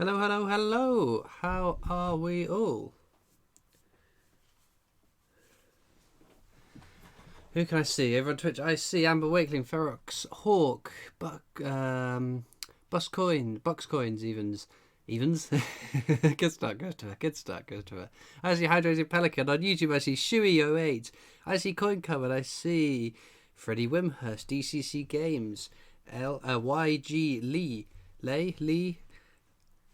Hello, hello, hello. How are we all? Who can I see? Over on Twitch, I see Amber Wakeling, Ferox, Hawk, Bucks Coins, Evens. Good start, goes to her. I see Hydrated Pelican on YouTube. I see Shuey08. I see Coin Covered. I see Freddie Wimhurst, DCC Games, YG Lee.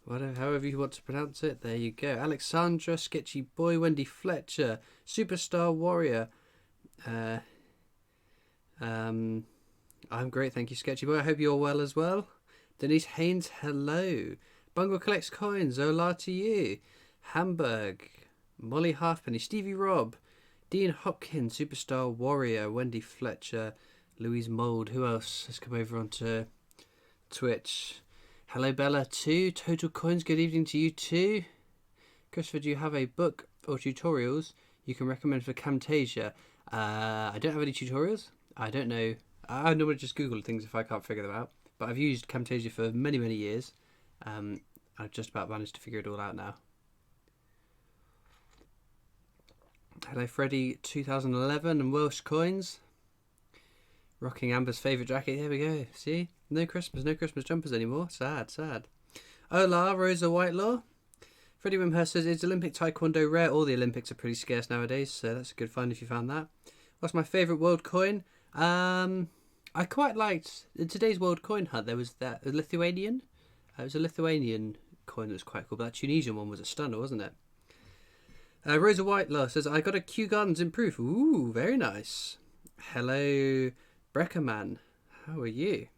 Whatever, however you want to pronounce it, there you go. Alexandra, Sketchy Boy, Wendy Fletcher, Superstar Warrior. I'm great, thank you, Sketchy Boy. I hope you're well as well. Denise Haynes, hello. Bungle collects coins, hola to you. Hamburg, Molly Halfpenny, Stevie Robb, Dean Hopkins, Superstar Warrior, Wendy Fletcher, Louise Mould. Who else has come over onto Twitch? Hello Bella too. Total Coins, good evening to you too. Christopher, do you have a book or tutorials you can recommend for Camtasia? I don't have any tutorials. I don't know. I normally just Google things if I can't figure them out. But I've used Camtasia for many, many years. I've just about managed to figure it all out now. Hello Freddie 2011 and Welsh Coins. Rocking Amber's favourite jacket. There we go. See? No Christmas jumpers anymore. Sad. Hola, Rosa Whitelaw. Freddie Wimhurst says, is Olympic Taekwondo rare? All the Olympics are pretty scarce nowadays, so that's a good find if you found that. What's my favourite world coin? I quite liked, in today's world coin hunt, there was that Lithuanian. It was a Lithuanian coin that was quite cool, but that Tunisian one was a stunner, wasn't it? Rosa Whitelaw says, I got a Kew Gardens in proof. Ooh, very nice. Hello, Breckerman. How are you?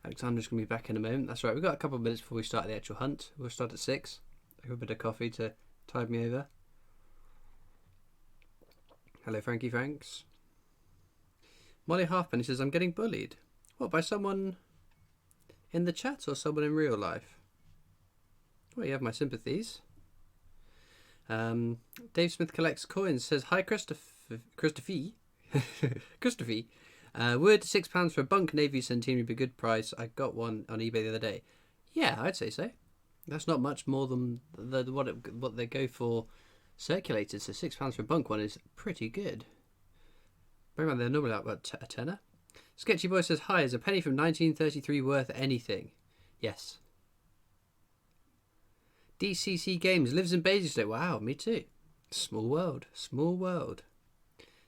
Alexandra's going to be back in a moment. That's right, we've got a couple of minutes before we start the actual hunt. We'll start at 6. I have a bit of coffee to tide me over. Hello, Frankie Franks. Molly Halfpenny says, I'm getting bullied. What, by someone in the chat or someone in real life? Well, you have my sympathies. Dave Smith Collects Coins says, hi, Christopher. Would £6 for a Bunk Navy Centenary be a good price? I got one on eBay the other day. Yeah, I'd say so. That's not much more than what they go for circulated. So £6 for a Bunk one is pretty good. Bear in mind they're normally about a tenner. Sketchy Boy says, hi, is a penny from 1933 worth anything? Yes. DCC Games lives in Basingstoke. Wow, me too. Small world.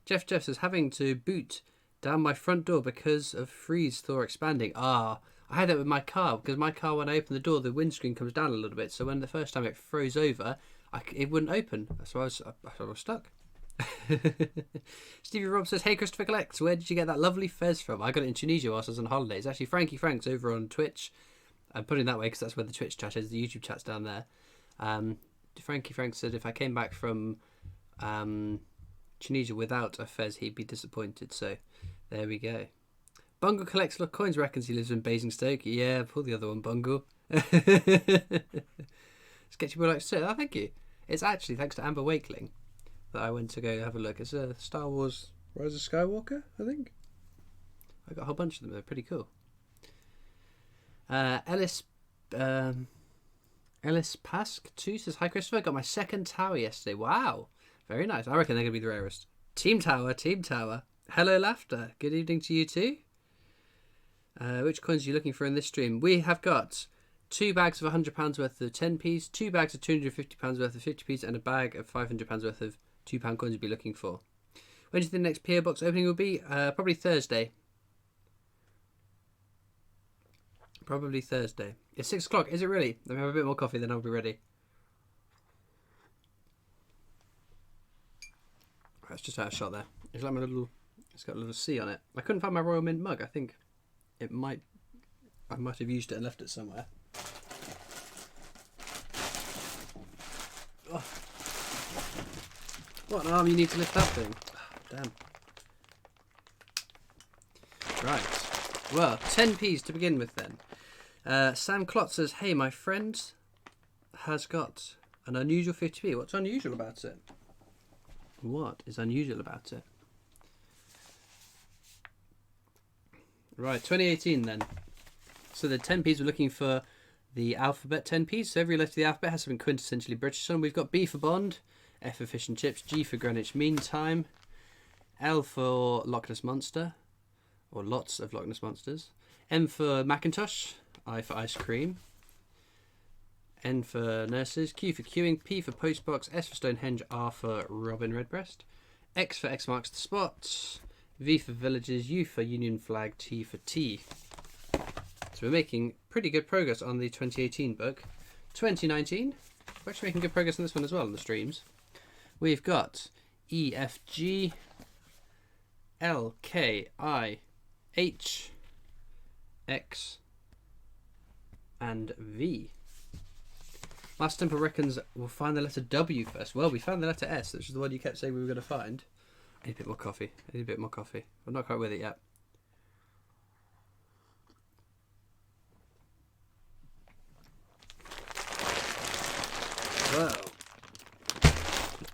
Jeff says, having to boot down my front door because of freeze thaw expanding. I had that with my car, because my car, when I open the door, the windscreen comes down a little bit. So when the first time it froze over, it wouldn't open. So I was stuck. Stevie Robb says, hey, Christopher Collects, where did you get that lovely fez from? I got it in Tunisia whilst I was on holiday. It's actually Frankie Franks over on Twitch. I'm putting it that way because that's where the Twitch chat is. The YouTube chat's down there. Frankie Franks said if I came back from Tunisia without a fez, he'd be disappointed. So there we go. Bungle Collects Coins, reckons he lives in Basingstoke. Yeah, pull the other one, Bungle. Sketchy Boy likes to say, oh, thank you. It's actually thanks to Amber Wakeling that I went to go have a look. It's a Star Wars Rise of Skywalker, I think. I got a whole bunch of them. They're pretty cool. Ellis Pask 2 says, hi Christopher, got my second tower yesterday. Wow, very nice. I reckon they're going to be the rarest. Team Tower. Hello Laughter, good evening to you too. Which coins are you looking for in this stream? We have got 2 bags of £100 worth of 10p's, 2 bags of £250 worth of 50p's, and a bag of £500 worth of £2 coins we'll be looking for. When do you think the next PO box opening will be? Probably Thursday. It's 6 o'clock. Is it really? Let me have a bit more coffee, then I'll be ready. That's just out of shot there. It's like it's got a little C on it. I couldn't find my Royal Mint mug. I think I might have used it and left it somewhere. Oh. What an arm you need to lift that thing. Oh, damn. Right. Well, 10p's to begin with then. Sam Klotz says, hey, my friend has got an unusual 50p. What's unusual about it? What is unusual about it? Right, 2018 then. So the 10p's were looking for the alphabet 10p. So every letter of the alphabet has something quintessentially British on. We've got B for Bond, F for Fish and Chips, G for Greenwich Mean Time, L for Loch Ness Monster, or lots of Loch Ness Monsters, M for Macintosh, I for Ice Cream, N for Nurses, Q for Queuing, P for Postbox, S for Stonehenge, R for Robin Redbreast, X for X marks the spot, V for Villages, U for Union Flag, T for Tea. So we're making pretty good progress on the 2018 book. 2019, we're actually making good progress on this one as well on the streams. We've got E, F, G, L, K, I, H, X, and V. Last Temple reckons we'll find the letter W first. Well, we found the letter S, which is the one you kept saying we were going to find. I need a bit more coffee. I'm not quite with it yet. Well,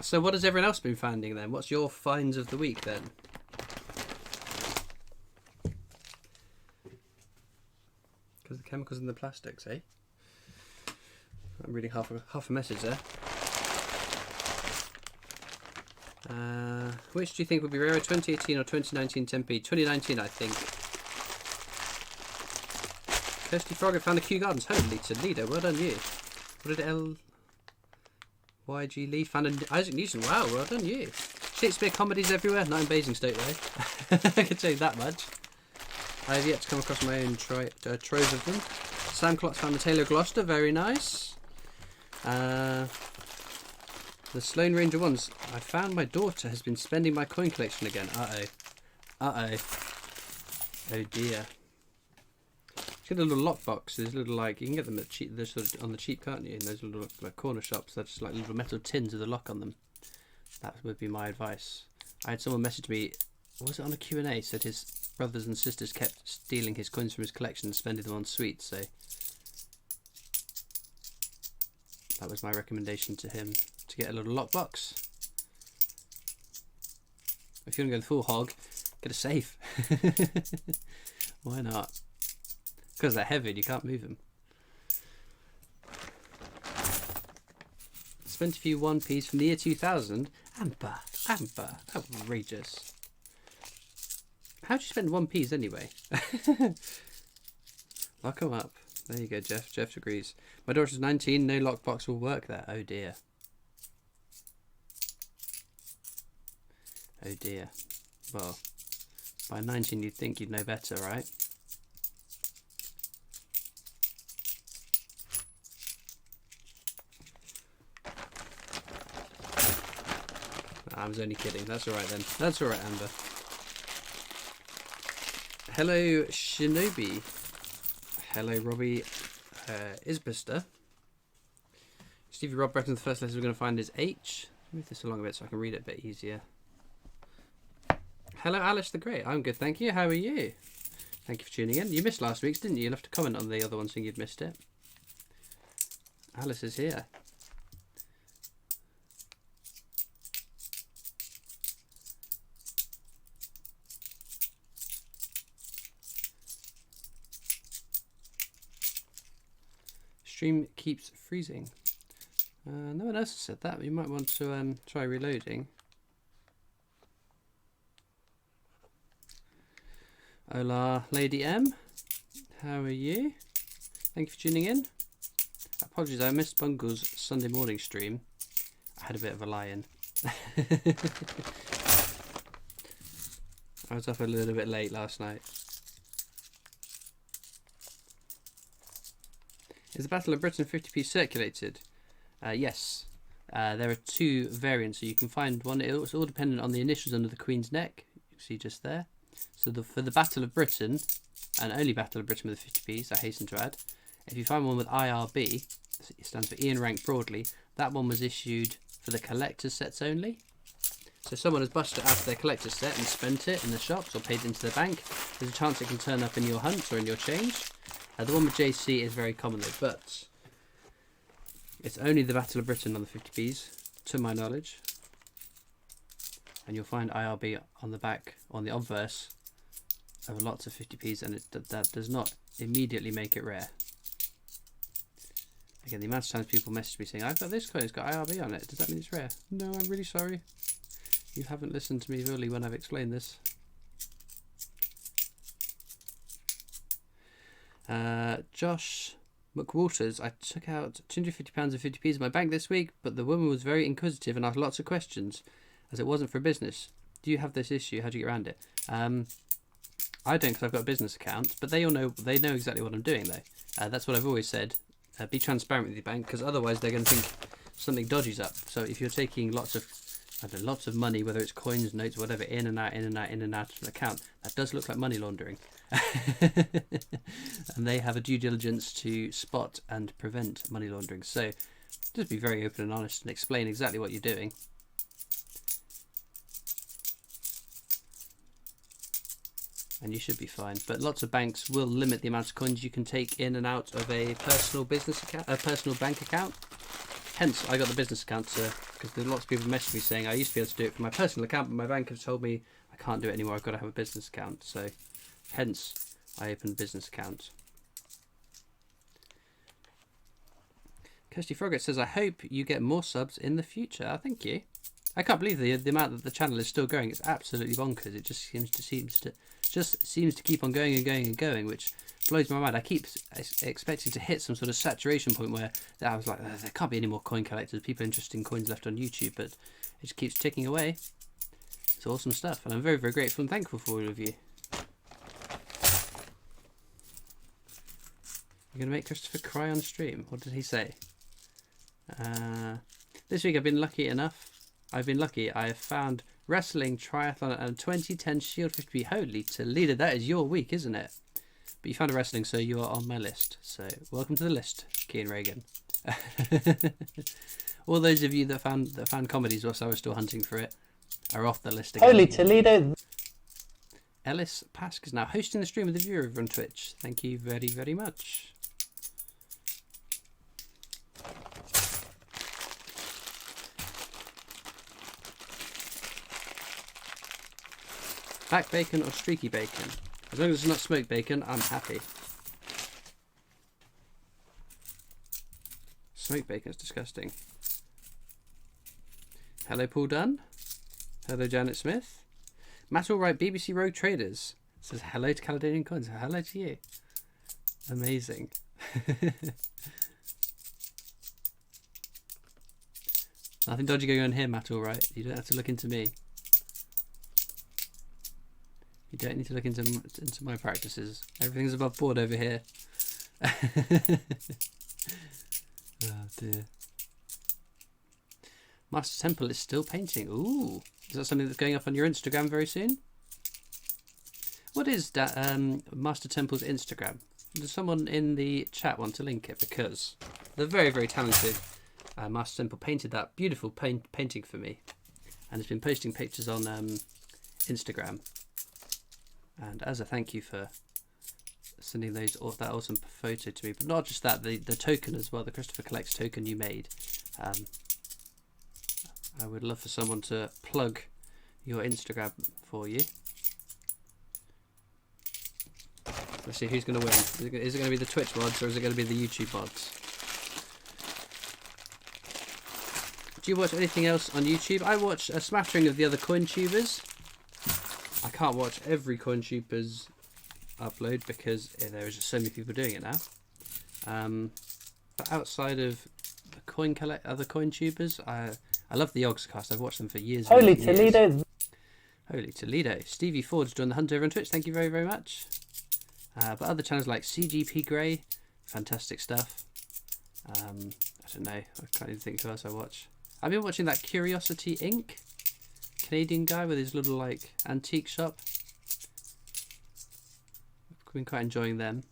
so what has everyone else been finding then? What's your finds of the week then? Because the chemicals in the plastics, eh? I'm reading half a message there. Which do you think would be rarer, 2018 or 2019 Tempe? 2019, I think. Kirsty Frogger found the Kew Gardens. Holy Toledo, well done you. What did YG Lee found an Isaac Newton? Wow, well done you. Shakespeare comedies everywhere, not in Basingstoke though. I can tell you that much. I have yet to come across my own trove of them. Sam Klotz found the Taylor Gloucester, very nice. The Sloane Ranger ones. I found my daughter has been spending my coin collection again. Uh-oh. Oh dear. She's got a little lockbox. There's little, like, you can get them at cheap, they're sort of on the cheap, can't you? In those little like corner shops. They're just like little metal tins with a lock on them. That would be my advice. I had someone message me, was it on a Q&A, said his brothers and sisters kept stealing his coins from his collection and spending them on sweets, so that was my recommendation to him, to get a little lockbox. If you want to go the full hog, get a safe. Why not? Because they're heavy and you can't move them. Spent a few 1p's from the year 2000. Amber, outrageous. How'd you spend 1p's anyway? Lock them up. There you go, Jeff. Jeff agrees. My daughter's 19. No lockbox will work there. Oh dear. Oh dear. Well, by 19 you'd think you'd know better, right? I was only kidding. That's alright then. That's alright, Amber. Hello, Shinobi. Hello, Robbie Isbister. Stevie Rob reckons the first letter we're going to find is H. Move this along a bit so I can read it a bit easier. Hello, Alice the Great. I'm good, thank you. How are you? Thank you for tuning in. You missed last week's, didn't you? You'll have to comment on the other one saying you'd missed it. Alice is here. Stream keeps freezing. No one else has said that, but you might want to try reloading. Hola, Lady M. How are you? Thank you for tuning in. Apologies, I missed Bungle's Sunday morning stream. I had a bit of a lie-in. I was up a little bit late last night. Is the Battle of Britain 50p circulated? Yes. There are two variants, so you can find one. It's all dependent on the initials under the Queen's neck. You see just there. So for the Battle of Britain, and only Battle of Britain with the 50p's, I hasten to add, if you find one with IRB, it stands for Ian Rank Broadly, that one was issued for the collector's sets only. So someone has busted it out of their collector's set and spent it in the shops or paid it into the bank. There's a chance it can turn up in your hunts or in your change. The one with JC is very common though, but it's only the Battle of Britain on the 50p's, to my knowledge. And you'll find IRB on the back, on the obverse, of lots of 50p's, and that does not immediately make it rare. Again, the amount of times people message me saying, I've got this coin, it's got IRB on it. Does that mean it's rare? No, I'm really sorry. You haven't listened to me fully when I've explained this. Josh McWalters, I took out £250 and 50p's in my bank this week, but the woman was very inquisitive and asked lots of questions, as it wasn't for business. Do you have this issue? How do you get around it? I don't, because I've got a business account, but they know exactly what I'm doing though. That's what I've always said. Be transparent with your bank, because otherwise they're going to think something dodgy's up. So if you're taking lots of money, whether it's coins, notes, whatever, in and out of an account, that does look like money laundering. And they have a due diligence to spot and prevent money laundering. So just be very open and honest and explain exactly what you're doing. And you should be fine. But lots of banks will limit the amount of coins you can take in and out of a personal business account, a personal bank account. Hence, I got the business account, because there's lots of people messaging me saying I used to be able to do it for my personal account, but my bank has told me I can't do it anymore. I've got to have a business account. So, hence, I opened a business account. Kirsty Frogget says, I hope you get more subs in the future. Oh, thank you. I can't believe the amount that the channel is still growing. It's absolutely bonkers. It just seems to keep on going and going and going, which blows my mind. I keep expecting to hit some sort of saturation point where I was like, there can't be any more coin collectors, people interested in coins left on YouTube, but it just keeps ticking away. It's awesome stuff, and I'm very, very grateful and thankful for all of you. You're going to make Christopher cry on stream. What did he say? This week I've been lucky. I have found wrestling, triathlon, and 2010 Shield 50p. Holy Toledo, that is your week, isn't it? But you found a wrestling, so you are on my list. So welcome to the list, Kean Reagan. All those of you that found comedies whilst I was still hunting for it are off the list again. Holy Toledo. Ellis Pask is now hosting the stream with the viewer over on Twitch. Thank you very, very much. Back bacon or streaky bacon? As long as it's not smoked bacon, I'm happy. Smoked bacon is disgusting. Hello, Paul Dunn. Hello, Janet Smith. Matt Allwright, BBC Rogue Traders says hello to Caledonian Coins. Hello to you. Amazing. Nothing dodgy going on here, Matt Allwright. You don't have to look into me. You don't need to look into my practices. Everything's above board over here. Oh dear. Master Temple is still painting. Ooh. Is that something that's going up on your Instagram very soon? What is that, Master Temple's Instagram? Does someone in the chat want to link it? Because the very, very talented Master Temple painted that beautiful painting for me. And has been posting pictures on Instagram. And as a thank you for sending that awesome photo to me, but not just that, the token as well, the Christopher Collects token you made. I would love for someone to plug your Instagram for you. Let's see who's going to win. Is it going to be the Twitch mods or is it going to be the YouTube mods? Do you watch anything else on YouTube? I watch a smattering of the other coin tubers. I can't watch every CoinTubers upload because there is just so many people doing it now. But outside of the other CoinTubers, I love the Yogscast. I've watched them for years. Holy Toledo. Holy Toledo. Stevie Ford's joined the hunt over on Twitch. Thank you very, very much. But other channels like CGP Grey, fantastic stuff. I don't know. I can't even think who else I watch. I've been watching that Curiosity Inc. Canadian guy with his little like antique shop. I've been quite enjoying them.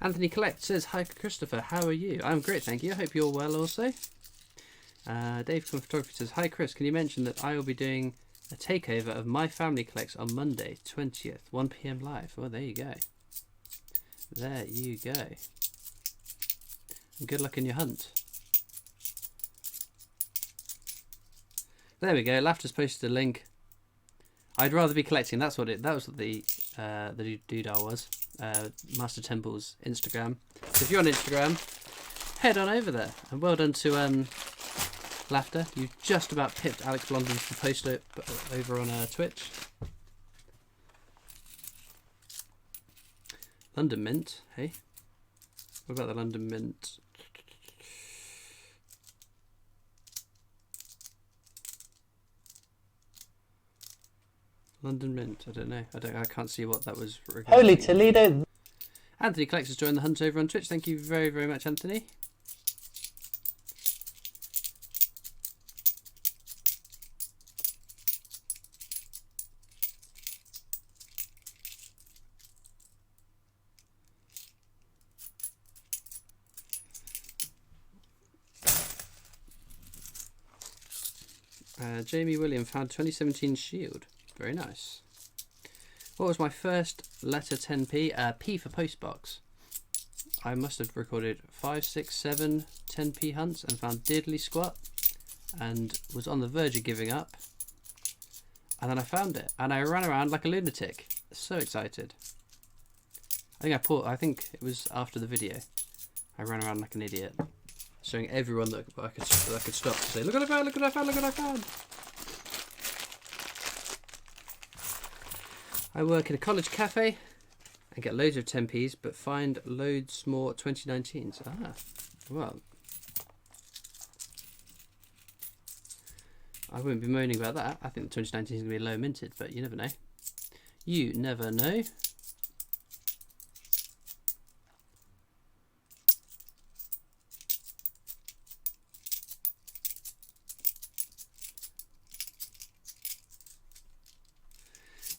Anthony Collect says, hi Christopher, how are you? I'm great, thank you. I hope you're well also. Dave from Photography says, hi Chris, can you mention that I will be doing a takeover of My Family Collects on Monday 20th, 1 PM live. Oh, there you go. There you go. And good luck in your hunt. There we go. Laughter's posted a link. I'd rather be collecting. That was what the doodah was. Master Temple's Instagram. So if you're on Instagram, head on over there. And well done to Laughter. You just about pipped Alex Blondin to post it over on Twitch. London Mint, hey? What about the London Mint? London Mint, I don't know. I can't see what that was. Holy Toledo. Anthony Collects has joined the hunt over on Twitch. Thank you very, very much, Anthony. Jamie William found 2017 Shield. Very nice. What was my first letter 10p? P for postbox. I must have recorded 5, 6, 7 10p hunts and found diddly squat and was on the verge of giving up. And then I found it and I ran around like a lunatic. So excited. I think it was after the video. I ran around like an idiot, showing everyone that I could stop to say, look what I found, look what I found, look what I found. I work in a college cafe and get loads of 10p's, but find loads more 2019s. Ah, well. I wouldn't be moaning about that. I think 2019 is going to be low minted, but you never know. You never know.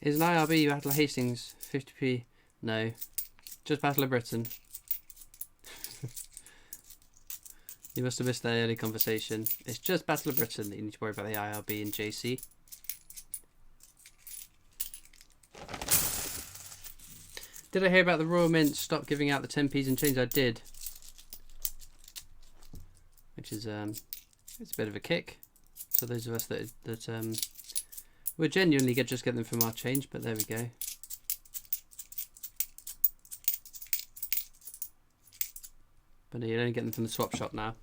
Is an IRB Battle of Hastings 50p? No. Just Battle of Britain. You must have missed that early conversation. It's just Battle of Britain that you need to worry about the IRB and JC. Did I hear about the Royal Mint stop giving out the 10p's and change? I did. Which is it's a bit of a kick to those of us that we'll genuinely just get them from our change, but there we go. But no, you only get them from the swap shop now.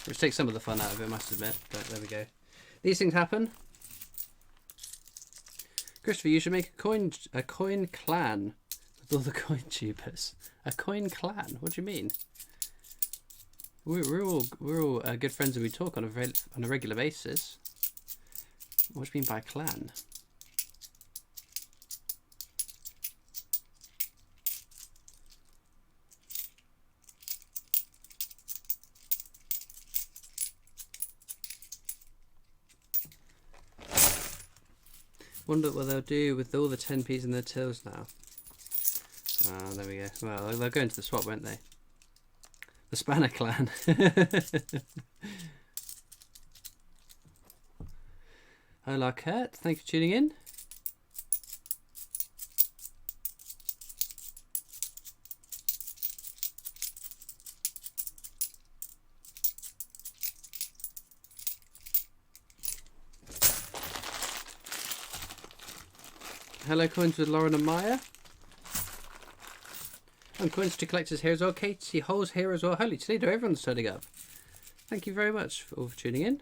Which takes some of the fun out of it, I must admit, but there we go. These things happen. Christopher, you should make a coin clan with all the coin tubers. A coin clan? What do you mean? We're all good friends and we talk on a regular basis. What do you mean by clan? Wonder what they'll do with all the 10p's in their tills now. Ah, there we go. Well, they'll go into the swap, won't they? The Spanner clan. Hola Kurt, thank you for tuning in. Hello Coins with Lauren and Maya. And Coins to Collectors here as well. Katie Hole's here as well. Holy Toledo, everyone's turning up. Thank you very much for tuning in.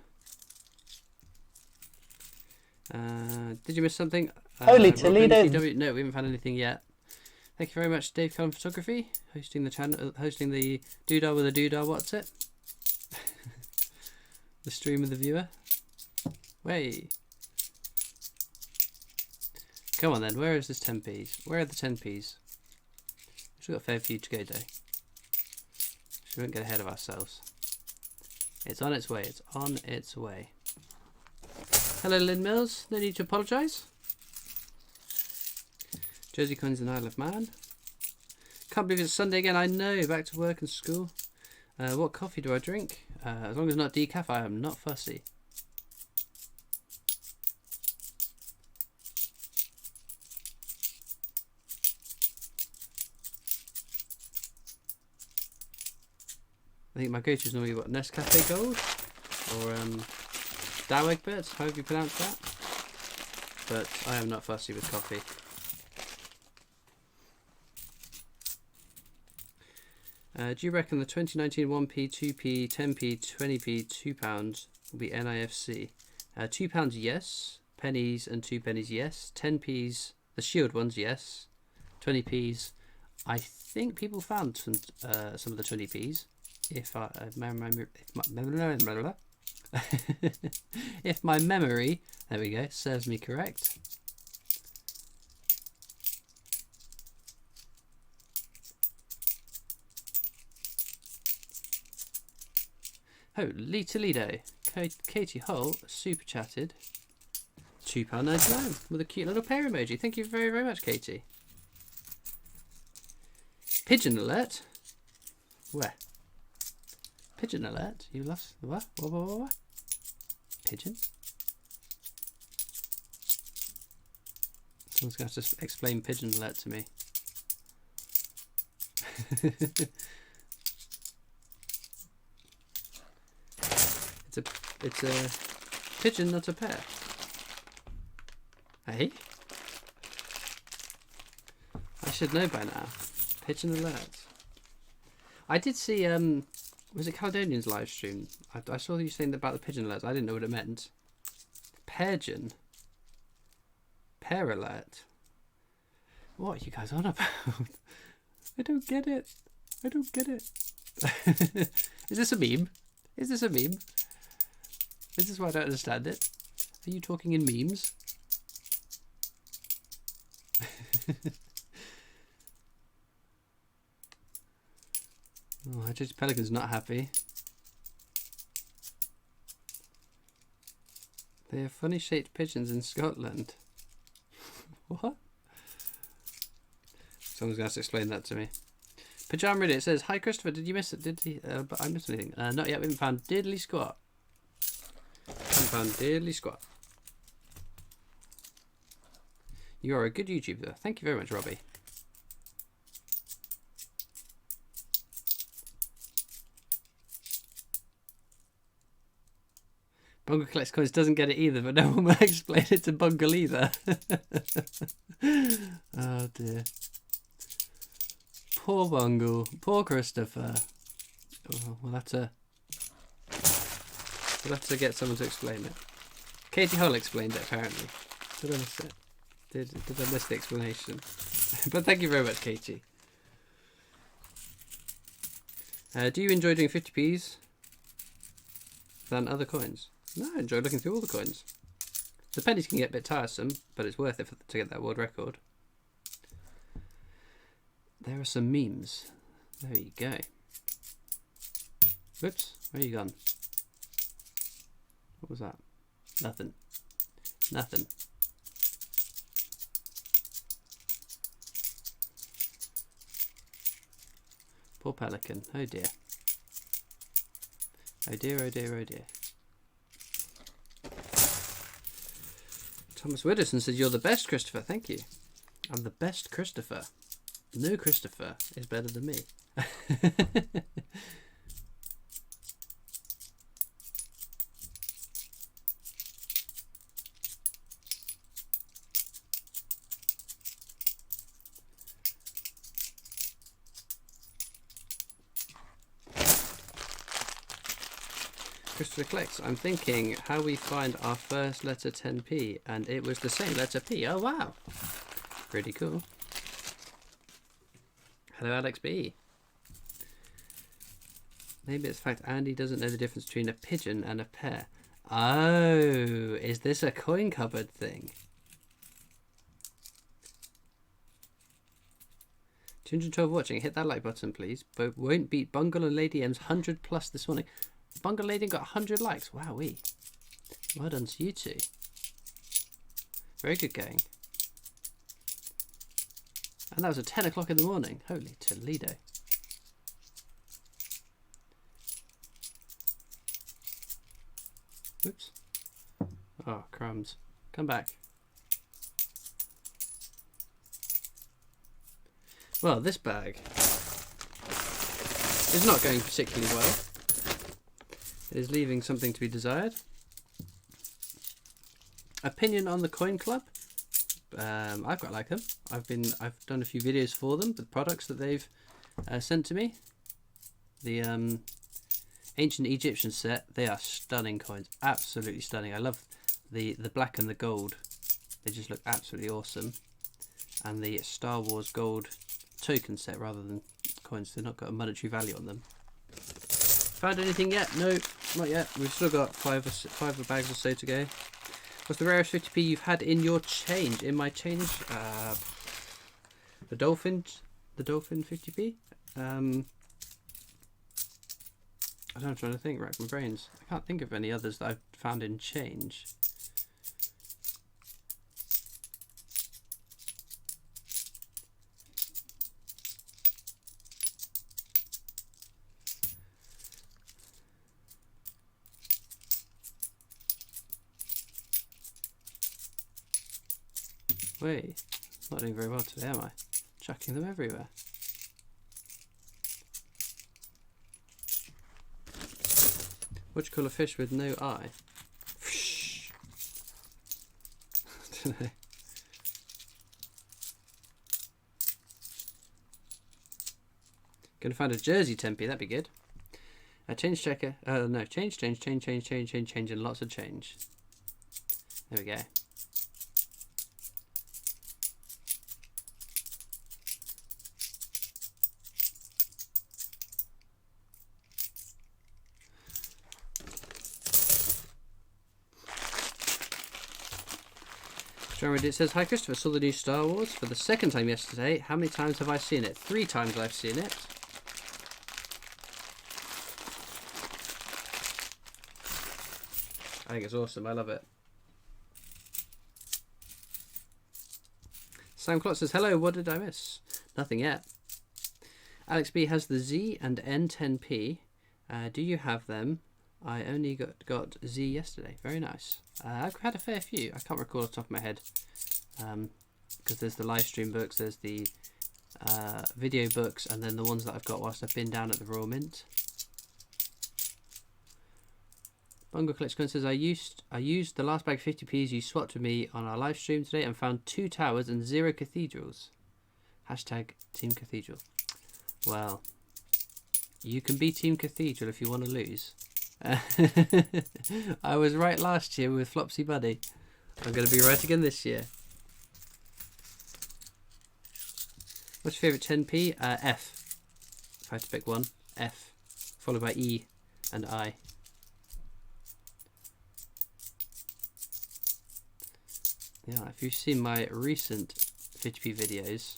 Did you miss something? Holy Toledo. No, we haven't found anything yet. Thank you very much, Dave Cullen Photography, hosting the channel, hosting the doodah with a doodah. What's it? The stream with the viewer. Way. Come on then. Where is this 10p's? Where are the 10p's? We've got a fair few to go though. So we won't get ahead of ourselves. It's on its way. It's on its way. Hello Lynn Mills. No need to apologise. Jersey Coins and Isle of Man. Can't believe it's Sunday again. I know. Back to work and school. What coffee do I drink? As long as not decaf, I am not fussy. I think my go-to is normally what, Nescafe Gold or Dow Egbert, however you pronounce that. but I am not fussy with coffee. Do you reckon the 2019 1p, 2p, 10p, 20p, £2 will be NIFC? £2, yes. Pennies and 2 pennies, yes. 10p's, the shield ones, yes. 20p's, I think people found some of the 20p's. If my memory, there we go, serves me correct. Oh, Lee Toledo, Katie Hull super chatted. £2.99 with a cute little pear emoji. Thank you very, very much, Katie. Pigeon alert. Where? Pigeon alert. You lost what? What? Pigeon. Someone's going to have to explain pigeon alert to me. It's a pigeon, not a pear. Hey? I should know by now. Pigeon alert. I did see, was it Caledonian's live stream? I saw you saying about the pigeon alert. I didn't know what it meant. Peargeon. Pear alert. What are you guys on about? I don't get it. I don't get it. Is this a meme? Is this a meme? Is this why I don't understand it? Are you talking in memes? Oh, I just Pelican's not happy. They have funny shaped pigeons in Scotland. What? Someone's going to have to explain that to me. Pajama Reader, it says, hi Christopher, did you miss it? Did he? But I missed anything. Not yet, we haven't found diddly squat. Haven't found diddly squat. You are a good YouTuber. Thank you very much, Robbie. Bungle collects coins, doesn't get it either, but no one will explain it to Bungle either. Oh dear. Poor Bungle. Poor Christopher. Oh, we'll have to get someone to explain it. Katie Hull explained it apparently. Did I miss it? Did I miss the explanation? But thank you very much, Katie. Do you enjoy doing 50p's than other coins? No, I enjoy looking through all the coins. The pennies can get a bit tiresome, but it's worth it to get that world record. There are some memes. There you go. Whoops, where are you gone? What was that? Nothing. Nothing. Poor Pelican. Oh dear. Oh dear, oh dear, oh dear. Thomas Widdowson says, you're the best, Christopher. Thank you. I'm the best Christopher. No Christopher is better than me. Christopher Clicks, I'm thinking how we find our first letter 10p, and it was the same letter P. Oh wow, pretty cool. Hello Alex B. Maybe it's the fact Andy doesn't know the difference between a pigeon and a pear. Oh, is this a coin cupboard thing? 212 watching, hit that like button please. But won't beat Bungle and Lady M's 100 plus this morning. Bungle Lady got 100 likes. Wowee. Well done to you two. Very good going. And that was at 10 o'clock in the morning. Holy Toledo. Oops. Oh, crumbs. Come back. Well, this bag is not going particularly well. It is leaving something to be desired. Opinion on the coin club? I've quite like them. I've done a few videos for them, the products that they've sent to me. The ancient Egyptian set, they are stunning coins, absolutely stunning. I love the black and the gold, they just look absolutely awesome. And the Star Wars gold token set rather than coins, they've not got a monetary value on them. Found anything yet? No, not yet. We've still got five bags or so to go. What's the rarest 50p you've had in your change? In my change, the dolphin 50p. I don't know, I'm trying to think, rack my brains. I can't think of any others that I've found in change. Wait, not doing very well today, am I? Chucking them everywhere. What do you call a fish with no eye? I don't know. Gonna find a Jersey Tempe, that'd be good. A change checker. No, change, and lots of change. There we go. It says, hi Christopher, saw the new Star Wars for the second time yesterday. How many times have I seen it? 3 times I've seen it. I think it's awesome, I love it. Sam Clot says, hello, what did I miss? Nothing yet. Alex B has the Z and N10P. Do you have them? I only got Z yesterday. Very nice. I've had a fair few. I can't recall off the top of my head. Because there's the live stream books, there's the video books, and then the ones that I've got whilst I've been down at the Royal Mint. Bungo Collection says, I used the last bag of 50p's you swapped with me on our live stream today and found 2 towers and 0 cathedrals. Hashtag Team Cathedral. Well, you can be Team Cathedral if you want to lose. I was right last year with Flopsy Buddy. I'm going to be right again this year. What's your favourite 10p? F. If I had to pick one, F. Followed by E and I. Yeah, if you've seen my recent 50p videos,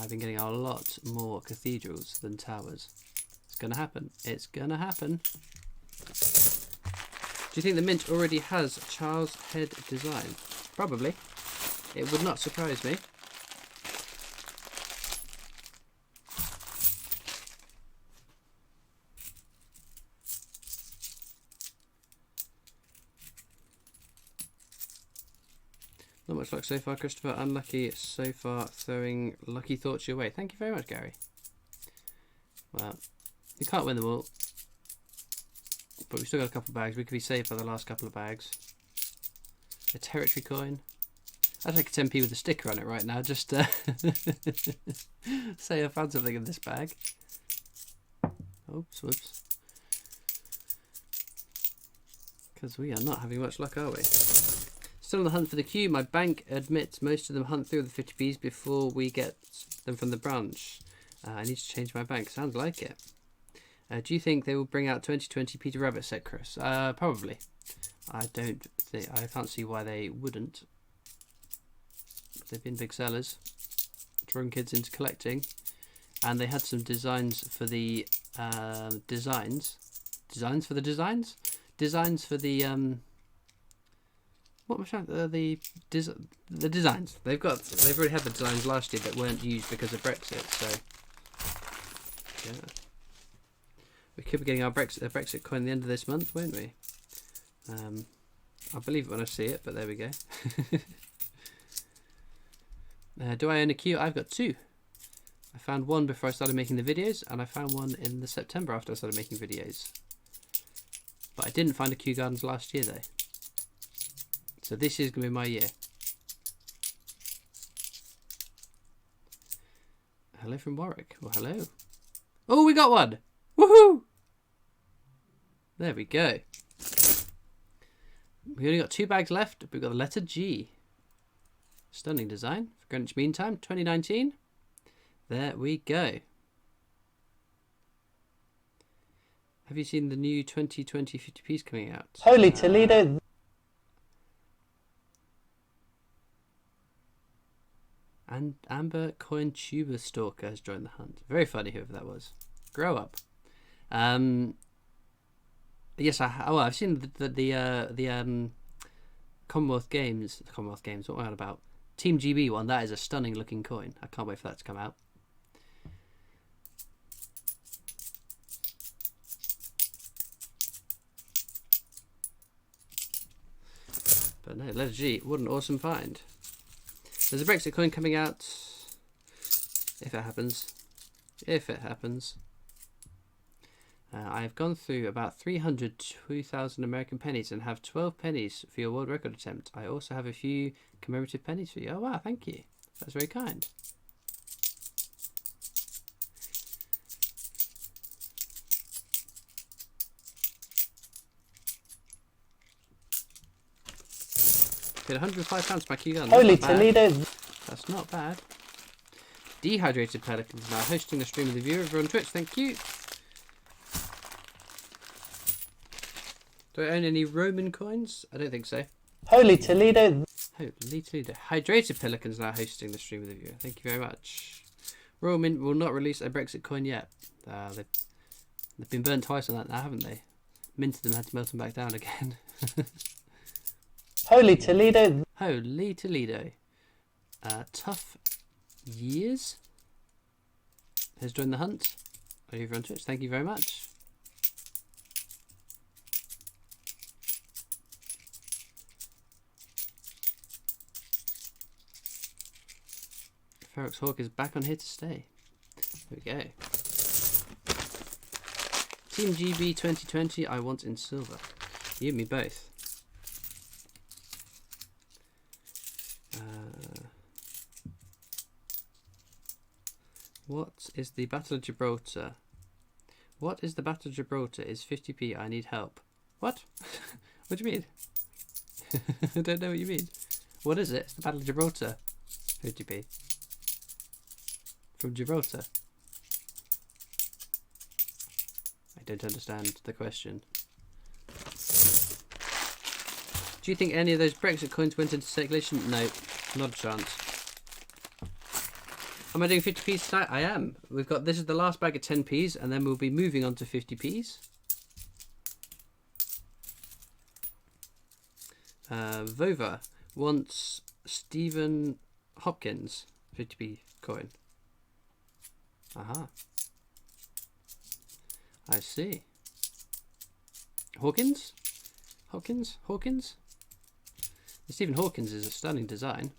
I've been getting a lot more cathedrals than towers. It's going to happen. It's going to happen. Do you think the Mint already has Charles Head design? Probably. It would not surprise me. Not much luck so far, Christopher. Unlucky so far, throwing lucky thoughts your way. Thank you very much, Gary. Well, you can't win them all, but we've still got a couple of bags. We could be saved by the last couple of bags. A territory coin. I'd take a 10p with a sticker on it right now, just to say I found something in this bag. Oops, whoops. Because we are not having much luck, are we? Still on the hunt for the queue. My bank admits most of them hunt through the 50p's before we get them from the branch. I need to change my bank. Sounds like it. Do you think they will bring out 2020 Peter Rabbit set, Chris? Probably. I can't see why they wouldn't. They've been big sellers, drawing kids into collecting, and they had some designs for the designs for the designs they've already had the designs last year that weren't used because of Brexit, so yeah, we could be getting our Brexit coin at the end of this month, won't we? I'll believe it when I see it, but there we go. Do I own a queue? I've got 2. I found one before I started making the videos, and I found one in the September after I started making videos. But I didn't find a Kew Gardens last year though. So this is going to be my year. Hello from Warwick. Well, hello. Oh, we got one. Woohoo! There we go. We only got 2 bags left. We've got the letter G. Stunning design for Greenwich Mean Time 2019. There we go. Have you seen the new 2020 50p's coming out? Holy Toledo. And Amber Coin Tuber Stalker has joined the hunt. Very funny, whoever that was. Grow up. Yes, I've seen the Commonwealth Games. Commonwealth Games. What am I on about? Team GB one. That is a stunning looking coin. I can't wait for that to come out. But no, letter G. What an awesome find. There's a Brexit coin coming out. If it happens. If it happens. I've gone through about 302,000 American pennies and have 12 pennies for your world record attempt. I also have a few commemorative pennies for you. Oh wow, thank you. That's very kind. Paid £105 for my key gun. Holy Toledo. That's not bad. Dehydrated Pelicans now hosting the stream of the viewer over on Twitch. Thank you. Do I own any Roman coins? I don't think so. Holy Toledo. Holy Toledo. Hydrated Pelicans now hosting the stream of the viewer. Thank you very much. Royal Mint will not release a Brexit coin yet. They've been burnt twice on that now, haven't they? Minted them, had to melt them back down again. Holy Toledo. Holy Toledo. Tough Years has joined the hunt over on Twitch. Thank you very much. Ferox Hawk is back on here to stay. There we go. Team GB 2020, I want in silver. You and me both. What is the Battle of Gibraltar? What is the Battle of Gibraltar? Is 50p, I need help. What? What do you mean? I don't know what you mean. What is it? It's the Battle of Gibraltar. 50p. From Gibraltar. I don't understand the question. Do you think any of those Brexit coins went into circulation? No, not a chance. Am I doing 50p's tonight? I am. We've got, this is the last bag of 10p's, and then we'll be moving on to 50p's. Vova wants Stephen Hopkins 50p coin. Aha. I see. Hawkins? Hopkins? Hawkins? The Stephen Hawkins is a stunning design.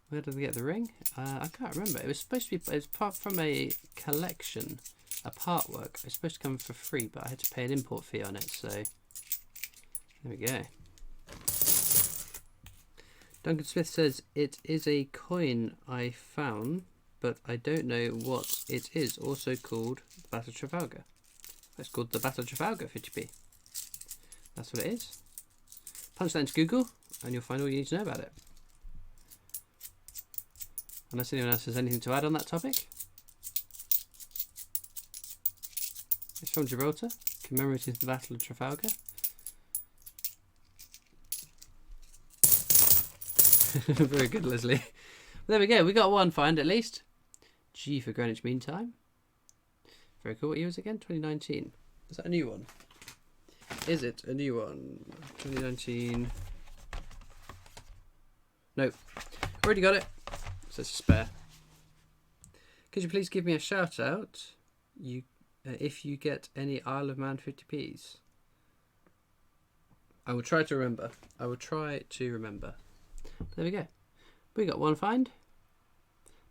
Where did we get the ring? I can't remember. It was supposed to be, it was part from a collection, a part work. It was supposed to come for free, but I had to pay an import fee on it, so there we go. Duncan Smith says, it is a coin I found, but I don't know what it is. Also called the Battle of Trafalgar. It's called the Battle of Trafalgar 50p. That's what it is. Punch that into Google, and you'll find all you need to know about it. Unless anyone else has anything to add on that topic. It's from Gibraltar, commemorating the Battle of Trafalgar. Very good, Leslie. There we go, we got one find at least. G for Greenwich Mean Time. Very cool. What year was it again? 2019. Is that a new one? Is it a new one? 2019. Nope. Already got it. So it's a spare. Could you please give me a shout out if you get any Isle of Man 50p's? I will try to remember. I will try to remember. There we go. We got one find.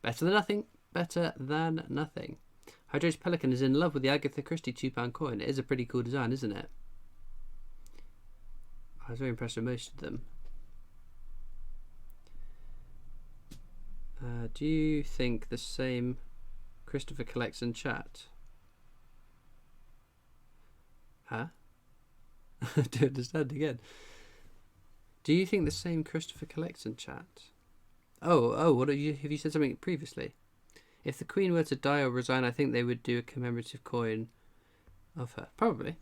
Better than nothing. Better than nothing. Hydrated Pelican is in love with the Agatha Christie £2 coin. It is a pretty cool design, isn't it? I was very impressed with most of them. Do you think the same Christopher collects in chat? Huh? I don't understand again. Do you think the same Christopher collects in chat? Oh, what have you said something previously? If the Queen were to die or resign, I think they would do a commemorative coin of her. Probably.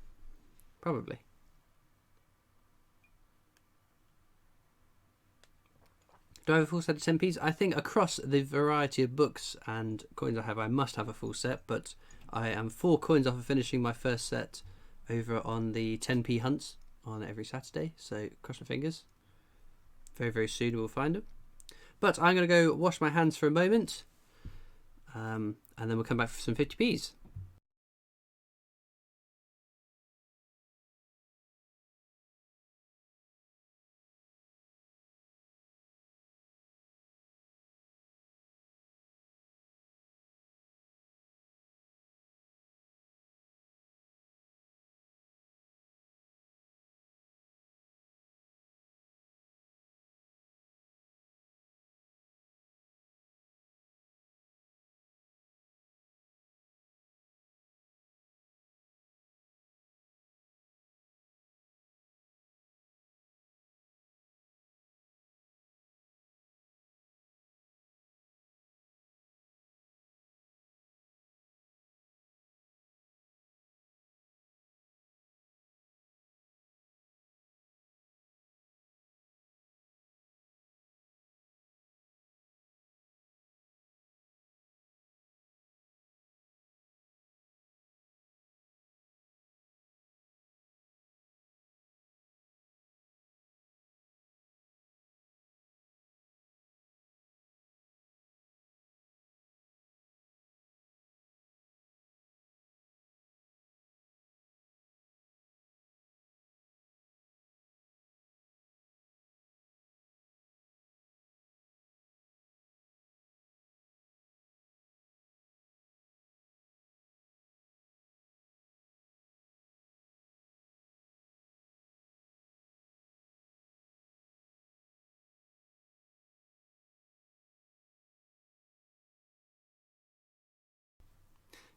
Do I have a full set of 10p's? I think across the variety of books and coins I have, I must have a full set, but I am 4 coins off of finishing my first set over on the 10p hunts on every Saturday, so cross my fingers. Very, very soon we'll find them. But I'm going to go wash my hands for a moment, and then we'll come back for some 50p's.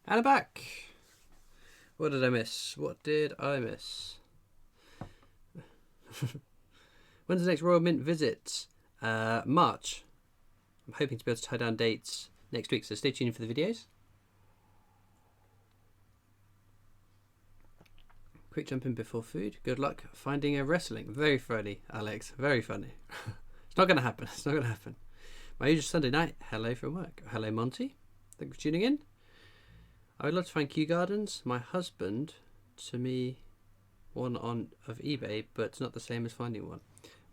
And I'm back. What did I miss? When's the next Royal Mint visit? March. I'm hoping to be able to tie down dates next week, so stay tuned for the videos. Quick jump in before food. Good luck finding a wrestling. Very funny, Alex. Very funny. It's not going to happen. My usual Sunday night. Hello from work. Hello, Monty. Thank you for tuning in. I would love to find Kew Gardens. My husband, to me, one of eBay, but it's not the same as finding one.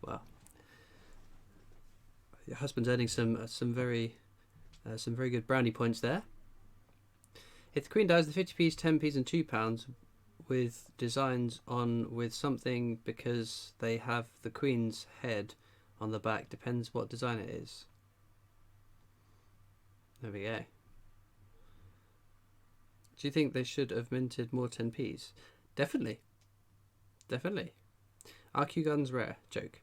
Well, your husband's earning some very good brownie points there. If the Queen dies, the 50p's, 10p's, and £2 with designs on with something because they have the Queen's head on the back. Depends what design it is. There we go. Do you think they should have minted more 10p's? Definitely. Are Q guns rare? Joke.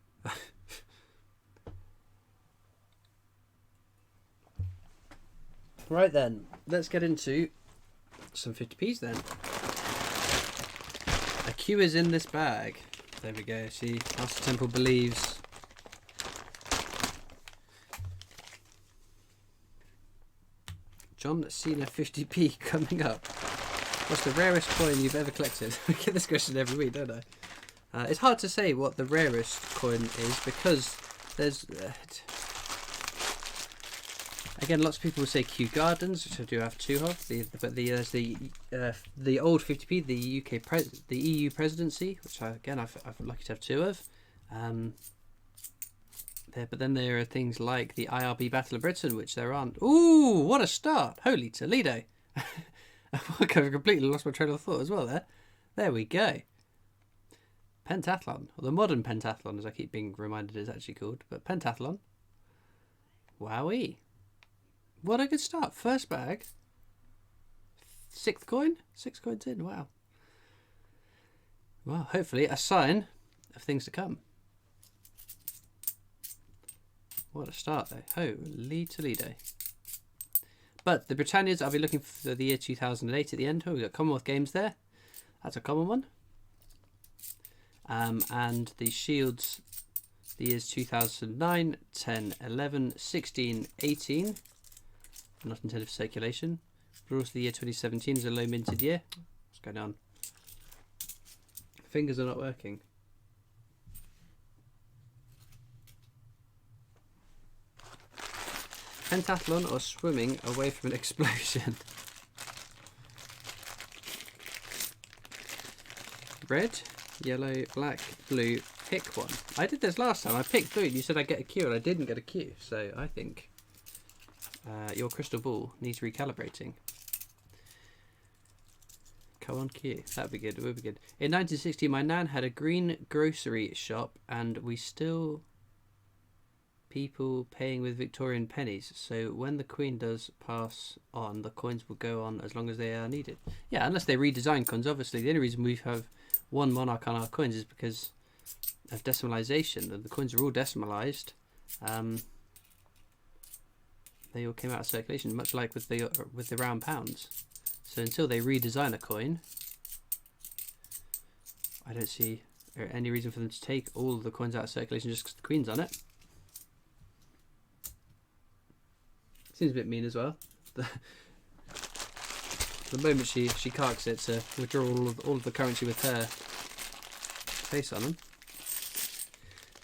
Right then, let's get into some 50p's then. A Q is in this bag. There we go. See, Master Temple believes. John Cena 50p coming up. What's the rarest coin you've ever collected? I get this question every week, don't I? It's hard to say what the rarest coin is because there's... again, lots of people will say Kew Gardens, which I do have 2 of. There's the old 50p, the EU presidency, which I've lucky to have 2 of. But then there are things like the IRB Battle of Britain, which there aren't. Ooh, what a start! Holy Toledo! I've completely lost my train of thought as well there. There we go. Pentathlon, or the modern pentathlon, as I keep being reminded it's actually called, but pentathlon. Wowee. What a good start. First bag. 6th coin? 6 coins in, wow. Well, hopefully a sign of things to come. What a start though. Holy Toledo. But the Britannias, I'll be looking for the year 2008 at the end. Oh, we've got Commonwealth Games there. That's a common one. And the Shields, the years 2009, 10, 11, 16, 18. Not intended for circulation. But also the year 2017 is a low minted year. What's going on? Fingers are not working. Pentathlon or swimming away from an explosion? Red, yellow, black, blue, pick one. I did this last time. I picked blue and you said I'd get a Q and I didn't get a Q. So I think your crystal ball needs recalibrating. Come on, Q. That'd be good. It would be good. In 1960, my nan had a green grocery shop and we still... people paying with Victorian pennies, so when the Queen does pass on, the coins will go on as long as they are needed. Yeah, unless they redesign coins. Obviously, the only reason we have one monarch on our coins is because of decimalisation. The coins are all decimalised. They all came out of circulation, much like with the round pounds. So until they redesign a coin, I don't see any reason for them to take all of the coins out of circulation just because the Queen's on it. Seems a bit mean as well. The moment she carks it to withdraw all of the currency with her face on them.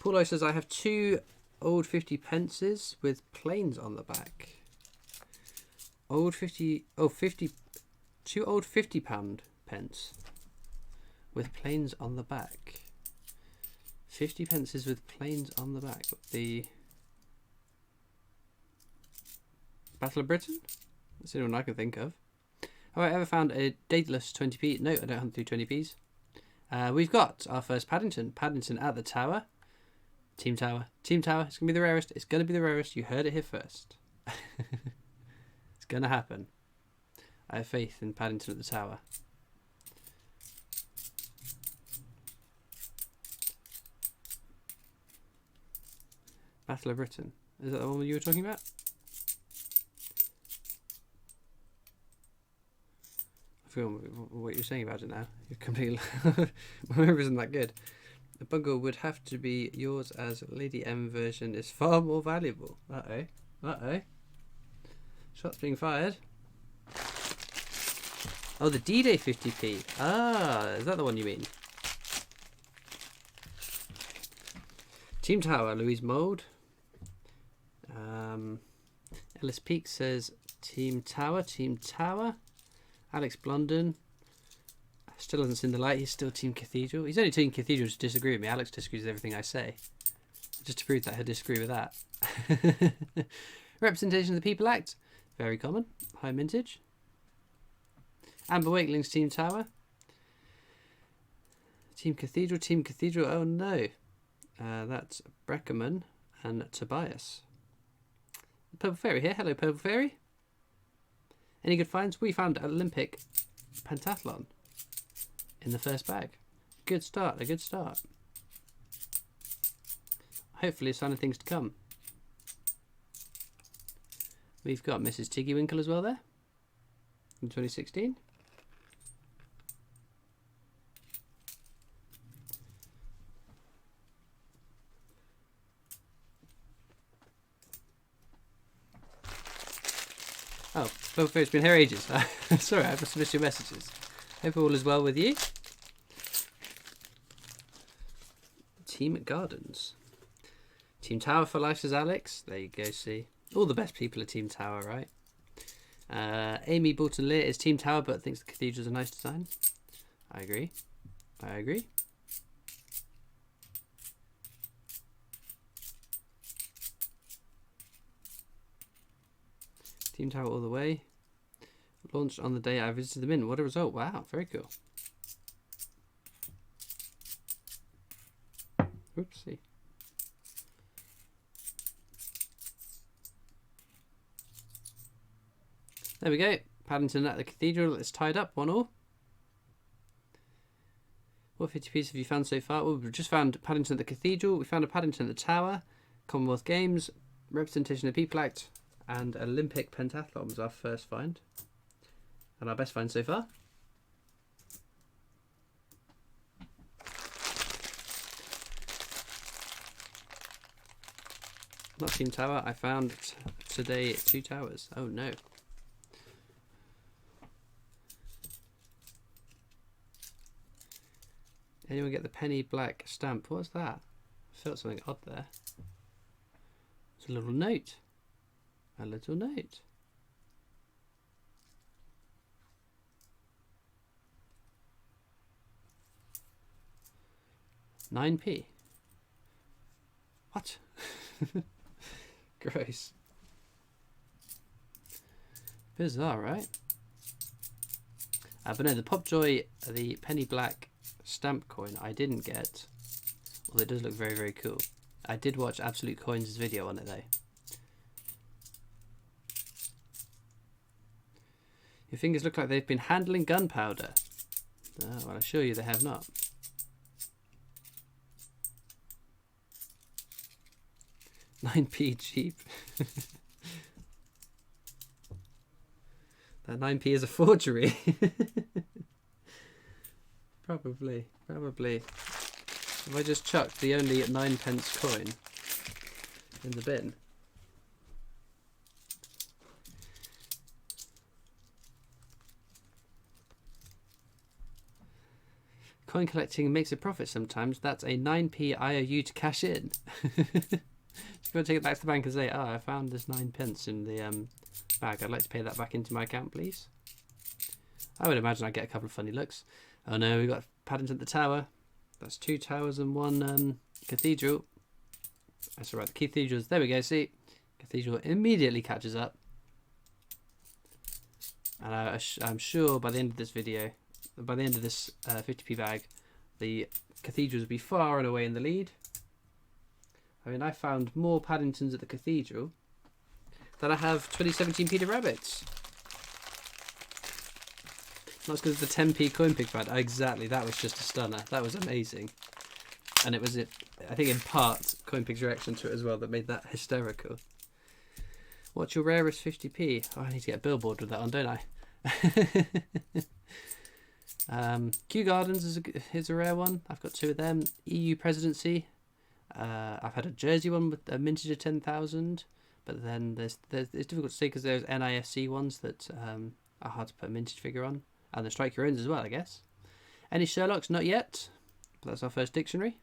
Paulo says I have 2 old 50 pences with planes on the back. Old 50, oh 50, 2 old £50 pence with planes on the back. 50 pences with planes on the back. The Battle of Britain? That's the only one I can think of. Have I ever found a dateless 20p? No, I don't hunt through 20p's. We've got our first Paddington. Paddington at the Tower. Team Tower. Team Tower. It's going to be the rarest. It's going to be the rarest. You heard it here first. It's going to happen. I have faith in Paddington at the Tower. Battle of Britain. Is that the one you were talking about? I forgot what you're saying about it now. You're completely... My memory isn't that good. The bungle would have to be yours as Lady M version is far more valuable. Uh-oh. Uh-oh. Shots being fired. Oh, the D-Day 50p. Ah, is that the one you mean? Team Tower, Louise Mould. Ellis Peak says Team Tower, Team Tower. Alex Blondon still hasn't seen the light. He's still Team Cathedral. He's only Team Cathedral to disagree with me. Alex disagrees with everything I say. Just to prove that he'll disagree with that. Representation of the People Act. Very common. High mintage. Amber Wakeling's Team Tower. Team Cathedral, Team Cathedral. Oh no. That's Breckerman and Tobias. Purple Fairy here. Hello, Purple Fairy. Any good finds? We found Olympic pentathlon in the first bag. Good start, a good start. Hopefully a sign of things to come. We've got Mrs. Tiggy Winkle as well there in 2016. Oh, Purple Fairy's been here ages. Sorry, I must have missed your messages. Hope all is well with you. Team Gardens. Team Tower for life, says Alex. There you go, see. All the best people are Team Tower, right? Amy Bolton-Lear is Team Tower, but thinks the cathedral's a nice design. I agree. I agree. Team Tower all the way. Launched on the day I visited the Mint. What a result. Wow, very cool. Oopsie. There we go. Paddington at the Cathedral. It's tied up 1-1. What 50p have you found so far? Well, we've just found Paddington at the Cathedral. We found a Paddington at the Tower. Commonwealth Games. Representation of the People Act. And Olympic Pentathlon was our first find. And our best find so far. Not Team Tower. I found today 2 towers. Oh no. Anyone get the penny black stamp? What's that? I felt something odd there. It's a little note. A little note. £9p. What? Gross. Bizarre, right? But no, the Popjoy, the penny black stamp coin I didn't get. Well, it does look very, very cool. I did watch Absolute Coins' video on it though. Your fingers look like they've been handling gunpowder. Oh, well, I assure you they have not. £9p cheap. That 9p is a forgery. Probably. Have I just chucked the only 9p coin in the bin? Coin collecting makes a profit sometimes. That's a 9p IOU to cash in. Just go and take it back to the bank and say, oh, I found this 9p in the bag. I'd like to pay that back into my account, please. I would imagine I'd get a couple of funny looks. Oh no, we got Paddington at the Tower. That's 2 towers and 1 cathedral. That's alright, the cathedrals. There we go, see? Cathedral immediately catches up. And I'm sure by the end of this video, by the end of this 50p bag, the cathedrals will be far and away in the lead. I mean, I found more Paddingtons at the Cathedral than I have 2017 Peter Rabbits. That's because of the 10p coin pick bad. Exactly, that was just a stunner. That was amazing. And it was, I think in part, Coinpig's reaction to it as well that made that hysterical. What's your rarest 50p? Oh, I need to get a billboard with that on, don't I? Kew Gardens is a rare one. I've got 2 of them. EU Presidency. I've had a Jersey one with a mintage of 10,000, but then it's difficult to say because there's NISC ones that are hard to put a mintage figure on, and the Strike Your Owns as well, I guess. Any Sherlocks? Not yet, but that's our first dictionary.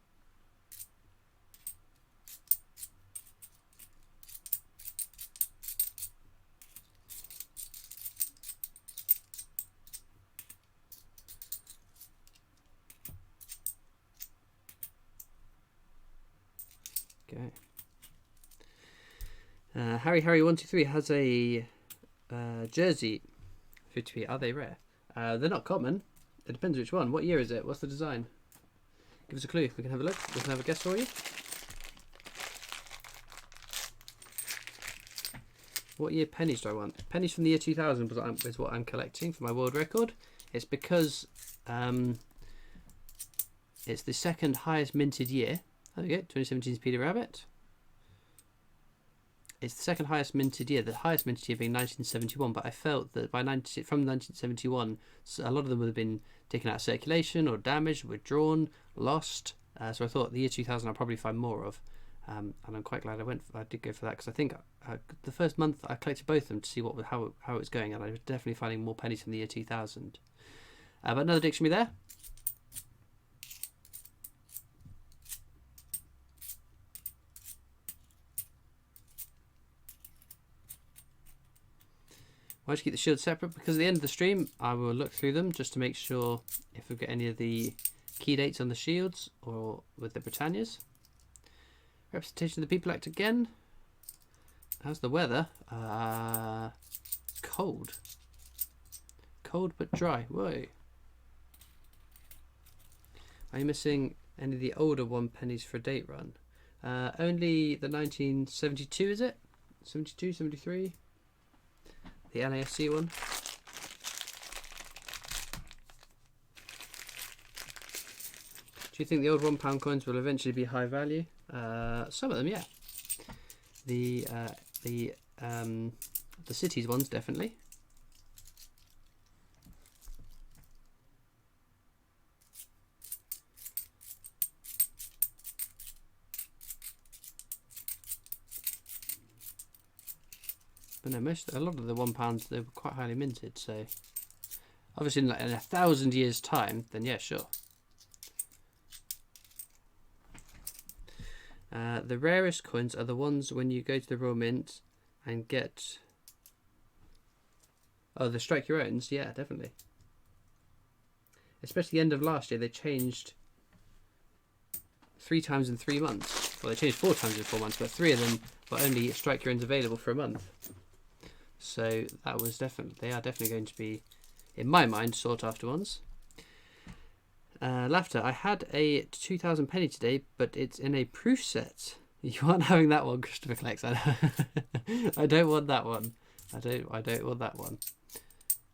Okay. Harry123 has a Jersey 50p. Are they rare? They're not common. It depends which one. What year is it? What's the design? Give us a clue. We can have a look. We can have a guess for you. What year pennies do I want? Pennies from the year 2000 is what I'm collecting for my world record. It's because it's the second highest minted year. There we go, 2017's Peter Rabbit. It's the second highest minted year, the highest minted year being 1971, but I felt that from 1971, a lot of them would have been taken out of circulation or damaged, withdrawn, lost. So I thought the year 2000 I'll probably find more of. And I'm quite glad I did go for that, because I think the first month I collected both of them to see how it was going, and I was definitely finding more pennies from the year 2000. But another dictionary there. Why do you keep the shields separate? Because at the end of the stream, I will look through them just to make sure if we've got any of the key dates on the shields or with the Britannias. Representation of the People Act again. How's the weather? Cold. Cold but dry. Whoa. Are you missing any of the older 1 pennies for a date run? Only the 1972, is it? 72, 73? The NASC one. Do you think the old £1 coins will eventually be high value? Some of them, yeah. The cities ones, definitely. But no, a lot of the £1 they were quite highly minted. So obviously, in 1,000 years' time, then yeah, sure. The rarest coins are the ones when you go to the Royal Mint and get... Oh, the strike your owns? Yeah, definitely. Especially the end of last year, they changed 3 times in 3 months. Well, they changed 4 times in 4 months, but 3 of them were only strike your owns available for a month. So that was definitely... They are definitely going to be, in my mind, sought after ones. Laughter. I had a 2,000 penny today, but it's in a proof set. You aren't having that one, Christopher Collects. I don't want that one. I don't want that one.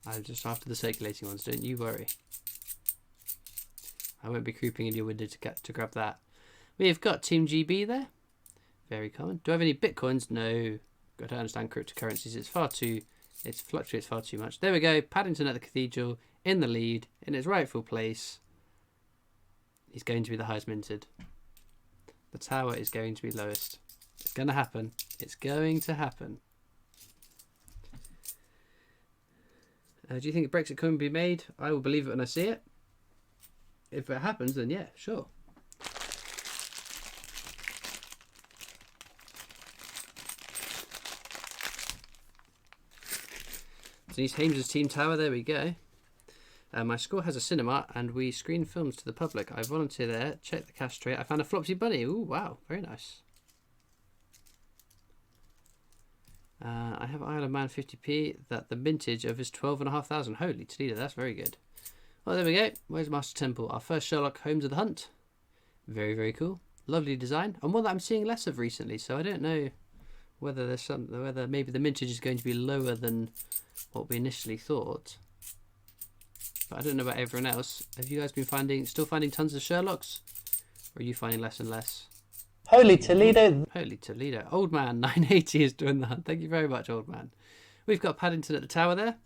I'm just after the circulating ones. Don't you worry. I won't be creeping in your window to grab that. We've got Team GB there. Very common. Do I have any bitcoins? No. Got to understand cryptocurrencies. It fluctuates far too much. There we go. Paddington at the Cathedral in the lead in its rightful place. He's going to be the highest minted. The tower is going to be lowest. It's going to happen. It's going to happen. Do you think Brexit can be made? I will believe it when I see it. If it happens, then yeah, sure. Denise Hames's Team Tower, there we go. My school has a cinema and we screen films to the public. I volunteer there, check the cash tray. I found a Flopsy Bunny. Ooh, wow, very nice. I have Isle of Man 50p that the mintage of is 12,500. Holy Toledo, that's very good. Well, there we go. Where's Master Temple? Our first Sherlock Holmes of the Hunt. Very, very cool. Lovely design. And one that I'm seeing less of recently, so I don't know whether whether maybe the mintage is going to be lower than what we initially thought. But I don't know about everyone else. Have you guys been still finding tons of Sherlocks? Or are you finding less and less? Holy Toledo. Holy Toledo. Old Man 980 is doing the hunt. Thank you very much, Old Man. We've got Paddington at the tower there.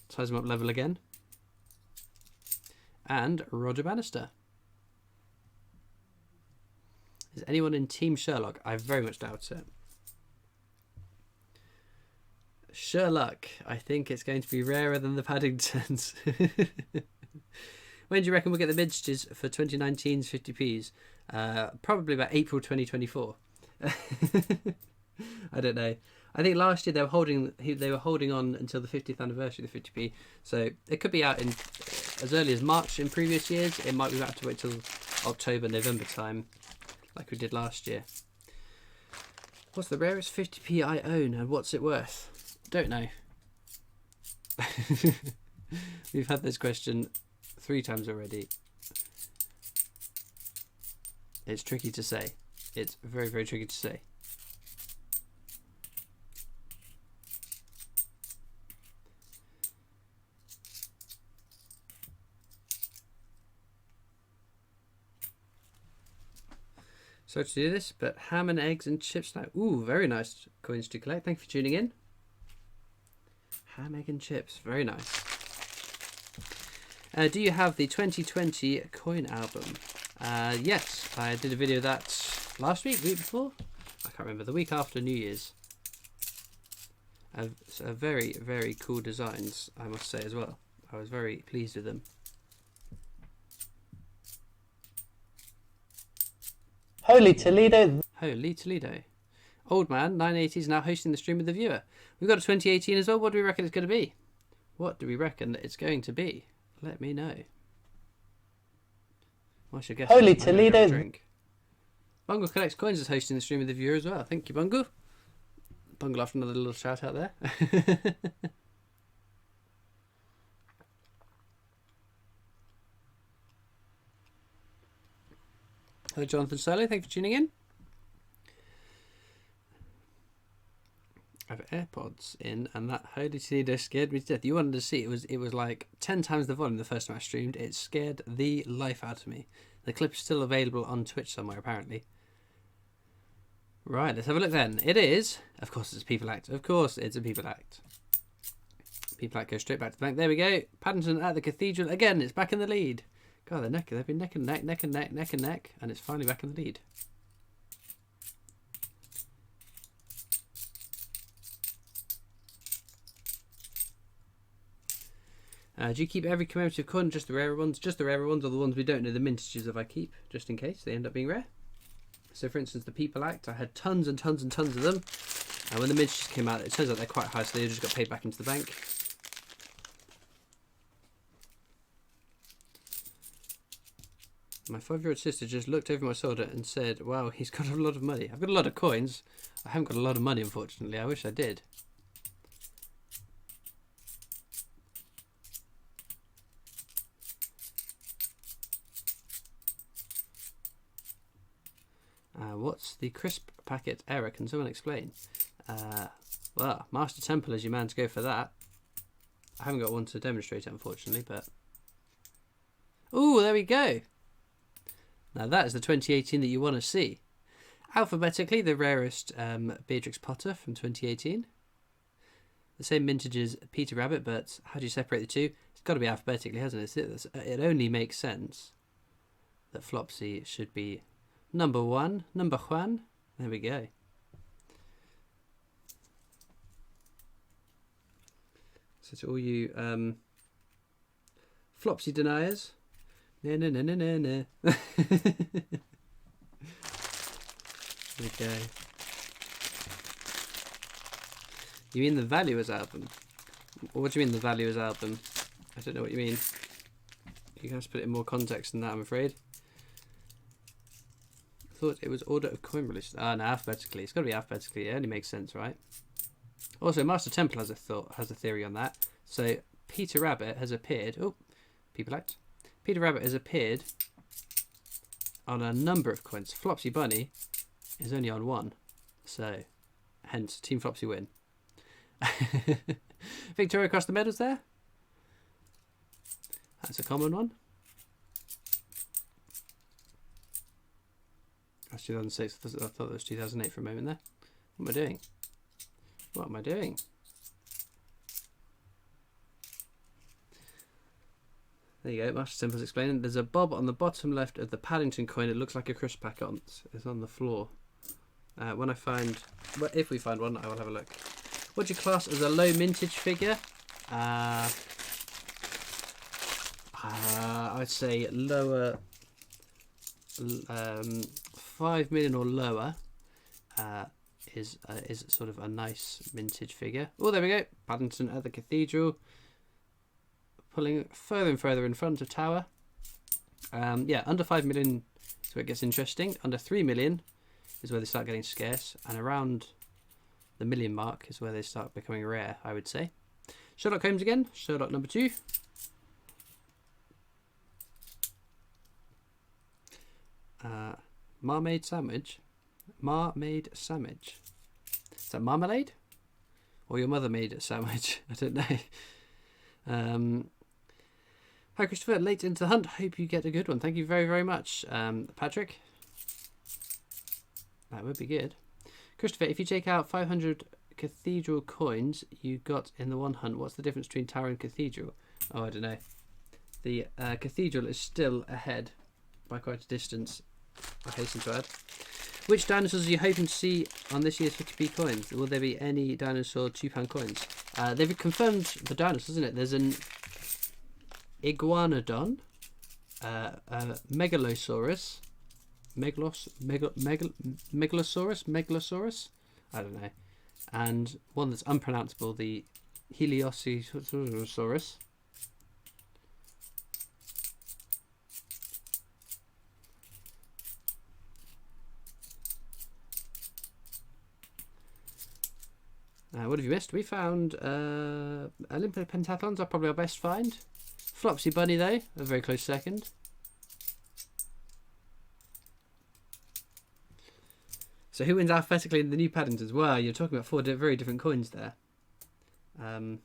Ties him up level again. And Roger Bannister. Is anyone in Team Sherlock? I very much doubt it. Sherlock. I think it's going to be rarer than the Paddingtons. When do you reckon we'll get the mintages for 2019's 50p's? Probably about April 2024. I don't know. I think last year they were holding on until the 50th anniversary of the 50p. So it could be out in as early as March in previous years. It might be have to wait till October, November time, like we did last year. What's the rarest 50p I own and what's it worth? Don't know. We've had this question 3 times already. It's tricky to say. It's very, very tricky to say. So to do this, but ham and eggs and chips now. Ooh, very nice coins to collect. Thank you for tuning in. Ham, egg and chips. Very nice. Do you have the 2020 coin album? Yes, I did a video of that last week before? I can't remember. The week after New Year's. Very, very cool designs, I must say as well. I was very pleased with them. Holy Toledo. Holy Toledo. Old Man 980 is now hosting the stream with the viewer. We've got a 2018 as well. What do we reckon it's going to be? What do we reckon that it's going to be? Let me know. I should guess. Holy Toledo. Drink. Bungle Collects Coins is hosting the stream with the viewer as well. Thank you, Bungle. Bungle after another little shout out there. Hello, Jonathan Solo. Thank you for tuning in. I have AirPods in, and that Holy Toledo scared me to death. You wanted to see it was like 10 times the volume the first time I streamed. It scared the life out of me. The clip's still available on Twitch somewhere, apparently. Right, let's have a look then. It is, of course, it's a people act. Of course, it's a people act. People act go straight back to the bank. There we go. Paddington at the Cathedral again. It's back in the lead. God, they've been neck and neck, neck and neck, neck and neck, and it's finally back in the lead. Do you keep every commemorative coin, just the rarer ones? Just the rarer ones, or the ones we don't know the mintages of I keep, just in case they end up being rare. So for instance, the People Act, I had tons and tons and tons of them. And when the mintages came out, it turns out they're quite high, so they just got paid back into the bank. My 5-year-old sister just looked over my shoulder and said, wow, he's got a lot of money. I've got a lot of coins. I haven't got a lot of money, unfortunately. I wish I did. What's the crisp packet error? Can someone explain? Well, Master Temple is your man to go for that. I haven't got one to demonstrate it, unfortunately, but... Oh, there we go. Now that is the 2018 that you want to see. Alphabetically, the rarest Beatrix Potter from 2018. The same mintage as Peter Rabbit, but how do you separate the two? It's got to be alphabetically, hasn't it? It only makes sense that Flopsy should be number one. There we go. So to all you Flopsy deniers, no. There we go. You mean the Valuers album? What do you mean the Valuers album? I don't know what you mean. You have to put it in more context than that, I'm afraid. I thought it was order of coin release. Ah, no, alphabetically. It's got to be alphabetically. It only makes sense, right? Also, Master Temple has a theory on that. So Peter Rabbit has appeared. Oh, People Act. Peter Rabbit has appeared on a number of coins. Flopsy Bunny is only on one. So, hence, Team Flopsy win. Victoria across the medals there. That's a common one. That's 2006. I thought it was 2008 for a moment there. What am I doing? What am I doing? There you go, Master Temple's explaining. There's a bob on the bottom left of the Paddington coin. It looks like a crisp packet. It's on the floor. When I find... Well, if we find one, I will have a look. What do you class as a low mintage figure? I'd say lower... 5 million or lower is sort of a nice mintage figure. Oh, there we go. Paddington at the Cathedral. Pulling further and further in front of Tower. Yeah, under 5 million is where it gets interesting. Under 3 million is where they start getting scarce. And around the million mark is where they start becoming rare, I would say. Sherlock Holmes again. Sherlock number 2. Marmaid sandwich. Marmaid sandwich. Is that marmalade? Or your mother made a sandwich? I don't know. Hi Christopher, late into the hunt. Hope you get a good one. Thank you very, very much, Patrick. That would be good. Christopher, if you take out 500 cathedral coins you got in the one hunt, what's the difference between Tower and Cathedral? Oh, I don't know. The Cathedral is still ahead by quite a distance, I hasten to add. Which dinosaurs are you hoping to see on this year's 50p coins? Will there be any dinosaur £2 coins? They've confirmed the dinosaurs, isn't it? There's an Iguanodon, Megalosaurus, Megalosaurus, I don't know, and one that's unpronounceable, the Heliosaurus. What have you missed? We found Olympic pentathlons are probably our best find. Flopsy Bunny, though, a very close second. So who wins alphabetically in the new Paddingtons? Well, you're talking about four very different coins there. You're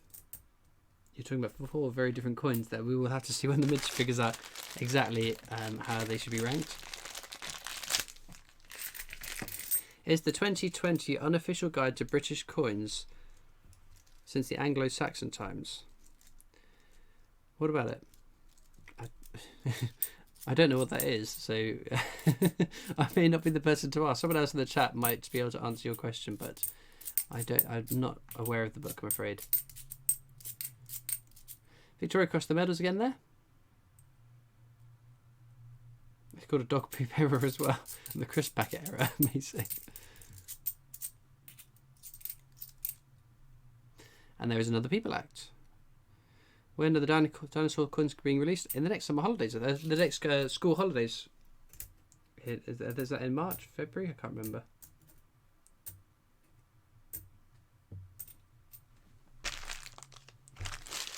talking about four very different coins there. We will have to see when the Mitch figures out exactly how they should be ranked. Is the 2020 unofficial guide to British coins since the Anglo-Saxon times? What about it? I don't know what that is, so I may not be the person to ask. Someone else in the chat might be able to answer your question, but I'm not aware of the book, I'm afraid. Victoria Cross the medals again there. It's called a dog poop error as well. And the crisp packet error, amazing. And there is another People Act. When are the dinosaur coins being released? In the next summer holidays. The next school holidays. Is that in March, February? I can't remember.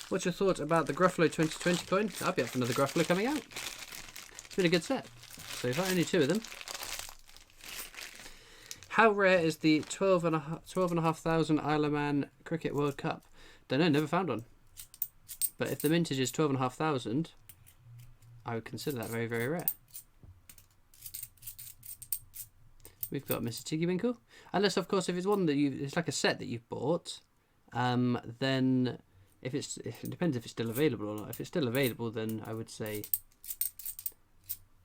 What's your thought about the Gruffalo 2020 coin? I'll be up for another Gruffalo coming out. It's been a good set. So far, only two of them. How rare is the 12,500 Isle of Man Cricket World Cup? Don't know, never found one. But if the mintage is 12,500, I would consider that very, very rare. We've got Mrs. Tiggywinkle. Unless, of course, if it's one that it's like a set that you've bought, then it depends if it's still available or not. If it's still available, then I would say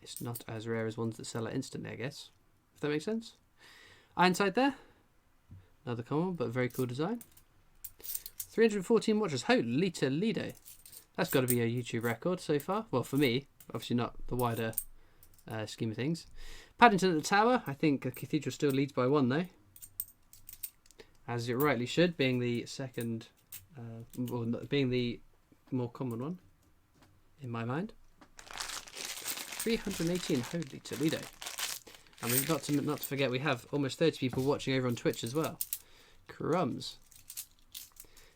it's not as rare as ones that sell it instantly, I guess. If that makes sense. Ironside there. Another common, but very cool design. 314 watchers. Holy Toledo. That's got to be a YouTube record so far. Well, for me. Obviously not the wider scheme of things. Paddington at the Tower. I think the Cathedral still leads by one, though. As it rightly should, being the second... being the more common one, in my mind. 318. Holy Toledo. And we've got to not to forget, we have almost 30 people watching over on Twitch as well. Crumbs.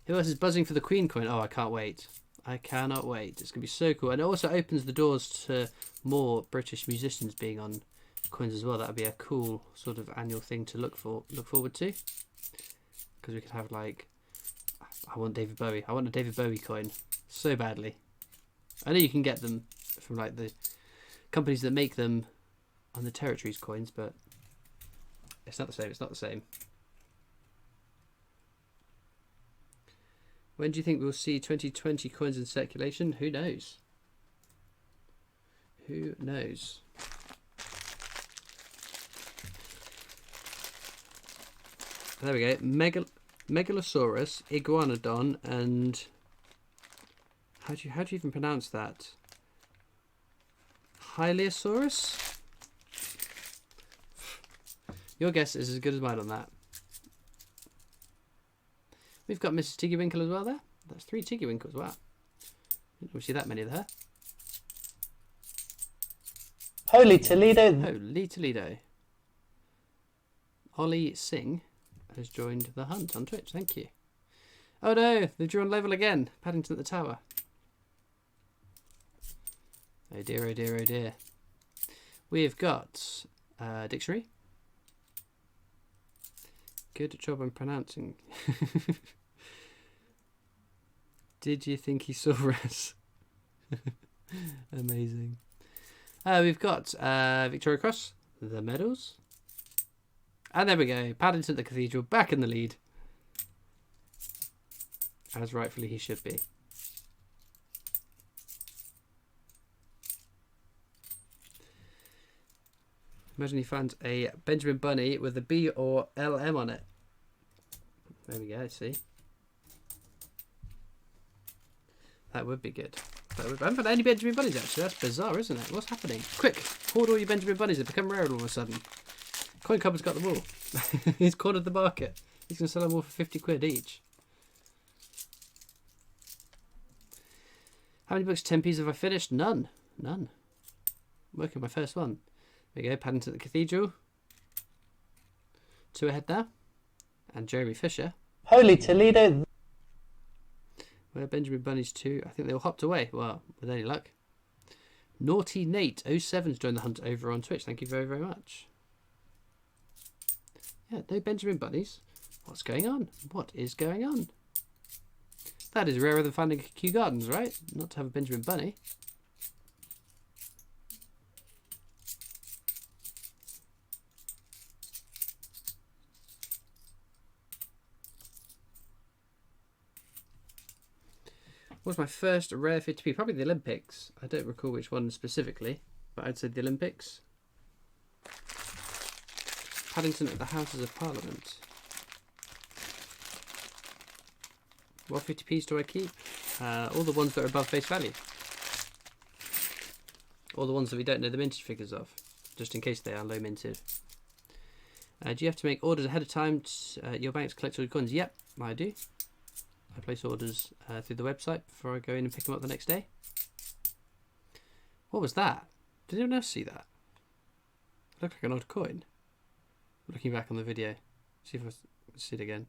Who else is buzzing for the Queen coin? Oh, I can't wait. I cannot wait. It's going to be so cool. And it also opens the doors to more British musicians being on coins as well. That would be a cool sort of annual thing to look forward to. Because we could have like... I want David Bowie. I want a David Bowie coin so badly. I know you can get them from like the companies that make them on the territories coins, but it's not the same. It's not the same. When do you think we'll see 2020 coins in circulation? Who knows? Who knows? There we go. Megalosaurus, Iguanodon, and how do you even pronounce that? Hylaeosaurus? Your guess is as good as mine on that. We've got Mrs. Tiggywinkle as well there. That's 3 Tiggywinkles, wow. Didn't we see that many of her. Holy Toledo. Holy Toledo. Ollie Singh has joined the hunt on Twitch. Thank you. Oh no, they've drawn level again. Paddington at the Tower. Oh dear, oh dear, oh dear. We've got dictionary. Good job on pronouncing. Did you think he saw us? Amazing. We've got Victoria Cross, the medals. And there we go. Paddington at the Cathedral back in the lead. As rightfully he should be. Imagine he finds a Benjamin Bunny with a B or LM on it. There we go, see. That would be good. I haven't found any Benjamin Bunnies actually. That's bizarre, isn't it? What's happening? Quick, hoard all your Benjamin Bunnies. They've become rare all of a sudden. Coin Cupboard's got them all. He's cornered the market. He's going to sell them all for 50 quid each. How many books, 10p's have I finished? None. None. I'm working on my first one. There we go, Paddington at the Cathedral. 2 ahead now. And Jeremy Fisher. Holy Toledo. Where Benjamin Bunny's 2? I think they all hopped away. Well, with any luck. Naughty Nate 07's joined the hunt over on Twitch. Thank you very, very much. Yeah, no Benjamin bunnies. What's going on? What is going on? That is rarer than finding Kew Gardens, right? Not to have a Benjamin bunny. What was my first rare 50p? Probably the Olympics. I don't recall which one specifically, but I'd say the Olympics. Paddington at the Houses of Parliament. What 50p's do I keep? All the ones that are above face value. All the ones that we don't know the mintage figures of, just in case they are low minted. Do you have to make orders ahead of time to your bank to collect all your coins? Yep, I do. I place orders through the website before I go in and pick them up the next day. What was that? Did anyone else see that? It looked like an odd coin. Looking back on the video. See if I can see it again.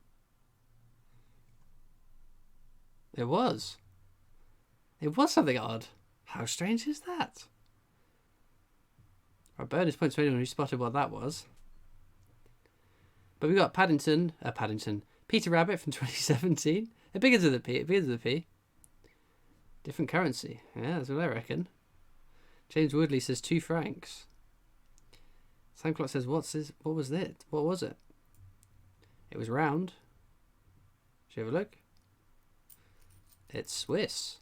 It was. It was something odd. How strange is that? Our bonus points for anyone who spotted what that was. But we got Paddington, Peter Rabbit from 2017. It begins with a P. It begins with a P. Different currency. Yeah, that's what I reckon. James Woodley says 2 francs. Sam Clock says, what was it? What was it? It was round. Should you have a look? It's Swiss.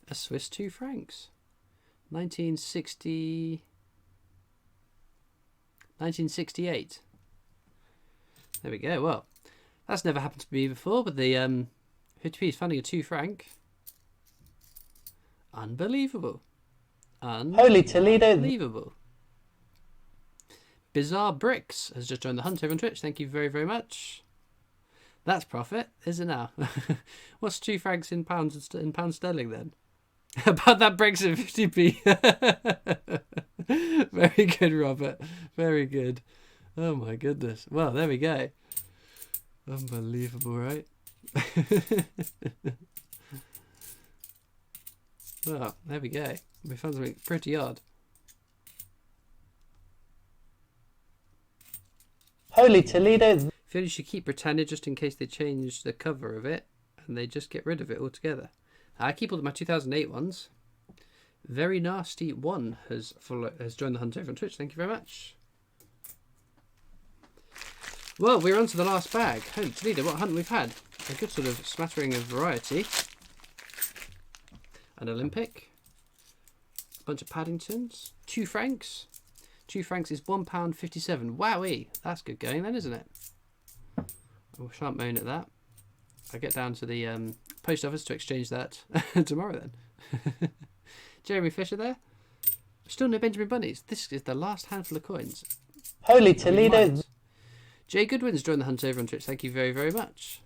A Swiss 2 francs. 1968. There we go. Well, that's never happened to me before, but the 50p is finding a 2 franc. Unbelievable. Holy Toledo. Unbelievable. Bizarre Bricks has just joined the hunt over on Twitch. Thank you very, very much. That's profit, is it now? What's 2 francs in pounds sterling then? About that Brexit 50p. Very good, Robert. Very good. Oh my goodness. Well, there we go. Unbelievable, right? Well, there we go. We found something pretty odd. Holy Toledo. I feel you should keep Britannia just in case they change the cover of it and they just get rid of it altogether. I keep all of my 2008 ones. Very Nasty One has joined the hunt over on Twitch. Thank you very much. Well, we're on to the last bag. Holy Toledo, what hunt we've had. A good sort of smattering of variety. An Olympic. A bunch of Paddingtons. 2 francs. 2 francs is £1.57. Wowee. That's good going then, isn't it? I shan't moan at that. I'll get down to the post office to exchange that tomorrow then. Jeremy Fisher there. Still no Benjamin Bunnies. This is the last handful of coins. Holy Toledo. Jay Goodwin's joined the hunt over on Twitch. Thank you very, very much.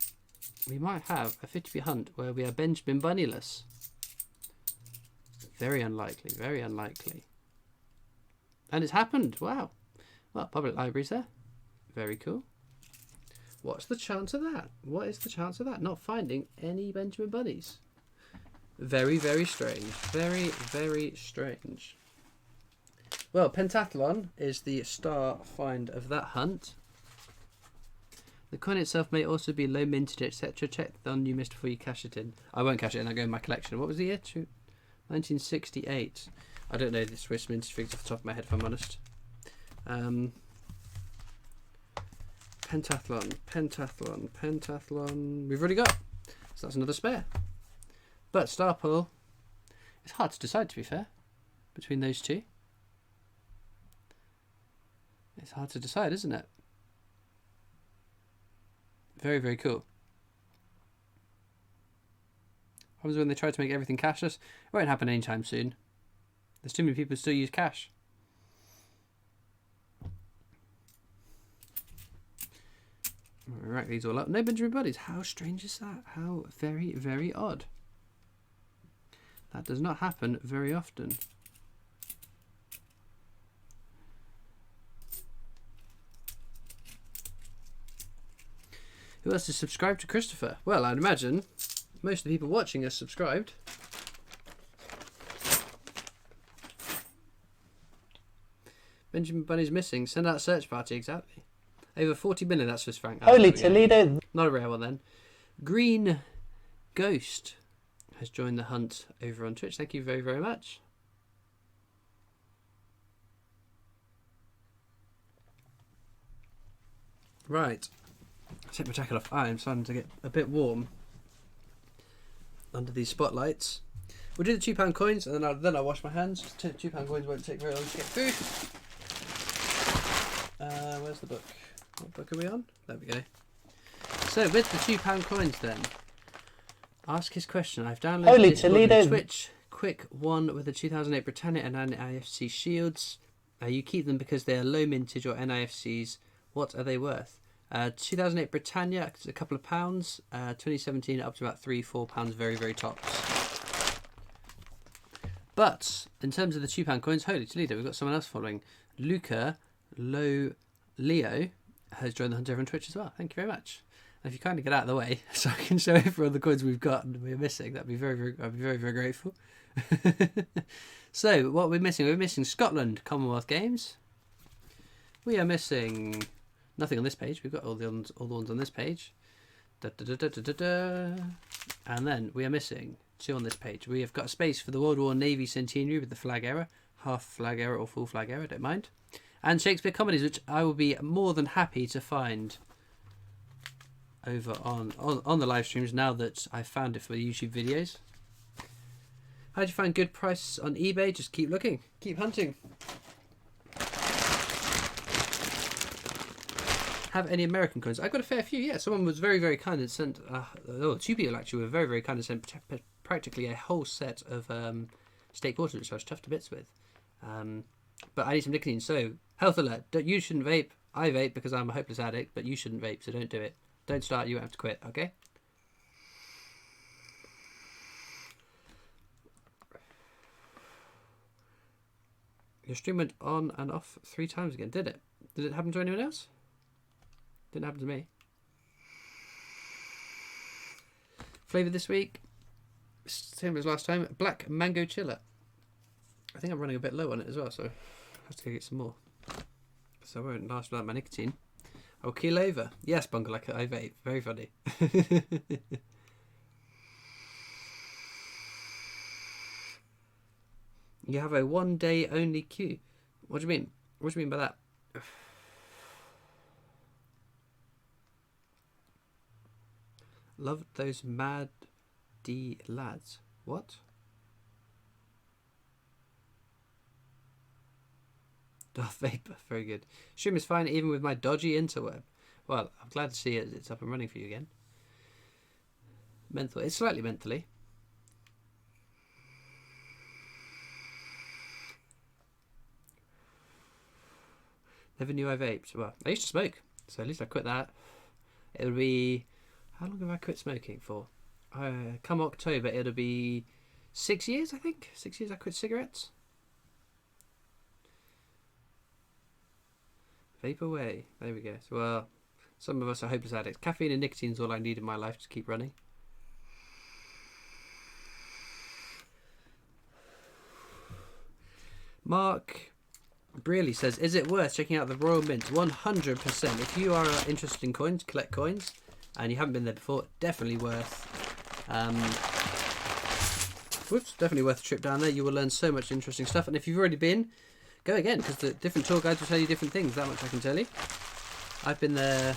We might have a 50p hunt where we are Benjamin Bunnyless. Very unlikely. Very unlikely. And it's happened. Wow. Well, public libraries there. Very cool. What's the chance of that? What is the chance of that? Not finding any Benjamin Bunnies. Very, very strange. Very, very strange. Well, Pentathlon is the star find of that hunt. The coin itself may also be low minted, etc. Check the one you missed before you cash it in. I won't cash it in. I'll go in my collection. What was the year? 1968. I don't know the Swiss mintage figures off the top of my head, if I'm honest. Pentathlon. We've already got. So that's another spare. But Star Pull, it's hard to decide, to be fair, between those two. It's hard to decide, isn't it? Very, very cool. What happens when they try to make everything cashless? It won't happen anytime soon. There's too many people who still use cash. We'll rack these all up. No Benjamin Bunnies. How strange is that? How very, very odd. That does not happen very often. Who else is subscribed to Christopher? Well, I'd imagine most of the people watching are subscribed. Benjamin Bunny's missing. Send out a search party, exactly. Over 40 million, that's Swiss franc. Holy there we go. Toledo. Not a rare one then. Green Ghost has joined the hunt over on Twitch. Thank you very, very much. Right. Take my jacket off. I am starting to get a bit warm under these spotlights. We'll do the £2 coins and then I'll wash my hands. £2 coins won't take very long to get through. Where's the book? What book are we on? There we go. So with the £2 coins then, ask his question. I've downloaded Holy Discord Toledo. and Twitch. Quick one with the 2008 Britannia and NIFC shields. You keep them because they are low mintage or NIFCs. What are they worth? 2008 Britannia, a couple of pounds. 2017 up to about £3-4, very, very tops. But in terms of the £2 coins, holy Toledo, we've got someone else following. Luca Leo has joined the hunt over on Twitch as well. Thank you very much. And if you kindly get out of the way so I can show everyone the coins we've got and we're missing, I'd be very, very grateful. So what are we missing? We're missing Scotland Commonwealth Games. We are missing nothing on this page. We've got all the ones on this page. And then we are missing 2 on this page. We have got a space for the World War Navy Centenary with the flag error, half flag error or full flag error, don't mind. And Shakespeare comedies, which I will be more than happy to find over on the live streams now that I've found it for the YouTube videos. How do you find good prices on eBay? Just keep looking, keep hunting. Have any American coins? I got a fair few. Yeah, someone was very, very kind and sent. 2 people actually were very, very kind and sent practically a whole set of steak waters, which I was chuffed to bits with. But I need some nicotine. So health alert: you shouldn't vape. I vape because I'm a hopeless addict, but you shouldn't vape, so don't do it. Don't start. You won't have to quit. Okay. Your stream went on and off 3 times again. Did it? Did it happen to anyone else? Didn't happen to me. Flavour this week, same as last time. Black mango chiller. I think I'm running a bit low on it as well, so I have to go get some more. So I won't last without my nicotine. I'll keel over. Yes, Bungle, like I vape. Very funny. You have a 1 day only queue. What do you mean? What do you mean by that? Loved those mad D lads. What? Darth Vapor, very good. Stream is fine even with my dodgy interweb. Well, I'm glad to see it's up and running for you again. Menthol, it's slightly mentally. Never knew I vaped. Well, I used to smoke, so at least I quit that. It'll be... How long have I quit smoking for? Come October, it'll be 6 years, I think. 6 years I quit cigarettes. Vape away. There we go. So, well, some of us are hopeless addicts. Caffeine and nicotine is all I need in my life to keep running. Mark Brearley says, is it worth checking out the Royal Mint? 100%. If you are interested in coins, collect coins, and you haven't been there before, definitely worth definitely worth a trip down there. You will learn so much interesting stuff, and if you've already been, go again, because the different tour guides will tell you different things. That much I can tell you. I've been there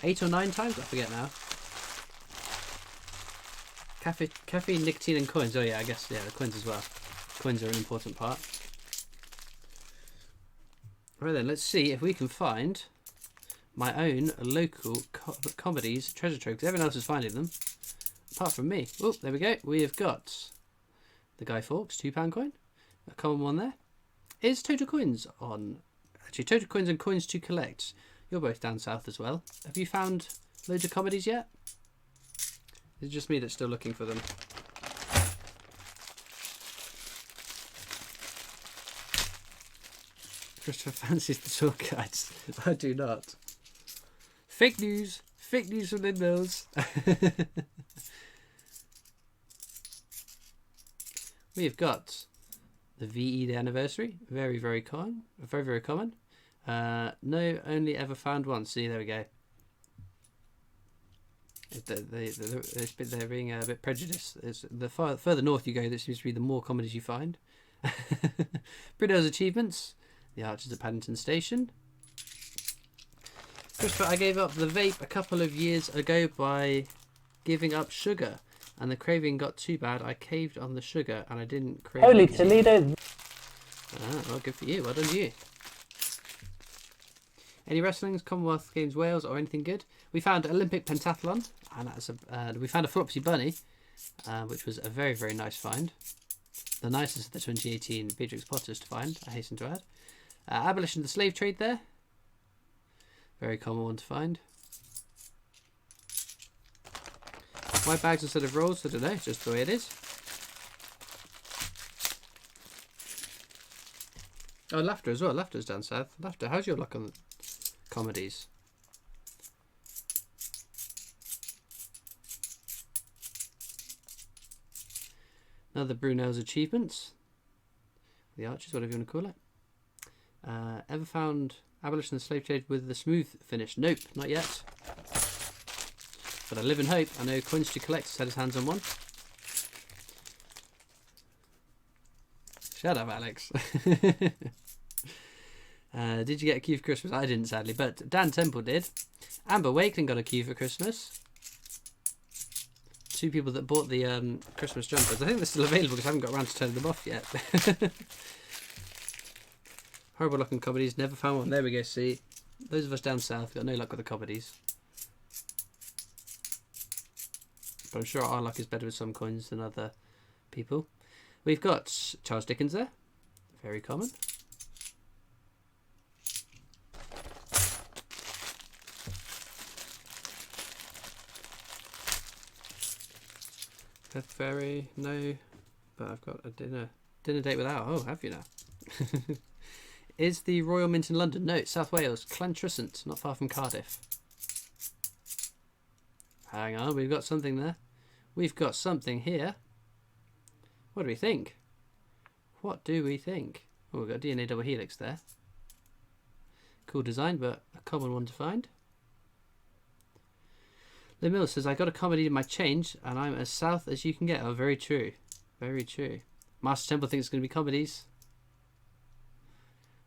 8 or 9 times, I forget now. Caffeine, nicotine and coins. Oh yeah, I guess, yeah, the coins as well. Coins are an important part. Right then, let's see if we can find my own local comedies treasure trove, because everyone else is finding them, apart from me. Oh, there we go. We have got the Guy Fawkes £2 coin, a common one there. Is Total Coins on? Actually, Total Coins and Coins to Collect. You're both down south as well. Have you found loads of comedies yet? Is it just me that's still looking for them? Christopher fancies the tour guides. I do not. Fake news from the mills. We have got the VE the anniversary, very common. No, only ever found one. See, there we go. They're being a bit prejudiced. It's the further north you go, there seems to be the more comedies you find. Brunel's achievements. The Archers at Paddington Station. Christopher, I gave up the vape a couple of years ago by giving up sugar, and the craving got too bad. I caved on the sugar, and I didn't crave. Holy Toledo. Ah, well, good for you. Well done, you. Any wrestlings, Commonwealth Games Wales, or anything good? We found Olympic pentathlon, and that's we found a Flopsy Bunny, which was a very, very nice find. The nicest of the 2018 Beatrix Potters to find, I hasten to add. Abolition of the slave trade there. Very common one to find. Why bags instead of rolls? I don't know, just the way it is. Oh, Laughter as well. Laughter's down south. Laughter, how's your luck on comedies? Another Brunel's achievements. The Archers, whatever you want to call it. Ever found Abolition of the Slave Trade with the smooth finish? Nope, not yet. But I live in hope. I know Coins to Collect has had his hands on one. Shut up, Alex. Did you get a key for Christmas? I didn't, sadly, but Dan Temple did. Amber Wakeling got a key for Christmas. Two people that bought the Christmas jumpers. I think they're still available because I haven't got around to turning them off yet. Horrible luck in comedies. Never found one. There we go, see. Those of us down south got no luck with the comedies. But I'm sure our luck is better with some coins than other people. We've got Charles Dickens there. Very common. Peth Ferry, no. But I've got a dinner date without. Oh, have you now? Is the Royal Mint in London? No, it's South Wales. Clantrissant, not far from Cardiff. Hang on, we've got something there. We've got something here. What do we think? What do we think? Oh, we've got a DNA double helix there. Cool design, but a common one to find. Lee Mills says, I got a comedy in my change, and I'm as south as you can get. Oh, very true. Very true. Master Temple thinks it's going to be comedies.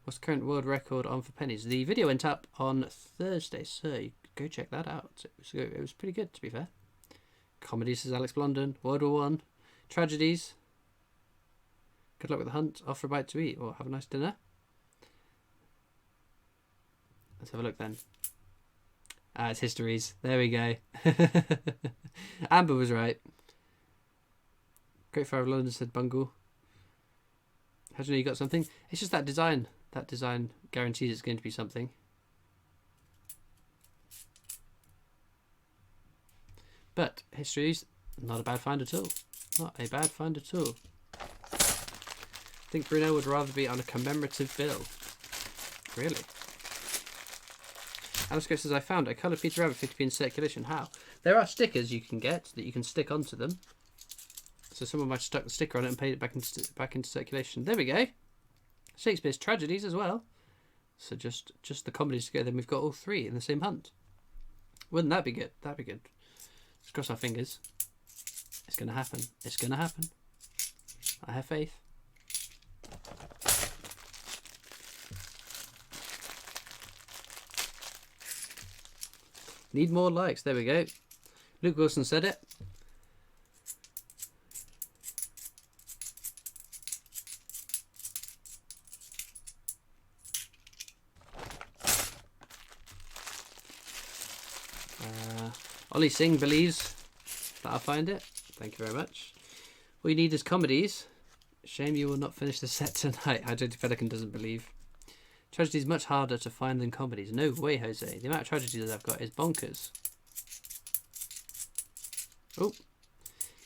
What's the current world record on for pennies? The video went up on Thursday, so you go check that out. It was pretty good, to be fair. Comedies, says Alex Blondon. World War One. Tragedies. Good luck with the hunt. Off for a bite to eat, or have a nice dinner. Let's have a look then. Ah, it's histories. There we go. Amber was right. Great Fire of London, said Bungle. How do you know you got something? It's just that design. That design guarantees it's going to be something. But histories, not a bad find at all. Not a bad find at all. I think Bruno would rather be on a commemorative bill. Really? Alice says, I found a coloured Peter Rabbit 50p in circulation. How? There are stickers you can get that you can stick onto them. So someone might have stuck the sticker on it and paid it back into circulation. There we go. Shakespeare's tragedies as well. So just the comedies together, then we've got all three in the same hunt. Wouldn't that be good? That'd be good. Let's cross our fingers. It's going to happen. It's going to happen. I have faith. Need more likes. There we go. Luke Wilson said it. Ollie Singh believes that I'll find it. Thank you very much. All you need is comedies. Shame you will not finish the set tonight. Hydrated Pelican doesn't believe. Tragedy is much harder to find than comedies. No way, Jose. The amount of tragedies I've got is bonkers. Oh.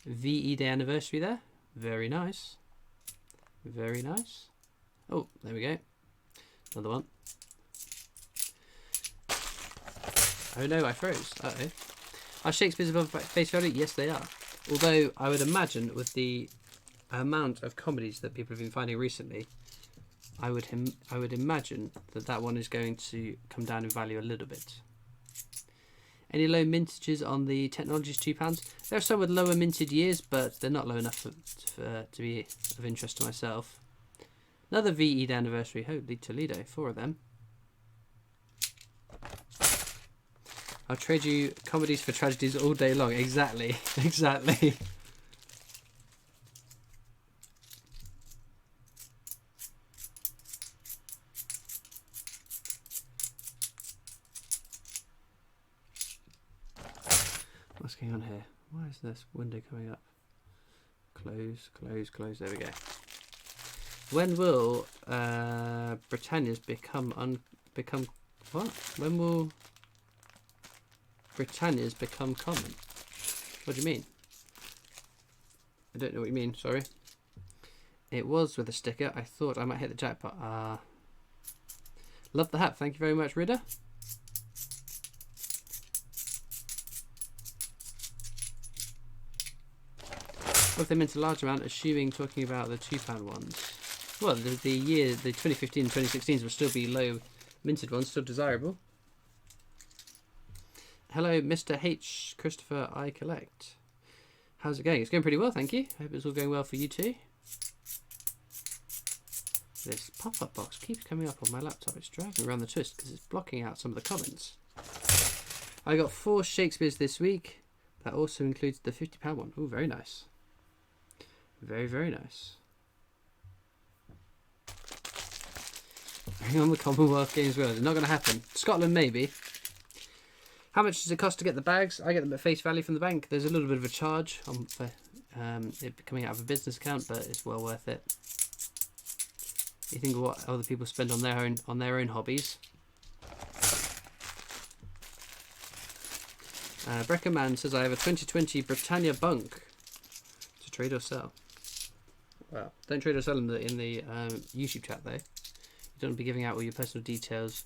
VE Day anniversary there. Very nice. Very nice. Oh, there we go. Another one. Oh no, I froze. Uh-oh. Are Shakespeare's above face value? Yes, they are. Although, I would imagine with the amount of comedies that people have been finding recently, I would imagine that one is going to come down in value a little bit. Any low mintages on the Technologies £2? There are some with lower minted years, but they're not low enough to be of interest to myself. Another VE anniversary. Holy Toledo, 4 of them. I'll trade you comedies for tragedies all day long. Exactly, exactly. What's going on here? Why is this window coming up? Close, close, close. There we go. When will Britannia's become what? When will Britannia's become common? What do you mean? I don't know what you mean. Sorry. It was with a sticker. I thought I might hit the jackpot. Love the hat. Thank you very much, Ridder. What if they meant a large amount, assuming talking about the £2 ones? Well, the 2015 and 2016s will still be low minted ones, still desirable. Hello, Mr. H. Christopher I Collect. How's it going? It's going pretty well, thank you. Hope it's all going well for you too. This pop-up box keeps coming up on my laptop. It's driving around the twist because it's blocking out some of the comments. I got 4 Shakespeare's this week. That also includes the £50 one. Oh, very nice. Very, very nice. Bring on the Commonwealth Games World. It's not going to happen. Scotland, maybe. How much does it cost to get the bags? I get them at face value from the bank. There's a little bit of a charge for it coming out of a business account, but it's well worth it. You think of what other people spend on their own hobbies. Breckerman says I have a 2020 Britannia bunk to trade or sell. Well, don't trade or sell in the YouTube chat though. You don't want to be giving out all your personal details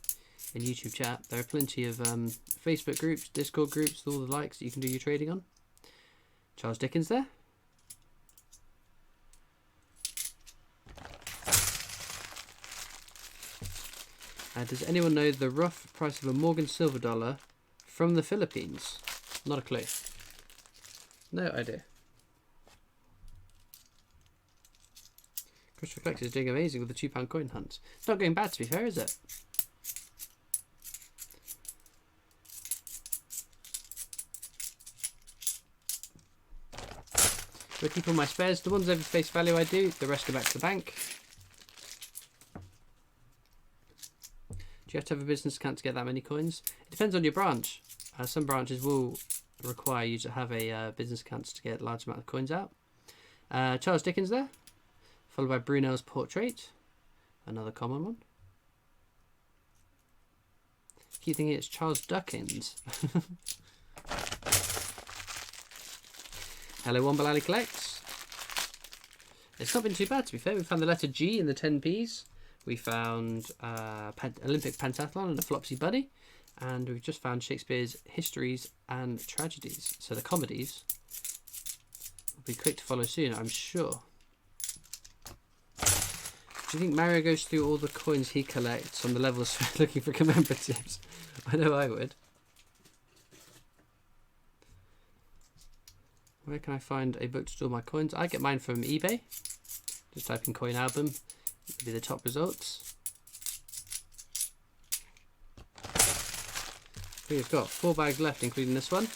in YouTube chat. There are plenty of Facebook groups, Discord groups, all the likes that you can do your trading on. Charles Dickens there. Does anyone know the rough price of a Morgan silver dollar from the Philippines? Not a clue. No idea. Christopher Flex is doing amazing with the £2 coin hunt. It's not going bad, to be fair, is it? I keep all my spares. The ones over face value I do, the rest go back to the bank. Do you have to have a business account to get that many coins? It depends on your branch. Some branches will require you to have a business account to get a large amount of coins out. Charles Dickens there, followed by Brunel's Portrait, another common one. Keep thinking it's Charles Dickens. Hello, Wombalali Collects. It's not been too bad, to be fair. We found the letter G in the 10p's. We found Olympic Pentathlon and a Flopsy Bunny. And we've just found Shakespeare's Histories and Tragedies. So the comedies will be quick to follow soon, I'm sure. Do you think Mario goes through all the coins he collects on the levels looking for commemoratives? I know I would. Where can I find a book to store my coins? I get mine from eBay. Just type in coin album. It'll be the top results. We've got 4 bags left, including this one.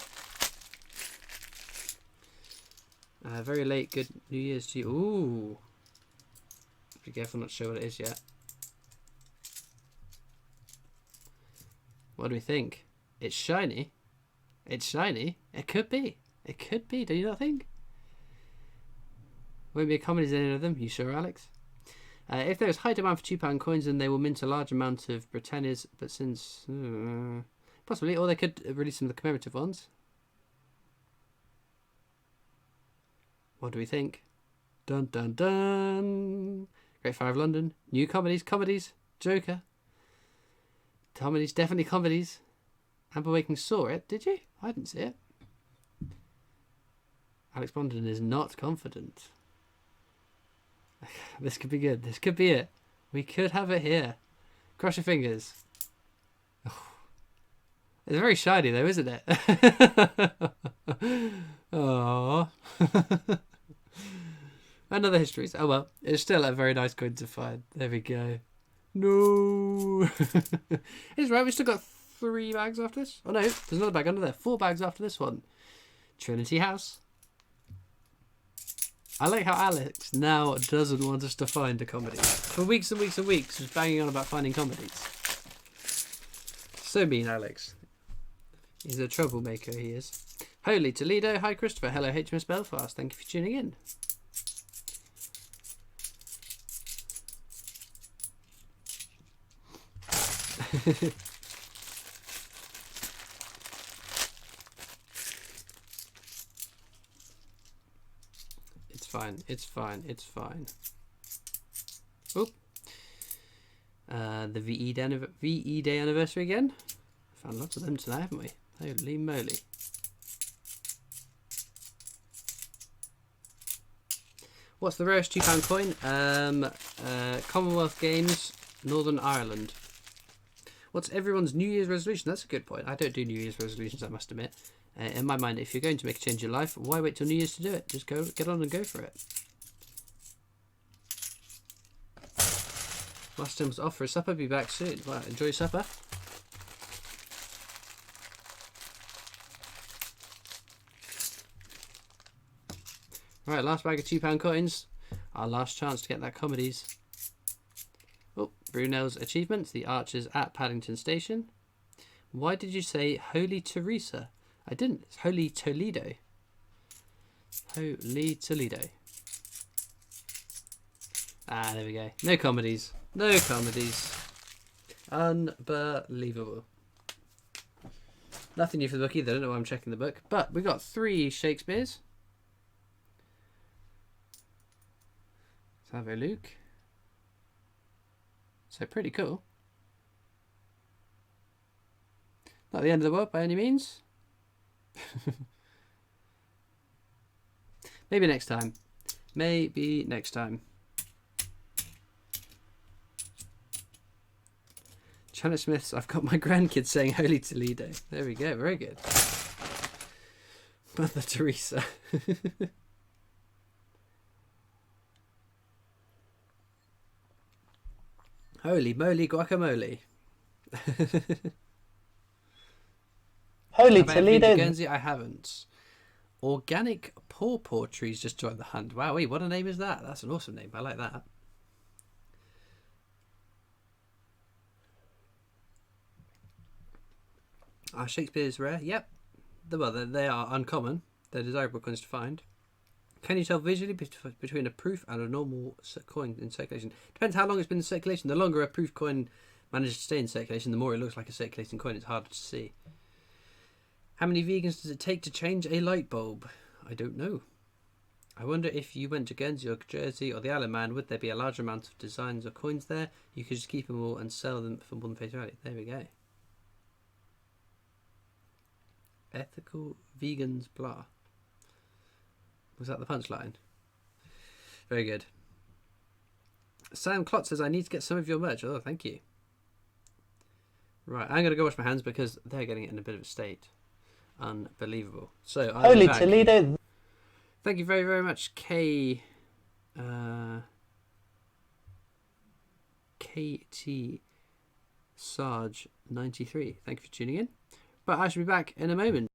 Very late, good New Year's to you. Ooh. Be careful not to show what it is yet. What do we think? It's shiny. It's shiny. It could be. It could be. Do you not think? Won't be a comedies in any of them. You sure, Alex? If there is high demand for £2 coins, then they will mint a large amount of Britannias. But since possibly, or they could release some of the commemorative ones. What do we think? Dun dun dun. Great Fire of London. New comedies. Joker. Comedies, definitely comedies. Amber Waking saw it, did you? I didn't see it. Alex Bondon is not confident. This could be good. This could be it. We could have it here. Cross your fingers. It's very shiny though, isn't it? Aww. Another histories. Oh well, it's still a very nice coin to find. There we go. No. It's right, we still got 3 bags after this. Oh no, there's another bag under there. 4 bags after this one. Trinity House. I like how Alex now doesn't want us to find a comedy. For weeks and weeks and weeks, just banging on about finding comedies. So mean, Alex. He's a troublemaker, he is. Holy Toledo. Hi, Christopher. Hello, HMS Belfast. Thank you for tuning in. It's fine. It's fine. It's fine. Oop. The VE Day anniversary again. Found lots of them tonight, haven't we? Holy moly. What's the rarest £2 coin? Commonwealth Games, Northern Ireland. What's everyone's New Year's resolution? That's a good point. I don't do New Year's resolutions, I must admit. In my mind, if you're going to make a change in your life, why wait till New Year's to do it? Just get on and go for it. Last time was off for a supper. Be back soon. Well, enjoy your supper. Right, last bag of £2 coins. Our last chance to get that comedies. Oh, Brunel's achievements. The archers at Paddington Station. Why did you say Holy Teresa? I didn't. It's Holy Toledo. Holy Toledo. Ah, there we go. No comedies. No comedies. Unbelievable. Nothing new for the book either. I don't know why I'm checking the book. But we got 3 Shakespeare's. Let's have a look. So pretty cool. Not the end of the world by any means. Maybe next time. Maybe next time. Janet Smith's I've got my grandkids saying Holy Toledo. There we go. Very good. Mother Teresa. Holy moly guacamole. Holy Have I ever been to Toledo. Guernsey? I haven't. Organic pawpaw trees just joined the hunt. Wow, what a name is that? That's an awesome name. I like that. Shakespeare's rare. Yep. Well, they are uncommon. They're desirable coins to find. Can you tell visually between a proof and a normal coin in circulation? Depends how long it's been in circulation. The longer a proof coin manages to stay in circulation, the more it looks like a circulating coin. It's harder to see. How many vegans does it take to change a light bulb? I don't know. I wonder if you went to Guernsey or Jersey or the Isle of Man, would there be a large amount of designs or coins there? You could just keep them all and sell them for more than face value. There we go. Ethical vegans, blah. Was that the punchline? Very good. Sam Klotz says, I need to get some of your merch. Oh, thank you. Right, I'm going to go wash my hands because they're getting it in a bit of a state. Unbelievable. So, Holy Toledo. Thank you very, very much, KT Sarge 93. Thank you for tuning in. But I shall be back in a moment.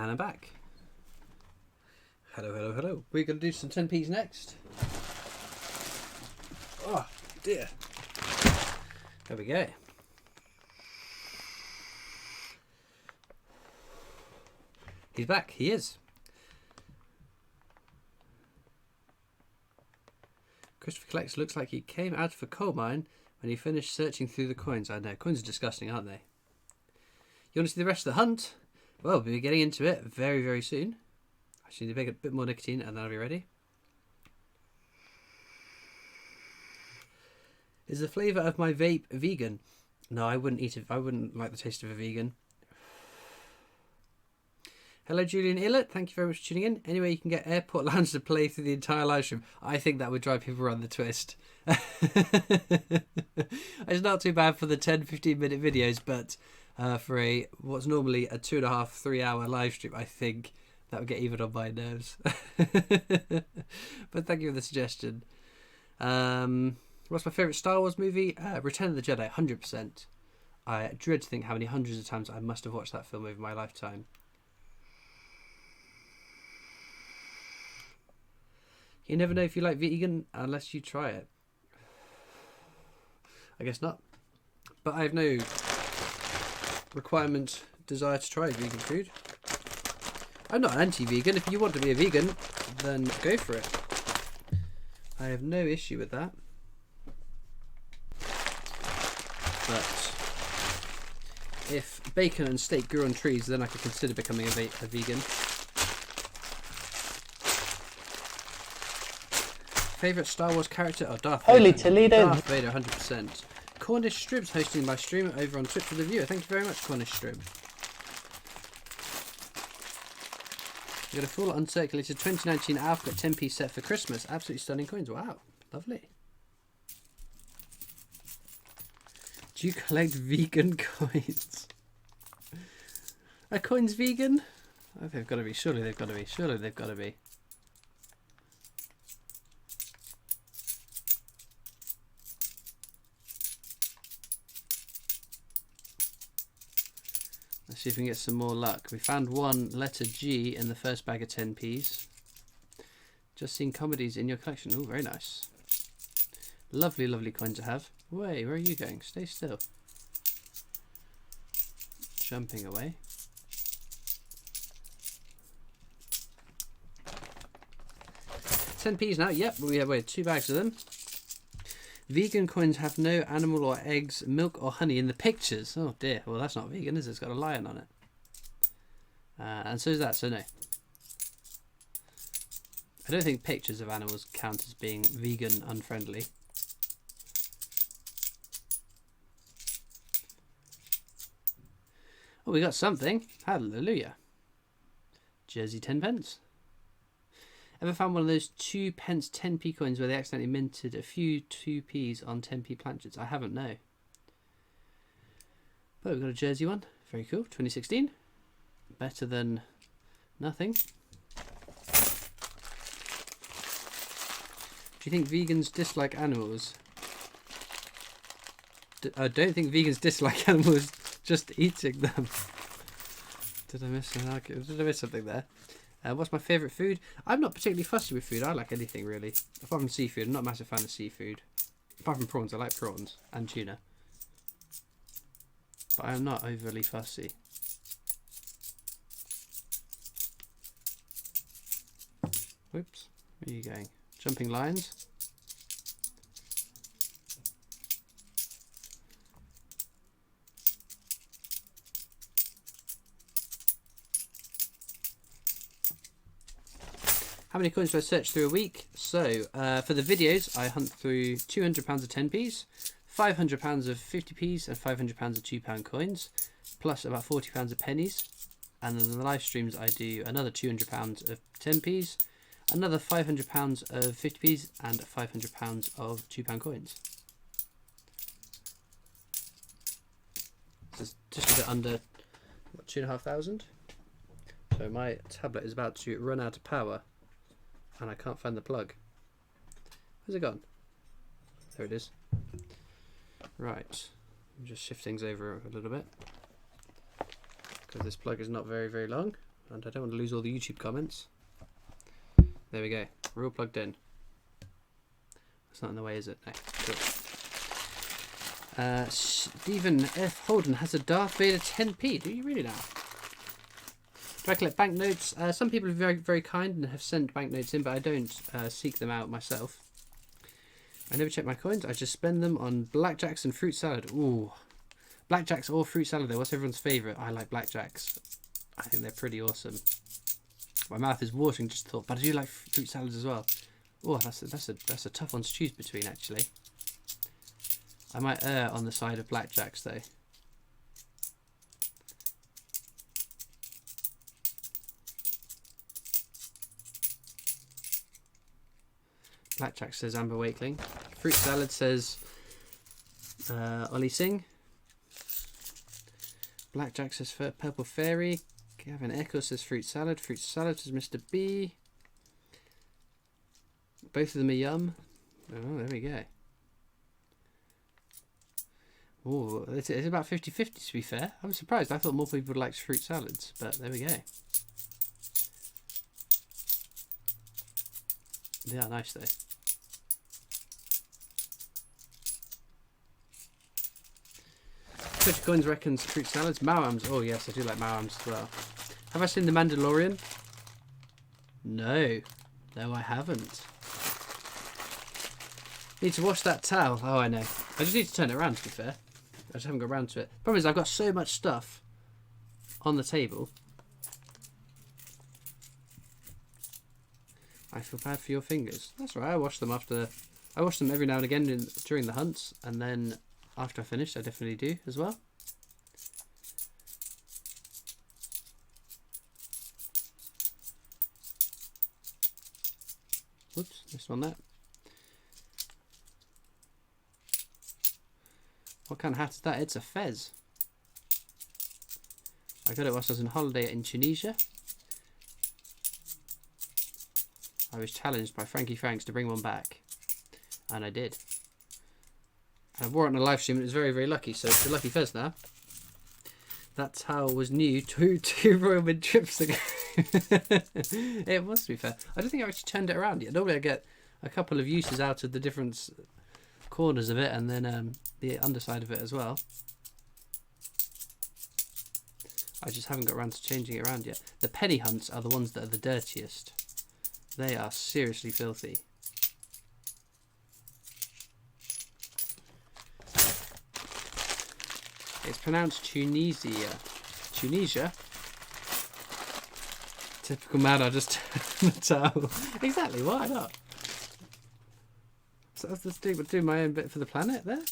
And I'm back. Hello, hello, hello. We're going to do some 10p's next. Oh, dear. There we go. He's back. He is. Christopher Collects looks like he came out of a coal mine when he finished searching through the coins. I know. Coins are disgusting, aren't they? You want to see the rest of the hunt? Well, we'll be getting into it very, very soon. I just need to make a bit more nicotine and then I'll be ready. Is the flavour of my vape vegan? No, I wouldn't eat it. I wouldn't like the taste of a vegan. Hello, Julian Illett. Thank you very much for tuning in. Anyway, you can get Airport Lounge to play through the entire live stream. I think that would drive people around the twist. It's not too bad for the 10-15 minute videos, but for what's normally a 2.5-3 hour live stream, I think that would get even on my nerves. But thank you for the suggestion. What's my favourite Star Wars movie? Return of the Jedi, 100%. I dread to think how many hundreds of times I must have watched that film over my lifetime. You never know if you like vegan unless you try it. I guess not. But I have no desire to try vegan food. I'm not anti-vegan. If you want to be a vegan, then go for it. I have no issue with that. But if bacon and steak grew on trees, then I could consider becoming a vegan. Favourite Star Wars character? Oh, Darth Vader. Holy Toledo. Darth Vader, 100%. Cornish Strib's hosting my stream over on Twitch for the viewer. Thank you very much, Cornish Strib. We got a full uncirculated 2019 Alphabet 10p set for Christmas. Absolutely stunning coins. Wow, lovely. Do you collect vegan coins? Are coins vegan? Oh, they've got to be. Surely they've got to be. Surely they've got to be. Let's see if we can get some more luck. We found one letter G in the first bag of 10p's. Just seen comedies in your collection. Oh, very nice. Lovely, lovely coin to have. Wait, where are you going? Stay still. Jumping away. £10p's now. Yep, we have 2 bags of them. Vegan coins have no animal or eggs, milk or honey in the pictures. Oh dear. Well, that's not vegan, is it? It's got a lion on it. And so is that, so no. I don't think pictures of animals count as being vegan unfriendly. Oh, we got something. Hallelujah. Jersey 10p. Ever found one of those 2p 10p coins where they accidentally minted a few 2p's on 10p planchets? I haven't, no. But we've got a Jersey one. Very cool. 2016. Better than nothing. Do you think vegans dislike animals? I don't think vegans dislike animals, just eating them. Did I miss something there? What's my favourite food? I'm not particularly fussy with food. I like anything, really. Apart from seafood. I'm not a massive fan of seafood. Apart from prawns. I like prawns and tuna. But I am not overly fussy. Whoops. Where are you going? Jumping lions. How many coins do I search through a week? So, for the videos, I hunt through £200 of 10p's, £500 of 50p's, and £500 of £2 coins, plus about £40 of pennies. And then the live streams, I do another £200 of 10p's, another £500 of 50p's, and £500 of £2 coins. So it's just a bit under, what, 2,500? So my tablet is about to run out of power. And I can't find the plug. Where's it gone? There it is. Right. I'm just shift things over a little bit. Because this plug is not very, very long. and I don't want to lose all the YouTube comments. There we go. We're all plugged in. It's not in the way, is it? No. Cool. Stephen F. Holden has a Darth Vader 10p. Do you really now? Do I collect banknotes? Some people are very, very kind and have sent banknotes in, but I don't seek them out myself. I never check my coins. I just spend them on blackjacks and fruit salad. Ooh. Blackjacks or fruit salad though. What's everyone's favourite? I like blackjacks. I think they're pretty awesome. My mouth is watering just thought, but I do like fruit salads as well. Oh, that's a tough one to choose between actually. I might err on the side of blackjacks though. Blackjack says Amber Wakeling. Fruit salad says Ollie Singh. Blackjack says Purple Fairy. Gavin Echo says fruit salad. Fruit salad says Mr. B. Both of them are yum. Oh, there we go. Oh, it's about 50-50 to be fair. I'm surprised. I thought more people liked fruit salads, but there we go. They are nice though. Twitch Coins reckons fruit salads. Mawams. Oh yes, I do like Mawams as well. Have I seen The Mandalorian? No. No, I haven't. Need to wash that towel. Oh, I know. I just need to turn it around, to be fair. I just haven't got around to it. Problem is, I've got so much stuff on the table. I feel bad for your fingers. That's all right. I wash them after. I wash them every now and again during the hunts, and then after I finish, I definitely do as well. Whoops, missed one there. What kind of hat is that? It's a fez. I got it whilst I was on holiday in Tunisia. I was challenged by Frankie Franks to bring one back, and I did. And I wore it on a live stream and it was very, very lucky, so it's a lucky fez now. That towel was new two Royal Mid trips ago. It must be fair. I don't think I actually turned it around yet. Normally I get a couple of uses out of the different corners of it and then the underside of it as well. I just haven't got around to changing it around yet. The penny hunts are the ones that are the dirtiest. They are seriously filthy. It's pronounced Tunisia. Tunisia? Typical man, I just turned the towel. Exactly, why not? So that's just doing my own bit for the planet there.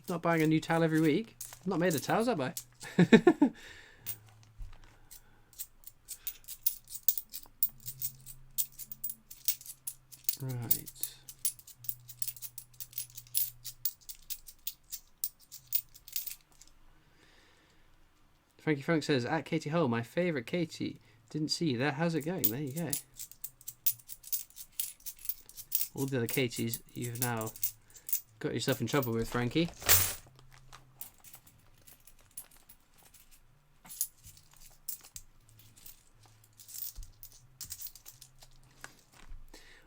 Not buying a new towel every week. I'm not made of towels, have I? Right. Frankie Frank says, at Katie Hole, my favourite Katie. Didn't see you there. How's it going? There you go. All the other Katies you've now got yourself in trouble with, Frankie.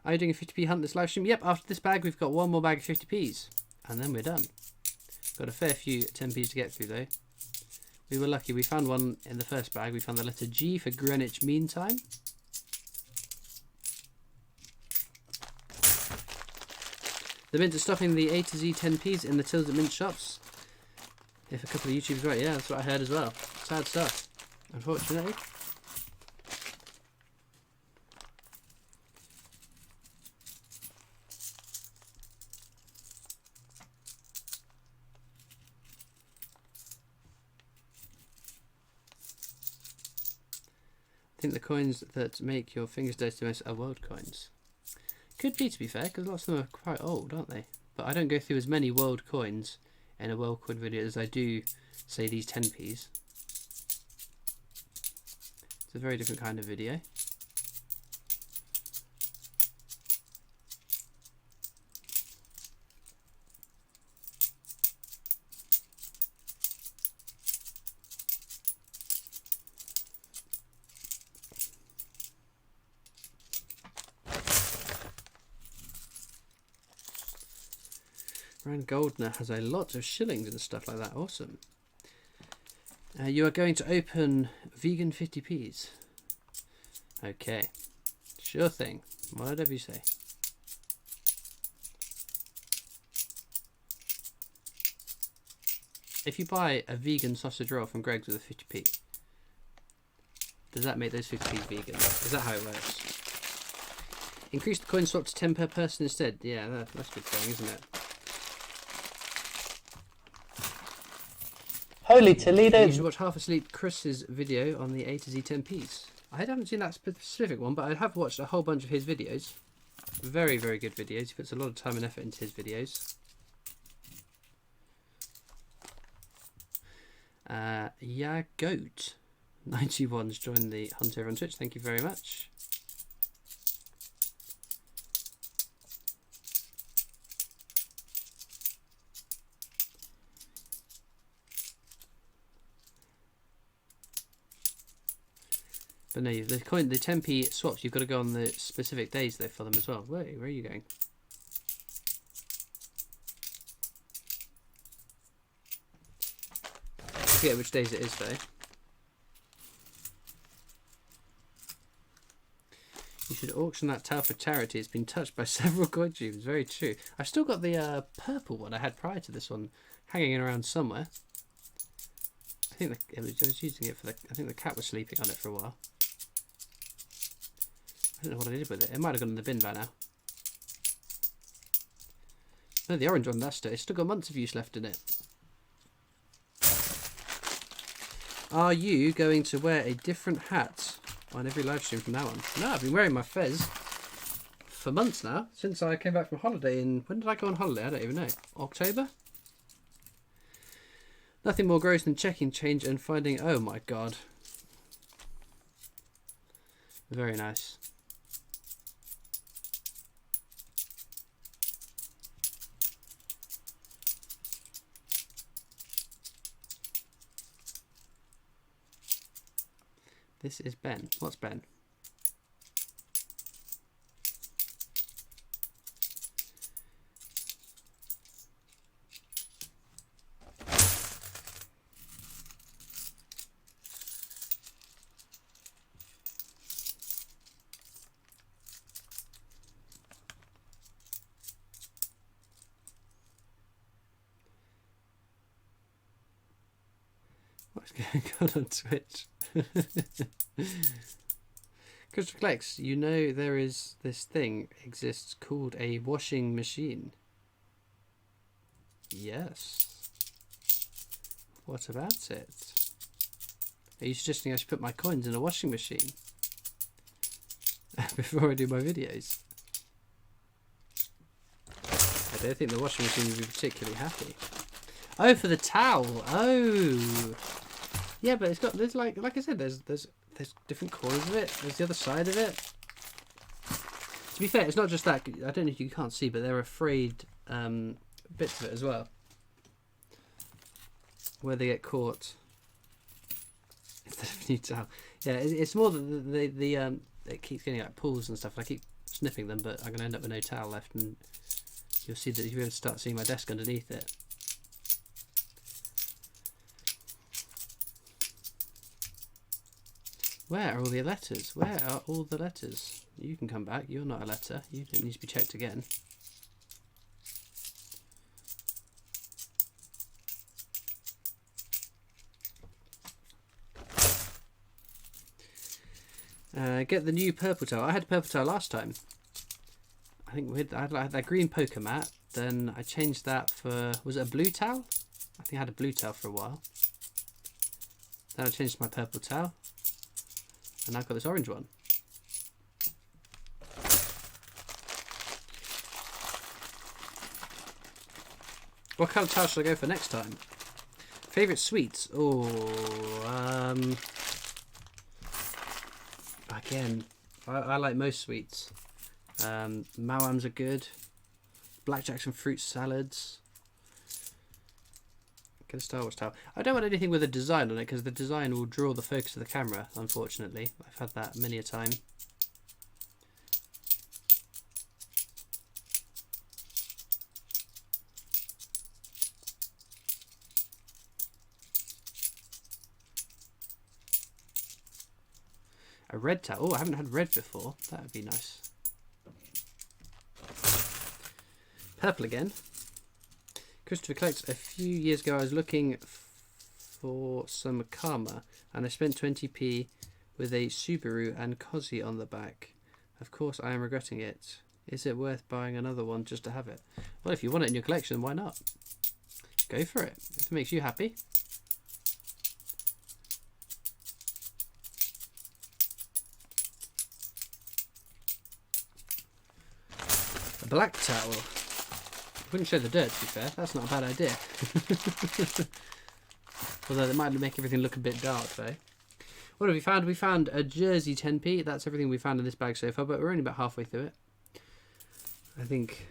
Are you doing a 50p hunt this live stream? Yep, after this bag we've got one more bag of 50p's and then we're done. Got a fair few 10p's to get through though. We were lucky, we found one in the first bag. We found the letter G for Greenwich Mean Time. The Mint are stopping the A to Z 10p's in the tills at Mint shops. If a couple of YouTubers right, yeah, that's what I heard as well. Sad stuff, unfortunately. I think the coins that make your fingers dirty most are world coins. Could be, to be fair, because lots of them are quite old, aren't they? But I don't go through as many world coins in a world coin video as I do, say, these 10p's. It's a very different kind of video. Rand Goldner has a lot of shillings and stuff like that. Awesome. You are going to open vegan 50p's. Okay. Sure thing. Whatever you say. If you buy a vegan sausage roll from Greggs with a 50p, does that make those 50p's vegan? Is that how it works? Increase the coin swap to 10 per person instead. Yeah, that's a good thing, isn't it? Holy Toledo. You should watch Half Asleep Chris's video on the A to Z 10p's. I haven't seen that specific one, but I have watched a whole bunch of his videos. Very, very good videos. He puts a lot of time and effort into his videos. Yeah, Goat 91's joined the hunt over on Twitch. Thank you very much. But no, the 10p swaps, you've got to go on the specific days though for them as well. Wait, where are you going? I forget which days it is though. You should auction that towel for charity. It's been touched by several coin tubes. Very true. I've still got the purple one I had prior to this one hanging around somewhere. I think I was using it for I think the cat was sleeping on it for a while. I don't know what I did with it. It might have gone in the bin by now. No, the orange one, it's still got months of use left in it. Are you going to wear a different hat on every live stream from now on? No, I've been wearing my fez for months now, since I came back from holiday when did I go on holiday? I don't even know. October? Nothing more gross than checking change and finding, oh my god. Very nice. This is Ben. What's Ben? What's going on Twitch? Crystal Flex, you know there is this thing exists called a washing machine. Yes. What about it? Are you suggesting I should put my coins in a washing machine before I do my videos? I don't think the washing machine would be particularly happy. Oh, for the towel. Oh. Yeah, but there's like I said, there's different corners of it. There's the other side of it. To be fair, it's not just that. I don't know if you can't see, but there are frayed bits of it as well, where they get caught instead of a new towel. Yeah, it's more that it keeps getting like pulls and stuff. And I keep sniffing them, but I'm gonna end up with no towel left, and you'll see that you'll be able to start seeing my desk underneath it. Where are all the letters? Where are all the letters? You can come back. You're not a letter. You don't need to be checked again. Get the new purple towel. I had purple towel last time. I think I had that green poker mat. Then I changed that for, was it a blue towel? I think I had a blue towel for a while. Then I changed my purple towel. And I've got this orange one. What kind of towel should I go for next time? Favourite sweets? Oh, again, I like most sweets. Mawams are good. Blackjacks and fruit salads. Get a Star Wars towel. I don't want anything with a design on it because the design will draw the focus of the camera, unfortunately. I've had that many a time. A red towel. Oh, I haven't had red before. That would be nice. Purple again. Christopher collects. A few years ago, I was looking for some karma, and I spent 20p with a Subaru and Cozy on the back. Of course, I am regretting it. Is it worth buying another one just to have it? Well, if you want it in your collection, why not? Go for it. If it makes you happy. A black towel. Wouldn't show the dirt, to be fair. That's not a bad idea. Although it might make everything look a bit dark, though. What have we found? We found a Jersey 10p. That's everything we found in this bag so far, but we're only about halfway through it. I think.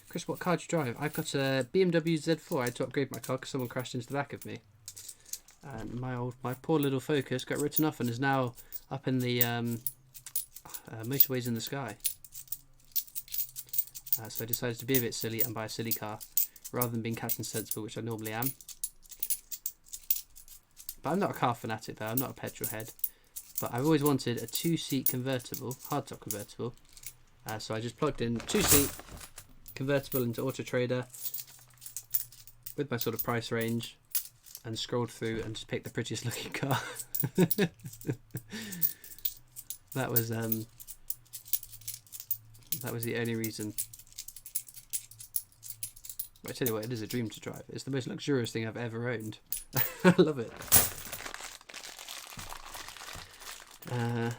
Chris, what car do you drive? I've got a BMW Z4. I had to upgrade my car because someone crashed into the back of me. And my poor little Focus got written off and is now up in the motorways in the sky. So I decided to be a bit silly and buy a silly car rather than being Captain Sensible, which I normally am. But I'm not a car fanatic though, I'm not a petrol head. But I've always wanted a 2-seat convertible, hardtop convertible. So I just plugged in 2-seat convertible into Auto Trader with my sort of price range and scrolled through and just picked the prettiest looking car. That was the only reason. But I tell you what, it is a dream to drive. It's the most luxurious thing I've ever owned. I love it.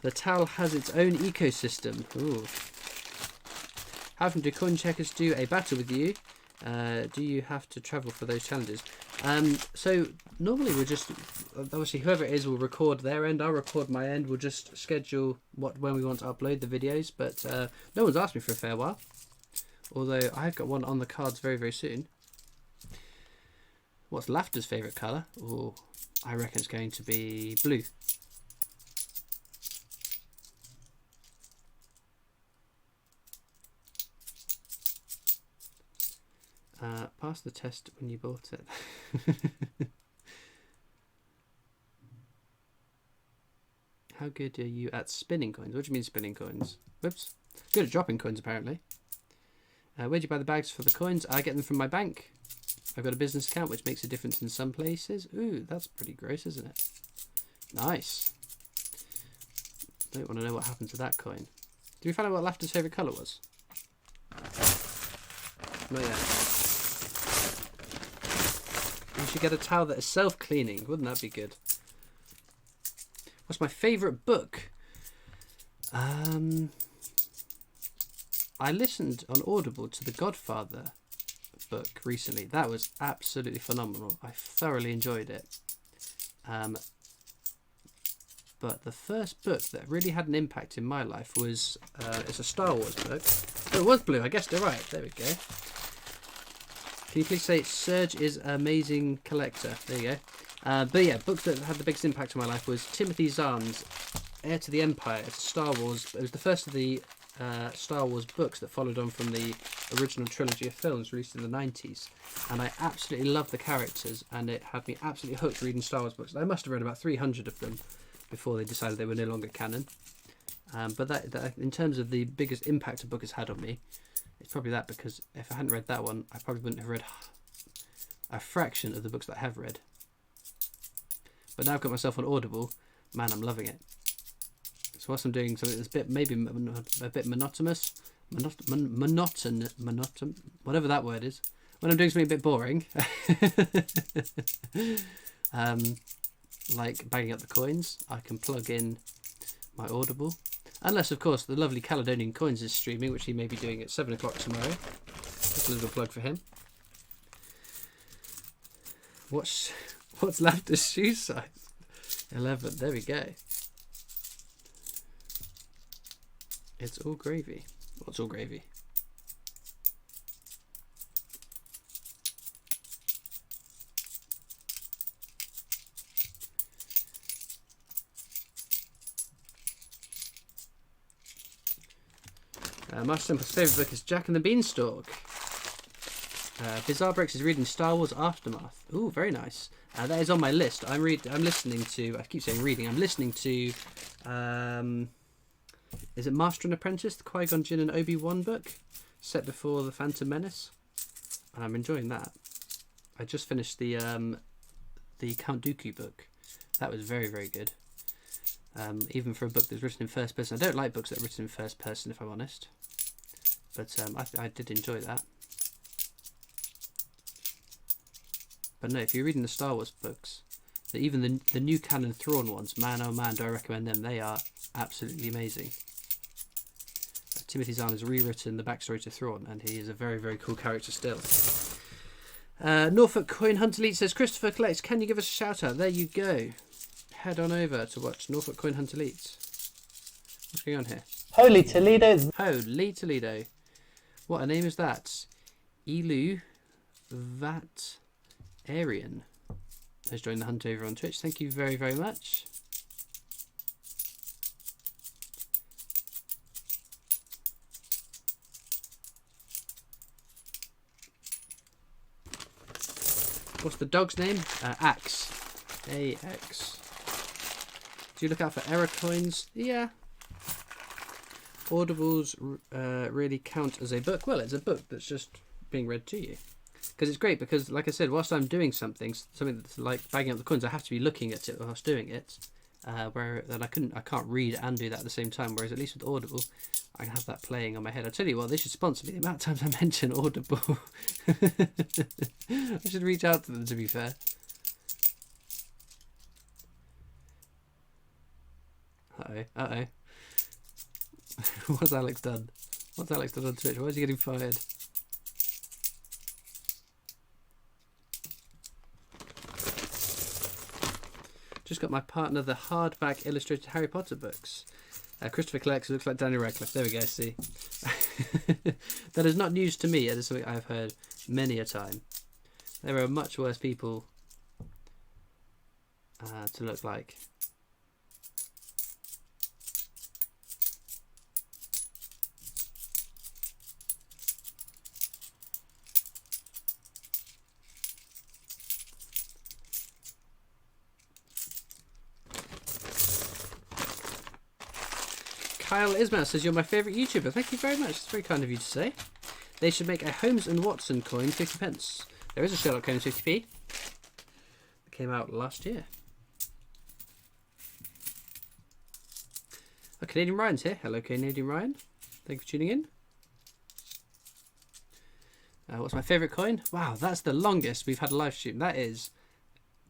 The towel has its own ecosystem. Ooh. How often do coin checkers do a battle with you? Do you have to travel for those challenges? So normally we'll just, obviously whoever it is will record their end, I'll record my end, we'll just schedule when we want to upload the videos, but no one's asked me for a fair while, although I've got one on the cards very, very soon. What's Laughter's favourite colour? Oh, I reckon it's going to be blue. Pass the test when you bought it. How good are you at spinning coins? What do you mean spinning coins? Whoops. Good at dropping coins, apparently. Where do you buy the bags for the coins? I get them from my bank. I've got a business account, which makes a difference in some places. Ooh, that's pretty gross, isn't it? Nice. Don't want to know what happened to that coin. Did we find out what Laughter's favourite colour was? Not yet. You should get a towel that is self-cleaning. Wouldn't that be good? What's my favourite book? I listened on Audible to the Godfather book recently. That was absolutely phenomenal. I thoroughly enjoyed it. But the first book that really had an impact in my life was it's a Star Wars book. Oh, it was blue. I guessed it right. There we go. Can you please say Serge is an amazing collector? There you go. But yeah, book that had the biggest impact on my life was Timothy Zahn's Heir to the Empire. It's a Star Wars. It was the first of the Star Wars books that followed on from the original trilogy of films released in the 90s. And I absolutely loved the characters, and it had me absolutely hooked reading Star Wars books. I must have read about 300 of them before they decided they were no longer canon. But that in terms of the biggest impact a book has had on me, it's probably that, because if I hadn't read that one, I probably wouldn't have read a fraction of the books that I have read. But now I've got myself on Audible, man, I'm loving it. So whilst I'm doing something that's maybe a bit monotonous, whatever that word is, when I'm doing something a bit boring, like bagging up the coins, I can plug in my Audible. Unless, of course, the lovely Caledonian Coins is streaming, which he may be doing at 7 o'clock tomorrow. Just a little plug for him. What's Laughter's shoe size? 11. There we go. It's all gravy. What's all gravy? Master Simple's favourite book is Jack and the Beanstalk. Bizarre Bricks is reading Star Wars Aftermath. Ooh, very nice. That is on my list. I'm listening to. I keep saying reading. I'm listening to. Is it Master and Apprentice, the Qui-Gon Jinn and Obi-Wan book, set before the Phantom Menace, and I'm enjoying that. I just finished the Count Dooku book. That was very, very good. Even for a book that's written in first person. I don't like books that are written in first person, if I'm honest. But I did enjoy that. But no, if you're reading the Star Wars books, even the new canon Thrawn ones, man oh man, do I recommend them. They are absolutely amazing. Timothy Zahn has rewritten the backstory to Thrawn, and he is a very, very cool character still. Norfolk Coin Hunter Lead says, Christopher Collects, can you give us a shout out? There you go. Head on over to watch Norfolk Coin Hunter Leads. What's going on here? Holy Toledo. Holy Toledo. What a name is that? Elu Vat Arian has joined the hunt over on Twitch. Thank you very, very much. What's the dog's name? Axe. AX. Do you look out for error coins? Yeah. Audibles really count as a book. Well, it's a book that's just being read to you. Because it's great because, like I said, whilst I'm doing something that's like bagging up the coins, I have to be looking at it whilst doing it. Where then I can't read and do that at the same time. Whereas at least with Audible, I can have that playing on my head. I tell you what, they should sponsor me. The amount of times I mention Audible, I should reach out to them. To be fair. Uh oh. What's Alex done? What's Alex done on Twitch? Why is he getting fired? Just got my partner the hardback illustrated Harry Potter books. Christopher Collects, looks like Daniel Radcliffe. There we go, see. That is not news to me. It is something I've heard many a time. There are much worse people to look like. Kyle Ismail says, you're my favourite YouTuber. Thank you very much. It's very kind of you to say. They should make a Holmes and Watson coin, 50 pence. There is a Sherlock coin, 50p. It came out last year. Oh, Canadian Ryan's here. Hello, Canadian Ryan. Thank you for tuning in. What's my favourite coin? Wow, that's the longest we've had a live stream. That is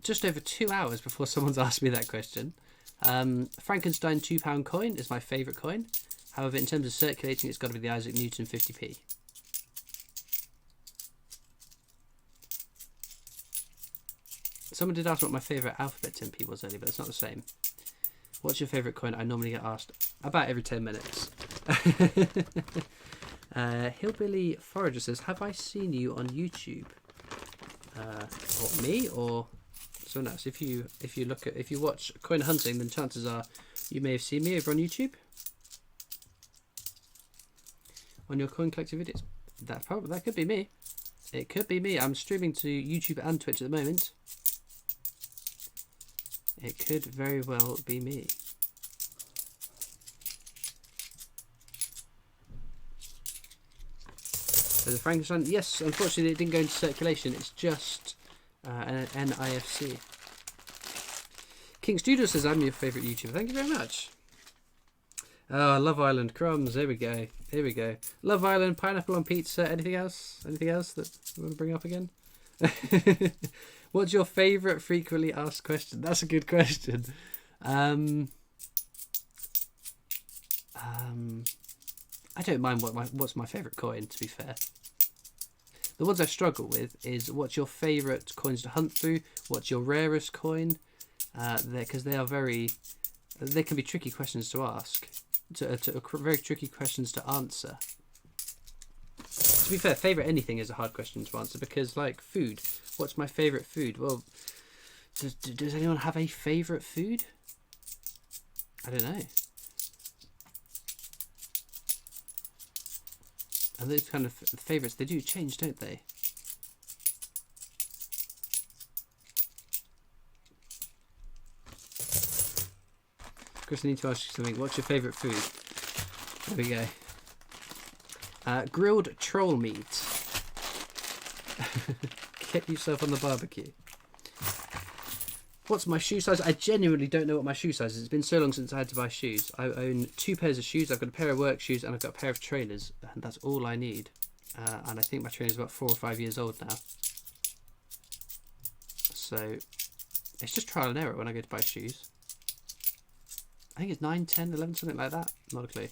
just over 2 hours before someone's asked me that question. Frankenstein £2 coin is my favourite coin. However, in terms of circulating, it's got to be the Isaac Newton 50p. Someone did ask what my favourite alphabet 10p was earlier, but it's not the same. What's your favourite coin? I normally get asked about every 10 minutes. Hillbilly Forager says, have I seen you on YouTube? Or me, or someone else? If you watch coin hunting, then chances are you may have seen me over on YouTube on your coin collecting videos. That could be me. It could be me. I'm streaming to YouTube and Twitch at the moment. It could very well be me. There's a Frankenstein. Yes, unfortunately it didn't go into circulation. It's just an NIFC. King Studio says, I'm your favourite YouTuber. Thank you very much. Oh, Love Island crumbs. Here we go. Here we go. Love Island, pineapple on pizza. Anything else? Anything else that you want to bring up again? What's your favourite frequently asked question? That's a good question. I don't mind what's my favourite coin, to be fair. The ones I struggle with is what's your favourite coins to hunt through? What's your rarest coin? Because they can be tricky questions to ask. Very tricky questions to answer. To be fair, favourite anything is a hard question to answer because, like, food. What's my favourite food? Well, does anyone have a favourite food? I don't know. And those kind of favourites, they do change, don't they? Chris, I need to ask you something. What's your favourite food? There we go. Grilled troll meat. Get yourself on the barbecue. What's my shoe size? I genuinely don't know what my shoe size is. It's been so long since I had to buy shoes. I own 2 pairs of shoes. I've got a pair of work shoes and I've got a pair of trainers. And that's all I need. And I think my trainer's about 4 or 5 years old now. So it's just trial and error when I go to buy shoes. I think it's 9, 10, 11, something like that. Not a clue.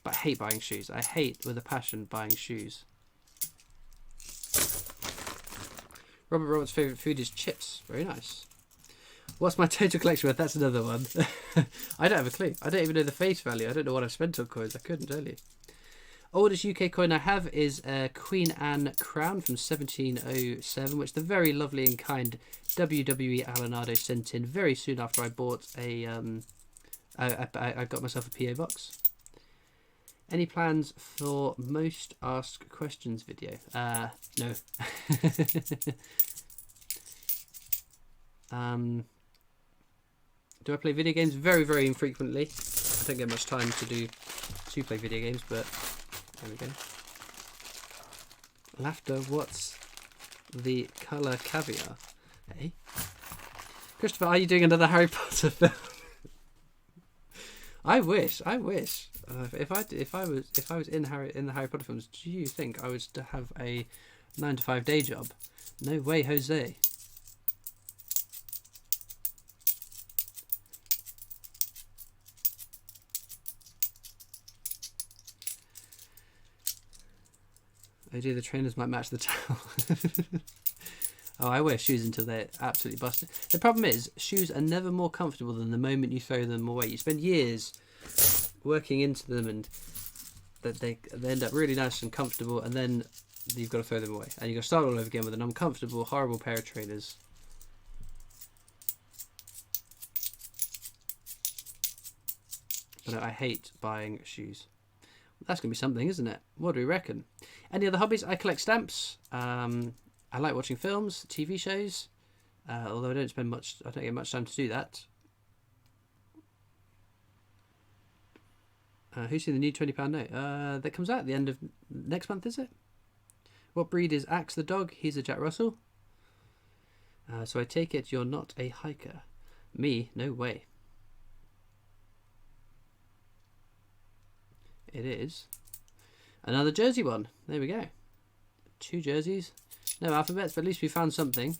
But I hate buying shoes. I hate with a passion buying shoes. Robert Roberts' favourite food is chips. Very nice. What's my total collection worth? That's another one. I don't have a clue. I don't even know the face value. I don't know what I've spent on coins. I couldn't tell you. Oldest UK coin I have is a Queen Anne crown from 1707, which the very lovely and kind WWE Alanado sent in very soon after I bought a... I got myself a PO box. Any plans for most asked questions video? No. Do I play video games? Very, very infrequently. I don't get much time to play video games, but there we go. Laughter, what's the colour caviar? Hey? Christopher, are you doing another Harry Potter film? I wish. If I was in the Harry Potter films, do you think I was to have a 9 to 5 day job? No way, Jose. I do. The trainers might match the towel. Oh, I wear shoes until they're absolutely busted. The problem is, shoes are never more comfortable than the moment you throw them away. You spend years working into them and that they end up really nice and comfortable, and then you've got to throw them away. And you've got to start all over again with an uncomfortable, horrible pair of trainers. But I hate buying shoes. That's going to be something, isn't it? What do we reckon? Any other hobbies? I collect stamps. I like watching films, TV shows, although I don't get much time to do that. Who's seen the new £20 note? That comes out at the end of next month, is it? What breed is Axe the dog? He's a Jack Russell. So I take it you're not a hiker. Me? No way. It is another Jersey one. There we go. 2 jerseys. No alphabets, but at least we found something.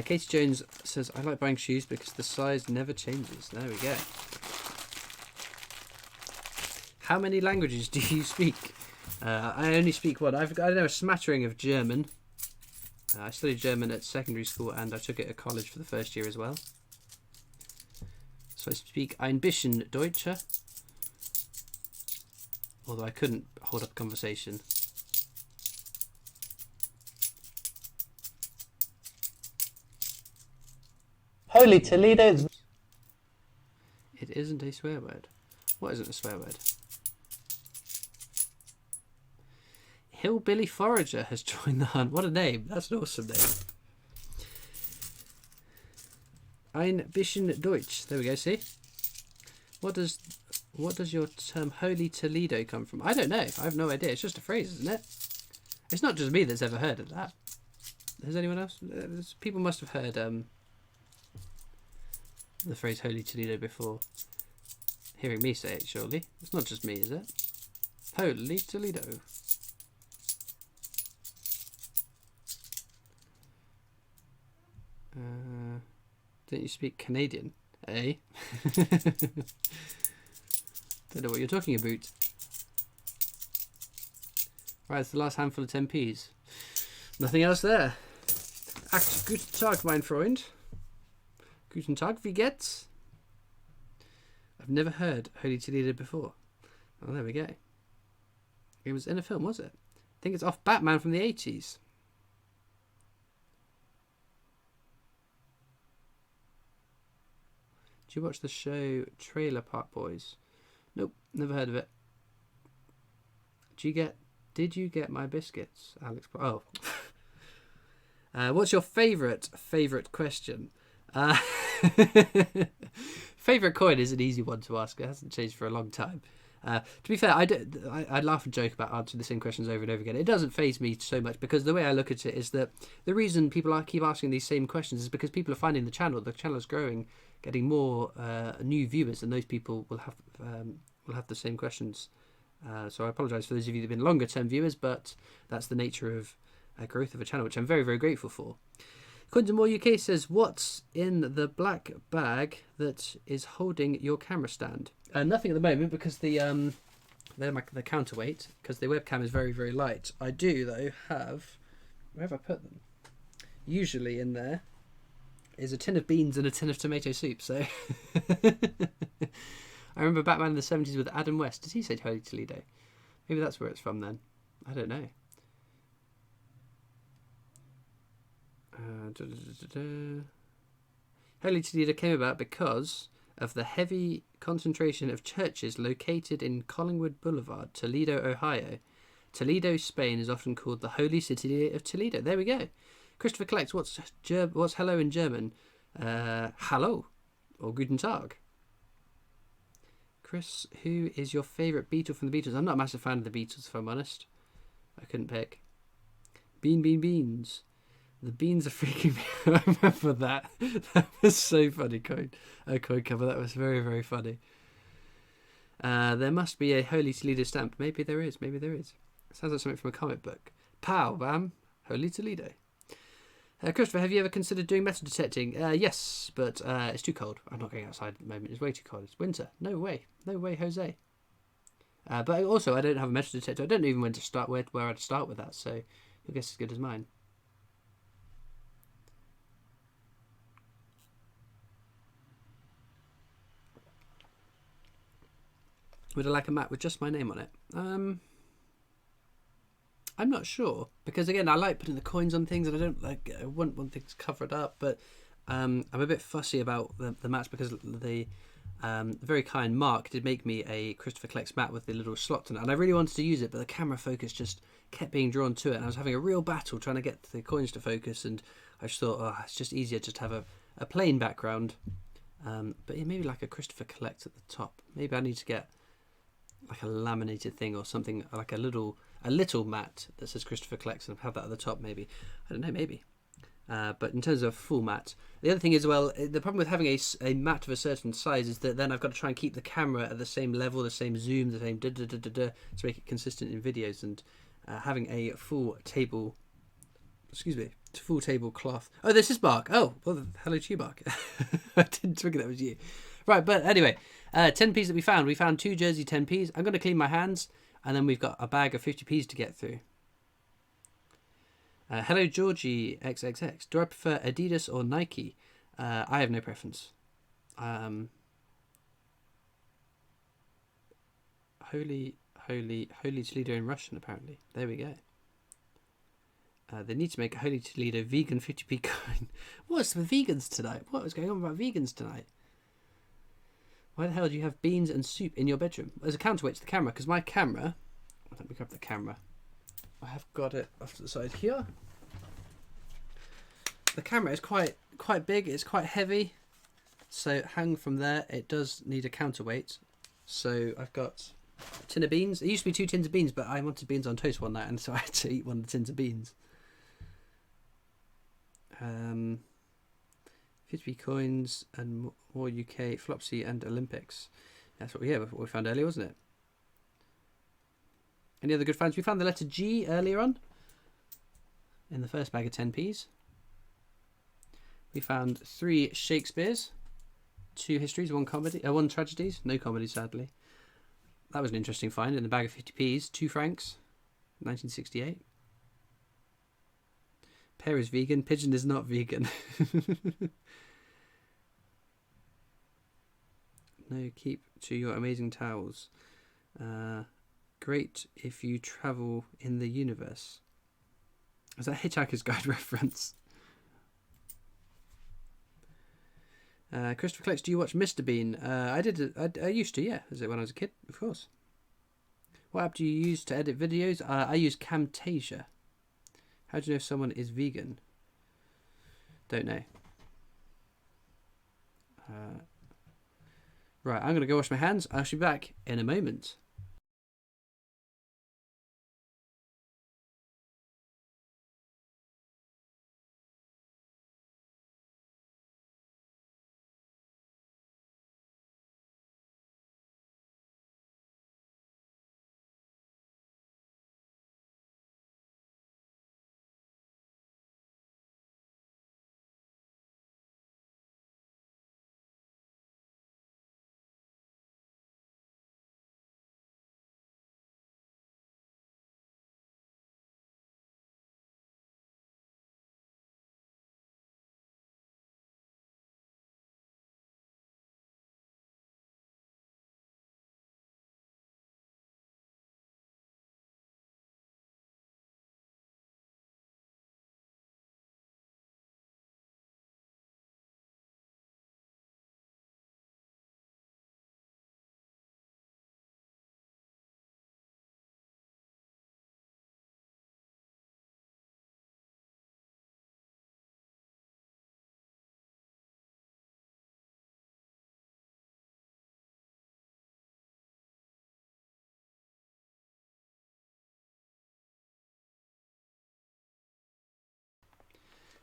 Katie Jones says, I like buying shoes because the size never changes. There we go. How many languages do you speak? I only speak one. I know a smattering of German. I studied German at secondary school and I took it at college for the first year as well. So I speak ein bisschen Deutsche. Although I couldn't hold up a conversation. Holy Toledo. It isn't a swear word. What isn't a swear word? Hillbilly Forager has joined the hunt. What a name. That's an awesome name. Ein bisschen Deutsch. There we go, see? What does your term Holy Toledo come from? I don't know. I have no idea. It's just a phrase, isn't it? It's not just me that's ever heard of that. Has anyone else? People must have heard the phrase Holy Toledo before hearing me say it, surely. It's not just me, is it? Holy Toledo. Don't you speak Canadian? Eh? Don't know what you're talking about. Right, it's the last handful of 10p's. Nothing else there. Ach, guten Tag, mein Freund. Guten Tag, wie geht's? I've never heard Holy Toledo before. Oh, there we go. It was in a film, was it? I think it's off Batman from the 80s. Do you watch the show Trailer Park Boys? Nope, never heard of it. Did you get my biscuits, Alex? Oh. What's your favourite question? Favourite coin is an easy one to ask. It hasn't changed for a long time. To be fair, I laugh and joke about answering the same questions over and over again. It doesn't faze me so much because the way I look at it is that the reason people keep asking these same questions is because people are finding the channel. The channel is growing, getting more new viewers, and those people will have the same questions. So I apologise for those of you that have been longer term viewers, but that's the nature of growth of a channel, which I'm very, very grateful for. Coins and More UK says, what's in the black bag that is holding your camera stand? Nothing at the moment because they're the counterweight, because the webcam is very, very light. I do, though, have... Where have I put them? Usually in there is a tin of beans and a tin of tomato soup, so... I remember Batman in the 70s with Adam West. Did he say Holy Toledo? Maybe that's where it's from then. I don't know. Holy Toledo came about because of the heavy concentration of churches located in Collingwood Boulevard, Toledo, Ohio. Toledo, Spain is often called the Holy City of Toledo. There we go. Christopher collects what's hello in German? Hallo or Guten Tag. Chris, who is your favourite Beatle from the Beatles? I'm not a massive fan of the Beatles, if I'm honest. I couldn't pick. Beans. The beans are freaking me out. I remember that. That was so funny, coin cover. That was very, very funny. There must be a Holy Toledo stamp. Maybe there is. Sounds like something from a comic book. Pow, bam. Holy Toledo. Christopher, have you ever considered doing metal detecting? Yes, but it's too cold. I'm not going outside at the moment. It's way too cold. It's winter. No way, Jose. But also, I don't have a metal detector. I don't know even when to start where I'd start with that. So your guess is as good as mine. Would I like a mat with just my name on it? I'm not sure, because again, I like putting the coins on things, and I want things covered up, but I'm a bit fussy about the mats because the very kind Mark did make me a Christopher Collects mat with the little slot in it, and I really wanted to use it, but the camera focus just kept being drawn to it, and I was having a real battle trying to get the coins to focus, and I just thought, it's just easier just to have a plain background. But yeah, maybe like a Christopher Collects at the top. Maybe I need to get like a laminated thing or something, like a little mat that says Christopher Collects and have that at the top. Maybe, I don't know, maybe. But in terms of full mat, the other thing is, well, the problem with having a mat of a certain size is that then I've got to try and keep the camera at the same level, the same zoom, the same to make it consistent in videos. And having a full table cloth. Oh, this is Mark. Oh, well, hello to you, Mark. I didn't think that was you. Right, but anyway, 10p's that we found. We found 2 Jersey 10p's. I'm going to clean my hands, and then we've got a bag of 50p's to get through. Hello, Georgie XXX. Do I prefer Adidas or Nike? I have no preference. Holy Toledo in Russian, apparently. There we go. They need to make a Holy Toledo vegan 50p coin. What's with vegans tonight? What is going on about vegans tonight? Why the hell do you have beans and soup in your bedroom? As a counterweight to the camera, because my camera... Let me grab the camera. I have got it off to the side here. The camera is quite big. It's quite heavy. So hang from there. It does need a counterweight. So I've got a tin of beans. It used to be 2 tins of beans, but I wanted beans on toast one night, and so I had to eat one of the tins of beans. 50p coins and more UK, Flopsy and Olympics. That's what we found earlier, wasn't it? Any other good finds? We found the letter G earlier on in the first bag of 10p's. We found 3 Shakespeares, 2 histories, 1 comedy, 1 tragedies, no comedy sadly. That was an interesting find in the bag of 50p's. 2 francs, 1968. Pear is vegan, pigeon is not vegan. No, keep to your amazing towels. Great if you travel in the universe. Is that Hitchhiker's Guide reference? Christopher Collects, do you watch Mr. Bean? I did. I used to, yeah. Is it when I was a kid? Of course. What app do you use to edit videos? I use Camtasia. How do you know if someone is vegan? Don't know. Right, I'm going to go wash my hands. I'll be back in a moment.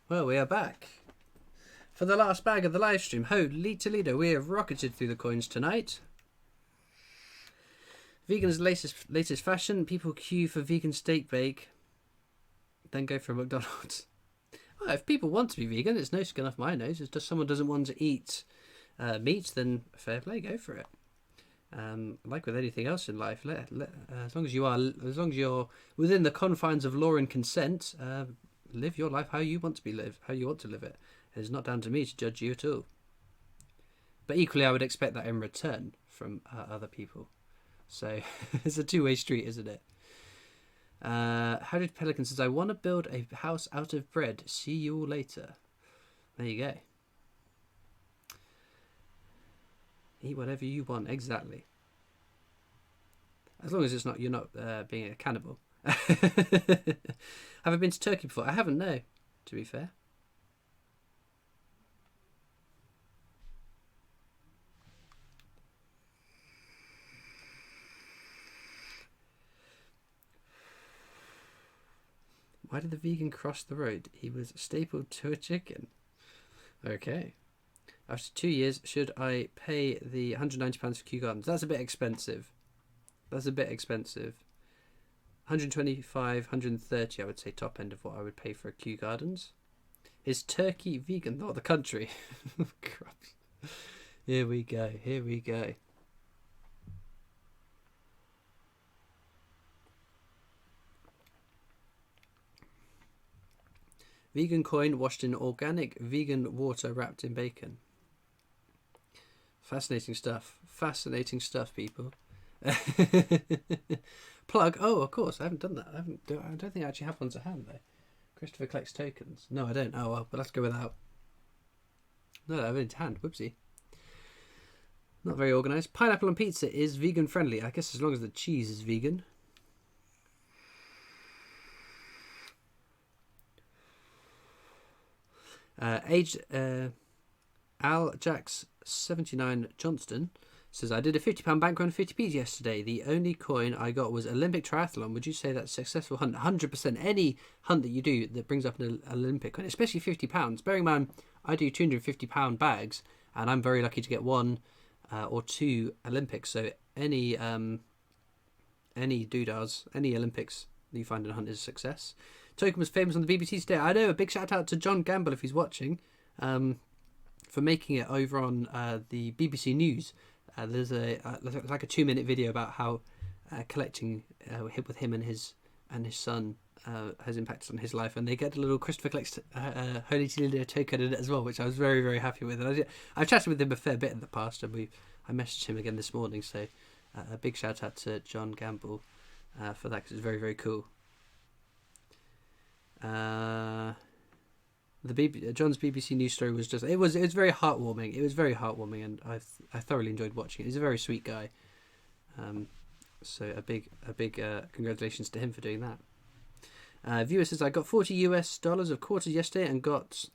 Well, we are back. For the last bag of the live stream, holy Toledo, we have rocketed through the coins tonight. Vegan's latest fashion. People queue for vegan steak bake, then go for a McDonald's. Well, if people want to be vegan, it's no skin off my nose. It's just someone doesn't want to eat meat, then fair play, go for it. Like with anything else in life, as long as you're within the confines of law and consent, live your life how you want to live it. It's not down to me to judge you at all. But equally, I would expect that in return from other people. So it's a two-way street, isn't it? How did Pelican says, I want to build a house out of bread. See you all later. There you go. Eat whatever you want, exactly. As long as you're not being a cannibal. Have I been to Turkey before? I haven't, no, to be fair. Why did the vegan cross the road? He was stapled to a chicken. Okay. After 2 years, should I pay the £190 for Kew Gardens? That's a bit expensive. 125, 130, I would say, top end of what I would pay for a Kew Gardens. Is Turkey vegan? Not the country. Here we go. Vegan coin washed in organic vegan water wrapped in bacon. Fascinating stuff, people. Plug. Oh, of course, I haven't done that. I don't think I actually have ones at hand though. Christopher collects tokens. No, I don't. Oh well, but let's go without. No, I have it in hand. Whoopsie. Not very organised. Pineapple on pizza is vegan friendly. I guess as long as the cheese is vegan. Aged Al Jacks 79 Johnston says, I did a £50 bank run 50p yesterday. The only coin I got was Olympic triathlon. Would you say that's a successful hunt? 100%. Any hunt that you do that brings up an Olympic coin, especially £50. Bearing in mind, I do £250 bags, and I'm very lucky to get one or two Olympics. So any doodahs, any Olympics that you find in a hunt is a success. Token was famous on the BBC today. I know, a big shout out to John Gamble if he's watching, for making it over on the BBC News. There's like a 2-minute video about how collecting with him and his son has impacted on his life, and they get a little Christopher collects Holy Toledo token in it as well, which I was very, very happy with. And I've chatted with him a fair bit in the past, and I messaged him again this morning. So a big shout out to John Gamble for that, because it's very, very cool. John's BBC News story was just it was very heartwarming. It was very heartwarming, and I thoroughly enjoyed watching it. He's a very sweet guy. So a big congratulations to him for doing that. Viewer says, I got $40 of quarters yesterday and got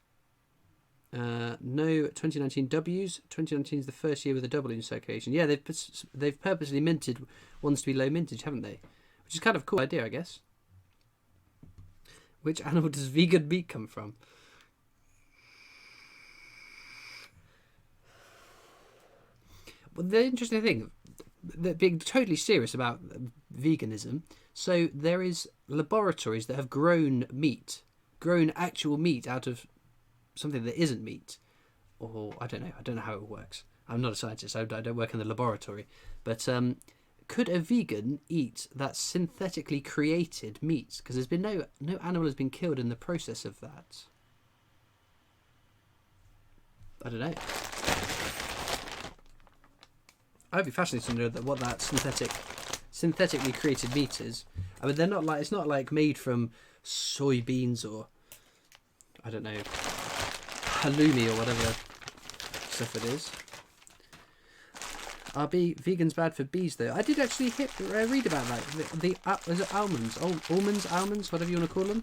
no 2019 Ws. 2019 is the first year with a double in circulation. Yeah, they've purposely minted ones to be low mintage, haven't they? Which is kind of a cool idea, I guess. Which animal does vegan meat come from? Well, the interesting thing, being totally serious about veganism, so there is laboratories that have grown actual meat out of something that isn't meat, or I don't know how it works. I'm not a scientist, I don't work in the laboratory, but could a vegan eat that synthetically created meat? Because there's been no animal has been killed in the process of that. I don't know. I'd be fascinated to know what that synthetically created meat is. I mean, it's not like made from soybeans or I don't know, halloumi or whatever stuff it is. Are vegans bad for bees though? I did actually read about that. Is it almonds? Almonds, whatever you want to call them.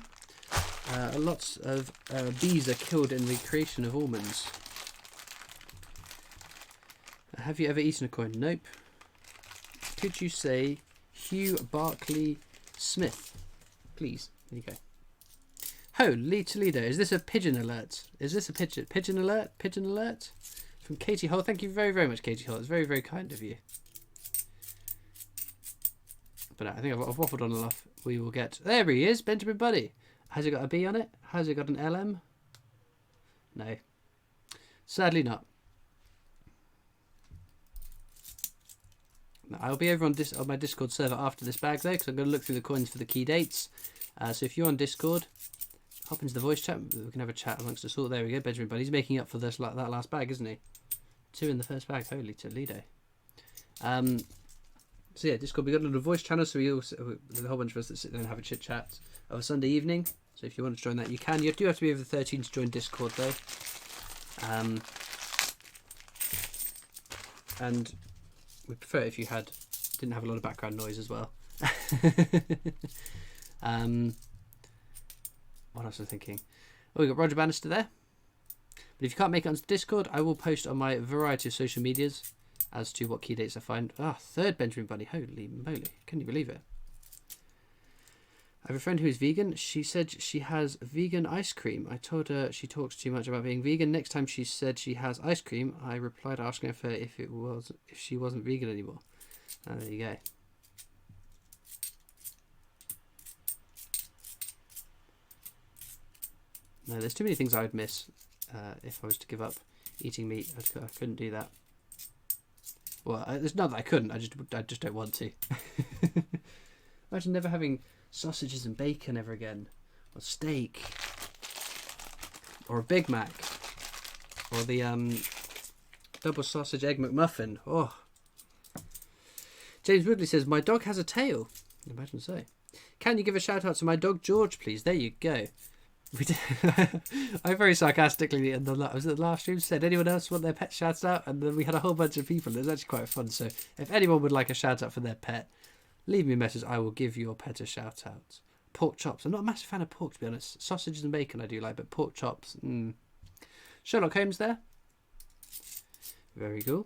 Lots of bees are killed in the creation of almonds. Have you ever eaten a coin? Nope. Could you say Hugh Barclay Smith, please? There you go. Holy Toledo! Is this a pigeon alert? Is this a pigeon alert? Pigeon alert from Katie Hall. Thank you very, very much, Katie Hall. It's very, very kind of you. But I think I've waffled on enough. We will get. There he is, Benjamin Buddy. Has it got a B on it? Has it got an LM? No. Sadly not. I'll be over on my Discord server after this bag though, because I'm going to look through the coins for the key dates. So if you're on Discord, hop into the voice chat. We can have a chat amongst us all. There we go, Benjamin Buddy. He's making up for that last bag, isn't he? 2 in the first bag. Holy Toledo. So yeah, Discord. We got a little voice channel, so there's a whole bunch of us that sit there and have a chit chat of a Sunday evening. So if you want to join that, you can. You do have to be over 13 to join Discord though. And we prefer it if you didn't have a lot of background noise as well. What else was I thinking? Oh, we got Roger Bannister there. But if you can't make it onto Discord, I will post on my variety of social medias as to what key dates I find. Third Benjamin Bunny. Holy moly. Can you believe it? I have a friend who is vegan. She said she has vegan ice cream. I told her she talks too much about being vegan. Next time she said she has ice cream, I replied asking her if she wasn't vegan anymore. There you go. No, there's too many things I would miss if I was to give up eating meat. I couldn't do that. Well, it's not that I couldn't. I just don't want to. Imagine never having sausages and bacon ever again, or steak, or a Big Mac, or the double sausage egg McMuffin. Oh. James Woodley says, my dog has a tail. Imagine so. Can you give a shout out to my dog George, please? There you go. We did. I very sarcastically in the last stream said, anyone else want their pet shouts out? And then we had a whole bunch of people. It was actually quite fun. So if anyone would like a shout out for their pet, leave me a message. I will give your pet a shout out. Pork chops. I'm not a massive fan of pork, to be honest. Sausages and bacon I do like, but pork chops. Sherlock Holmes there. Very cool.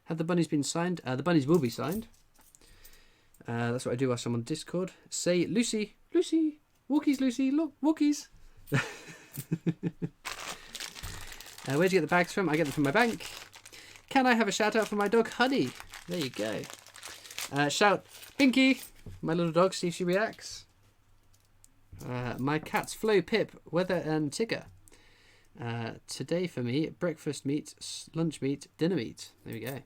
Have the bunnies been signed? The bunnies will be signed. That's what I do whilst I'm on Discord. Say, Lucy, walkies, Lucy, look, walkies. Where'd you get the bags from? I get them from my bank. Can I have a shout out for my dog, Honey? There you go. Shout, Pinky, my little dog, see if she reacts. My cats, Flo, Pip, Weather, and Tigger. Today for me, breakfast meat, lunch meat, dinner meat. There we go.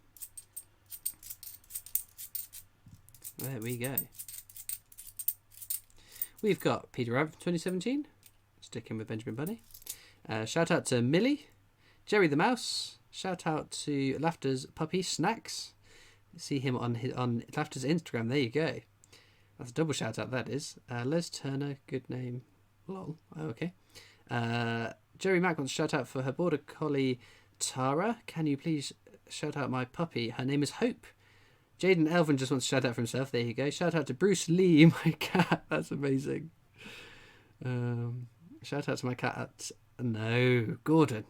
There we go. We've got Peter Rabbit from 2017. Sticking with Benjamin Bunny. Shout out to Millie. Jerry the Mouse. Shout out to Laughter's Puppy Snacks. See him on Laughter's Instagram. There you go. That's a double shout out, that is. Les Turner. Good name. Lol. Oh, okay. Jerry Mack wants a shout out for her border collie Tara. Can you please shout out my puppy. Her name is Hope. Jaden Elvin just wants to shout out for himself. There you go. Shout out to Bruce Lee, my cat. That's amazing. Shout out to my cat. No, Gordon.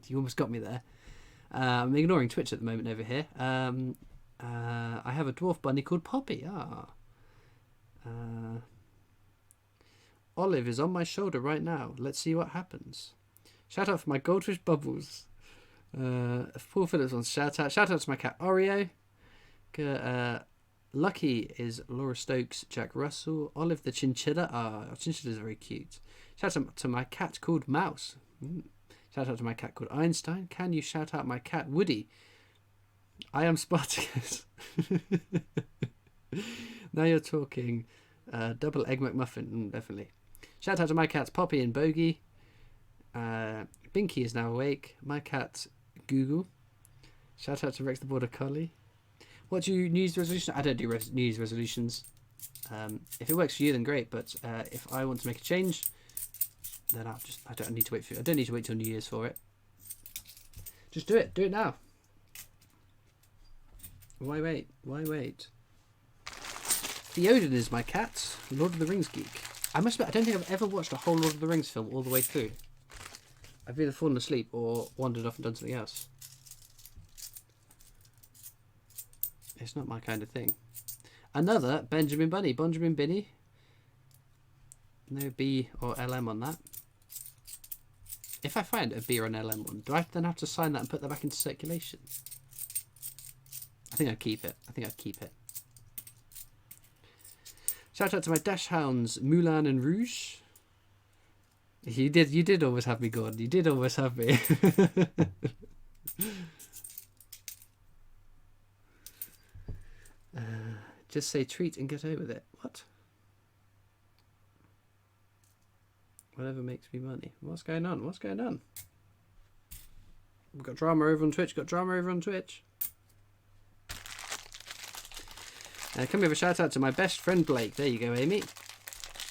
You almost got me there. I'm ignoring Twitch at the moment over here. I have a dwarf bunny called Poppy. Olive is on my shoulder right now. Let's see what happens. Shout out for my goldfish Bubbles. Paul Phillips wants shout out. Shout out to my cat Oreo. Lucky is Laura Stokes, Jack Russell. Olive the chinchilla. Chinchilla is very cute. Shout out to my cat called Mouse. Shout out to my cat called Einstein. Can you shout out my cat Woody? I am Spartacus. Now you're talking. Double egg McMuffin, definitely. Shout out to my cats Poppy and Bogey. Binky is now awake. My cat Google. Shout out to Rex the Border Collie. What do you New Year's resolution? I don't do New Year's resolutions. If it works for you, then great. But if I want to make a change, then I don't need to wait till New Year's for it. Just do it. Do it now. Why wait? Theoden is my cat. Lord of the Rings geek. I don't think I've ever watched a whole Lord of the Rings film all the way through. I've either fallen asleep or wandered off and done something else. It's not my kind of thing. Another Benjamin Binny. No B or LM on that. If I find a B or an LM one, do I then have to sign that and put that back into circulation? I think I'd keep it. Shout out to my dash hounds, Mulan and Rouge. You did always have me, Gordon. You did always have me. Just say treat and get over with it. What? Whatever makes me money. What's going on? We've got drama over on Twitch. Can we have a shout out to my best friend Blake? There you go, Amy.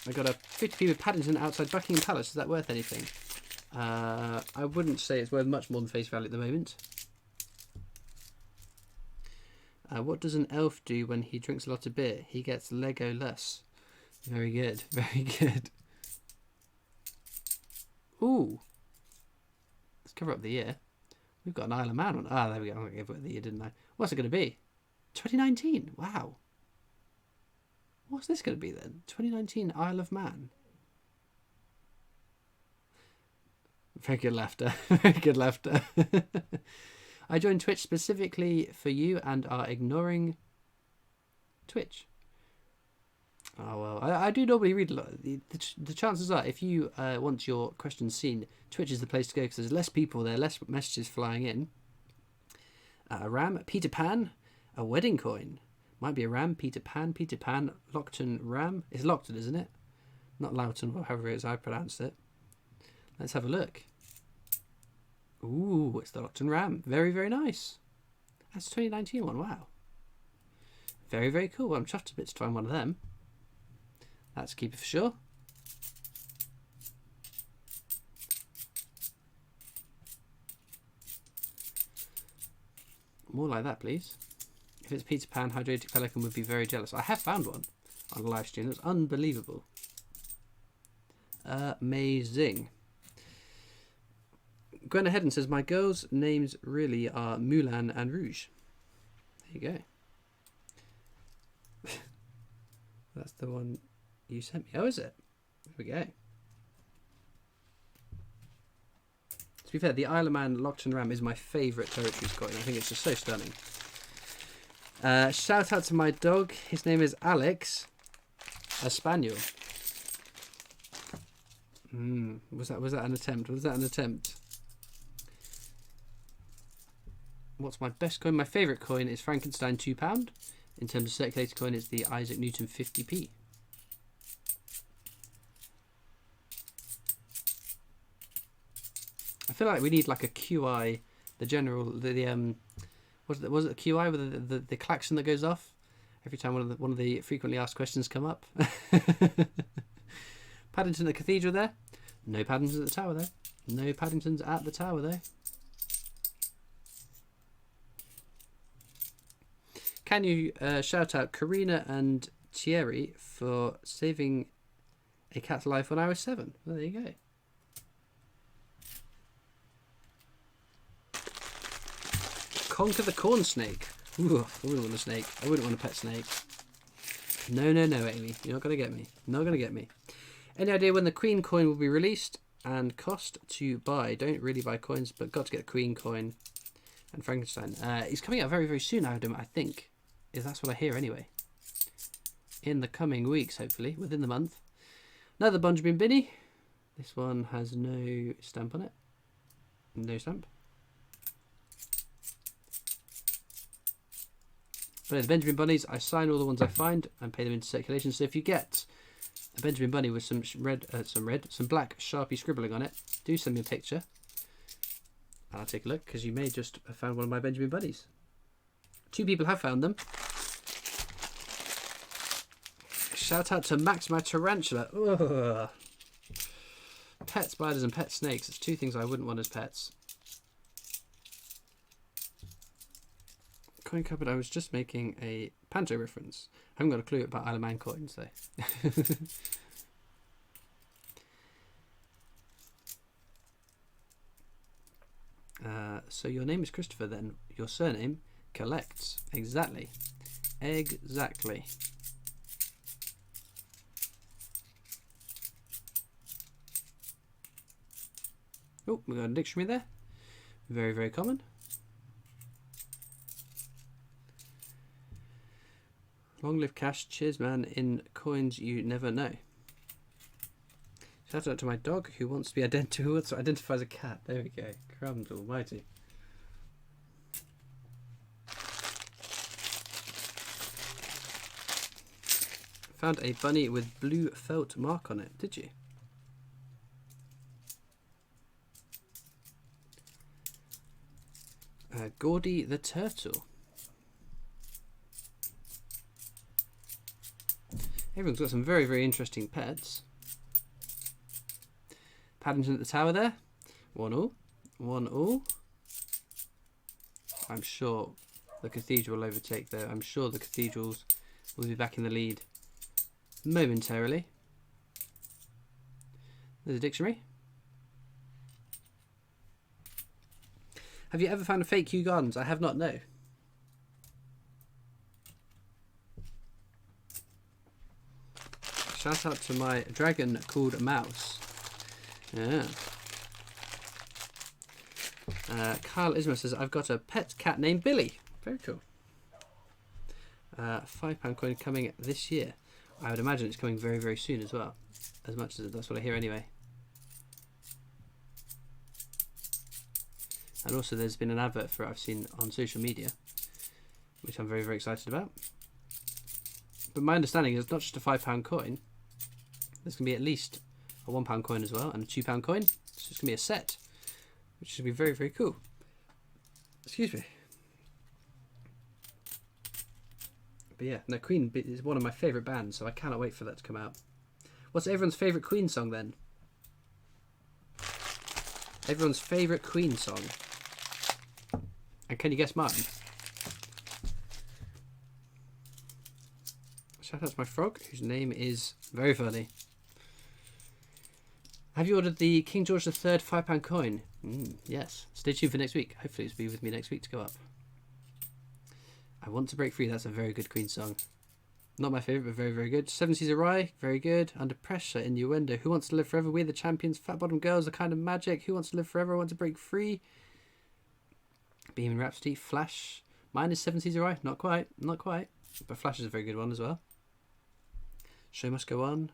I got a 50p with Paddington outside Buckingham Palace. Is that worth anything? I wouldn't say it's worth much more than face value at the moment. What does an elf do when he drinks a lot of beer? He gets Lego-less. Very good. Ooh. Let's cover up the year. We've got an Isle of Man on. There we go. I gave it the year, didn't I? What's it going to be? 2019. Wow. What's this going to be then? 2019 Isle of Man. Very good laughter. I joined Twitch specifically for you and are ignoring Twitch. Oh, well, I do normally read a lot. The chances are, if you want your questions seen, Twitch is the place to go because there's less people there, less messages flying in. A ram, Peter Pan, a wedding coin. Might be a ram, Peter Pan, Lockton ram. It's Lockton, isn't it? Not Loughton, or however it is I pronounced it. Let's have a look. Ooh, it's the Lockton ram. Very, very nice. That's a 2019 one, wow. Very, very cool. Well, I'm chuffed a bit to find one of them. That's a keeper for sure. More like that, please. If it's Peter Pan, Hydrated Pelican would be very jealous. I have found one on a live stream. That's unbelievable. Amazing. Gwen Hedden says, my girls' names really are Mulan and Rouge. There you go. That's the one you sent me. Oh, is it? There we go. To be fair, the Isle of Man Lockton Ram is my favourite Territories coin. I think it's just so stunning. Shout out to my dog. His name is Alex, a spaniel. Was that an attempt? What's my best coin? My favourite coin is Frankenstein £2. In terms of circulated coin, it's the Isaac Newton 50p. I feel like we need like a QI, the general, was it a QI with the klaxon that goes off every time one of the frequently asked questions come up? Paddington at the cathedral there. No Paddingtons at the tower though. No Paddingtons at the tower though. can you shout out Karina and Thierry for saving a cat's life when I was 7? Well, there you go. Conquer the corn snake. Ooh, I wouldn't want a snake. I wouldn't want a pet snake. No, no, no, Amy. You're not going to get me. Not going to get me. Any idea when the Queen coin will be released and cost to buy? Don't really buy coins, but got to get a Queen coin. And Frankenstein. He's coming out very, very soon, I think. If that's what I hear anyway. In the coming weeks, hopefully. Within the month. Another Benjamin Binny. This one has no stamp on it. No stamp. But the Benjamin Bunnies, I sign all the ones I find and pay them into circulation. So if you get a Benjamin Bunny with some black Sharpie scribbling on it, do send me a picture. And I'll take a look, because you may just have found one of my Benjamin Bunnies. 2 people have found them. Shout out to Max, my tarantula. Ugh. Pet spiders and pet snakes. It's 2 things I wouldn't want as pets. Coin cupboard. I was just making a Panto reference. I haven't got a clue about Isle of Man coins though. So your name is Christopher then. Your surname collects. Exactly. Exactly. Oh, we got a dictionary there. Very, very common. Long live cash. Cheers, man. In coins you never know. Shout out to my dog who wants to be who wants to identify as a cat. There we go. Crumbs almighty. Found a bunny with blue felt mark on it. Did you? Gordy the turtle. Everyone's got some very, very interesting pets. Paddington at the tower there. 1-1. 1-1. I'm sure the cathedral will overtake though. I'm sure the cathedrals will be back in the lead momentarily. There's a dictionary. Have you ever found a fake Kew Gardens? I have not, no. Shout out to my dragon called Mouse. Yeah. Kyle Isma says, I've got a pet cat named Billy. Very cool. £5 coin coming this year. I would imagine it's coming very, very soon as well. As much as that's what I hear anyway. And also there's been an advert for it I've seen on social media, which I'm very, very excited about. But my understanding is not just a £5 coin. There's going to be at least a £1 coin as well and a £2 coin. So it's going to be a set, which should be very, very cool. Excuse me. But yeah, no, Queen is one of my favourite bands, so I cannot wait for that to come out. What's everyone's favourite Queen song then? Everyone's favourite Queen song. And can you guess mine? Shout out to my frog, whose name is very funny. Have you ordered the King George III £5 coin? Yes. Stay tuned for next week. Hopefully it'll be with me next week to go up. I Want to Break Free. That's a very good Queen song. Not my favourite, but very, very good. Seven Seas Awry. Very good. Under Pressure. Innuendo. Who Wants to Live Forever? We're the Champions. Fat Bottom Girls. The Kind of Magic. Who Wants to Live Forever? Want to Break Free. Bohemian Rhapsody. Flash. Mine is Seven Seas Awry. Not quite. Not quite. But Flash is a very good one as well. Show Must Go On.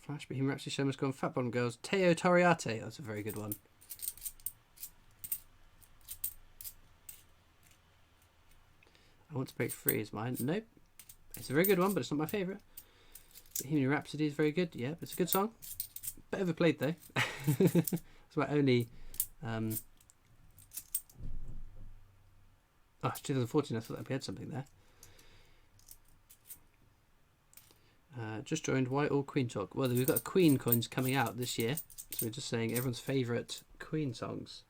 Flash, Bohemian Rhapsody, Show Must Go On, Fat Bottom Girls, Teo Toriate. That's a very good one. I Want to Break Free is mine. Nope. It's a very good one, but it's not my favourite. Bohemian Rhapsody is very good. Yeah, it's a good song. Bit overplayed though. It's my only. Oh, it's 2014. I thought we had something there. Just joined. Why all Queen talk? Well, we've got Queen coins coming out this year, so we're just saying everyone's favourite Queen songs.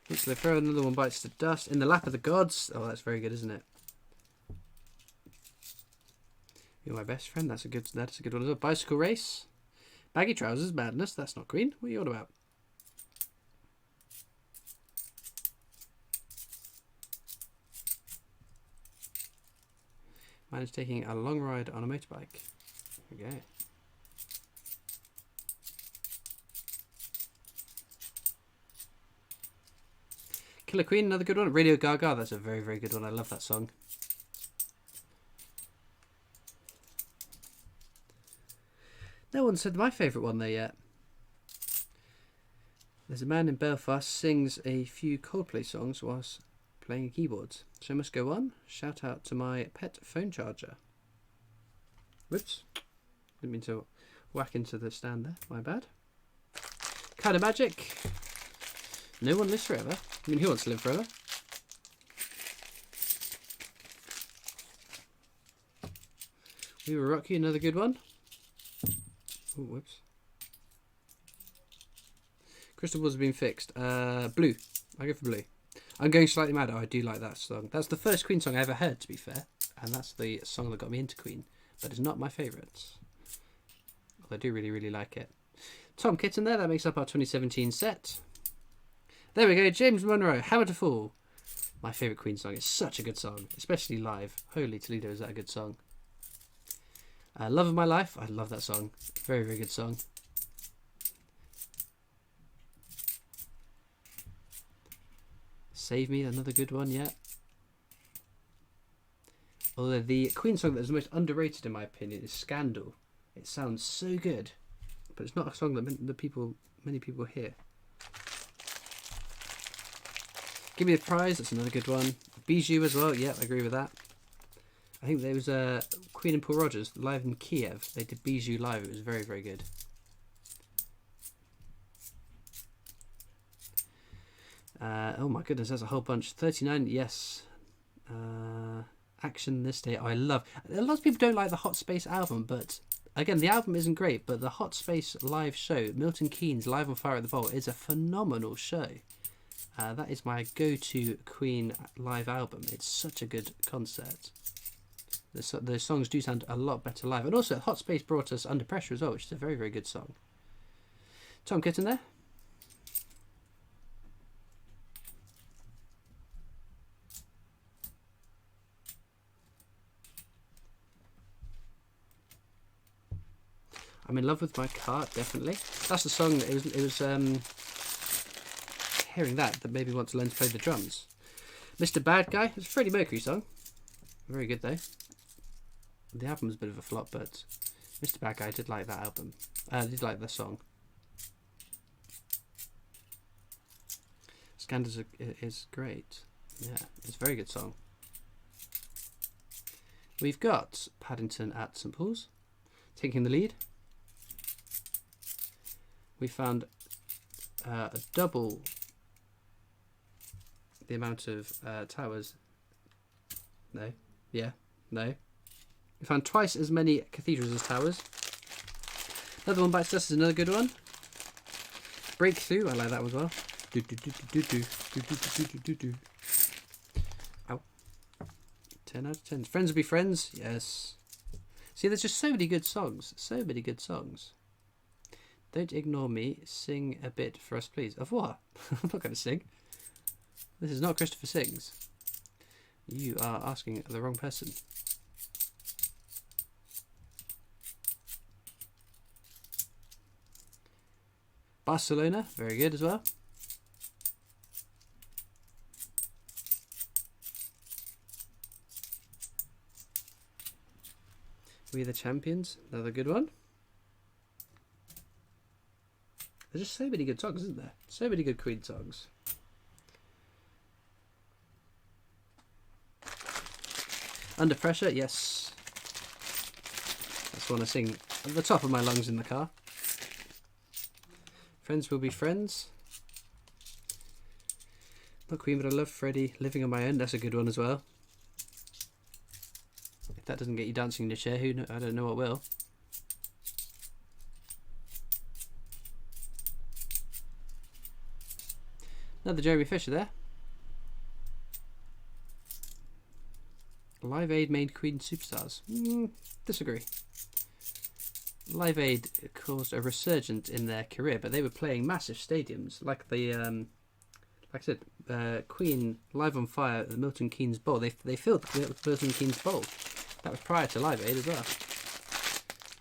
Looks like throw another one bites the dust. In the lap of the gods. Oh, that's very good, isn't it? You're my best friend. That's a good one as well. Bicycle race. Baggy trousers, madness. That's not Queen. What are you on about? Mine is taking a long ride on a motorbike. Okay. Killer Queen, another good one. Radio Gaga, that's a very, very good one. I love that song. No one said my favourite one there yet. There's a man in Belfast sings a few Coldplay songs whilst playing keyboards. So must go on. Shout out to my pet phone charger. Whoops. Didn't mean to whack into the stand there. My bad. Kind of magic. No one lives forever. I mean, who wants to live forever? We Will Rock You, another good one. Oh, whoops. Crystal balls have been fixed. Blue. I go for blue. I'm going slightly mad. Oh, I do like that song. That's the first Queen song I ever heard, to be fair. And that's the song that got me into Queen. But it's not my favourite. I do really, really like it. Tom Kitten there. That makes up our 2017 set. There we go. James Monroe. Hammer to Fall. My favourite Queen song. It's such a good song. Especially live. Holy Toledo, is that a good song. Love of My Life. I love that song. Very, very good song. Save Me. Another good one, yeah. Although the Queen song that is the most underrated in my opinion is Scandal. It sounds so good, but it's not a song that many people hear. Give Me the Prize, that's another good one. Bijou as well, yeah, I agree with that. I think there was Queen and Paul Rogers live in Kiev. They did Bijou live, it was very, very good. Oh my goodness, there's a whole bunch. 39, yes. Action This Day, I love. A lot of people don't like the Hot Space album, but again, the album isn't great, but the Hot Space live show, Milton Keynes Live on Fire at the Vault, is a phenomenal show. That is my go-to Queen live album. It's such a good concert. The songs do sound a lot better live. And also, Hot Space brought us Under Pressure as well, which is a very, very good song. Tom Kitten there. I'm in love with my car, definitely. That's the song that it was hearing that made me want to learn to play the drums. Mr. Bad Guy, it's a Freddie Mercury song. Very good though. The album's a bit of a flop, but Mr. Bad Guy, I did like that album. I did like the song. Scandals is great. Yeah, it's a very good song. We've got Paddington at St Paul's, taking the lead. We found a double the amount of towers. No. Yeah. No. We found twice as many cathedrals as towers. Another one bites dust is another good one. Breakthrough. I like that one as well. Ow. 10 out of 10. Friends will be friends. Yes. See, there's just so many good songs. So many good songs. Don't ignore me. Sing a bit for us, please. Of what? I'm not going to sing. This is not Christopher Sings. You are asking the wrong person. Barcelona, very good as well. We the Champions, another good one. There's just so many good songs, isn't there? So many good Queen songs. Under Pressure, yes. That's one I sing at the top of my lungs in the car. Friends Will Be Friends. Not Queen, but I love Freddie. Living on My Own, that's a good one as well. If that doesn't get you dancing in your chair, I don't know what will. Another Jeremy Fisher there. Live Aid made Queen superstars. Disagree. Live Aid caused a resurgence in their career, but they were playing massive stadiums, like the, like I said, Queen Live on Fire at the Milton Keynes Bowl. They filled the Milton Keynes Bowl. That was prior to Live Aid as well.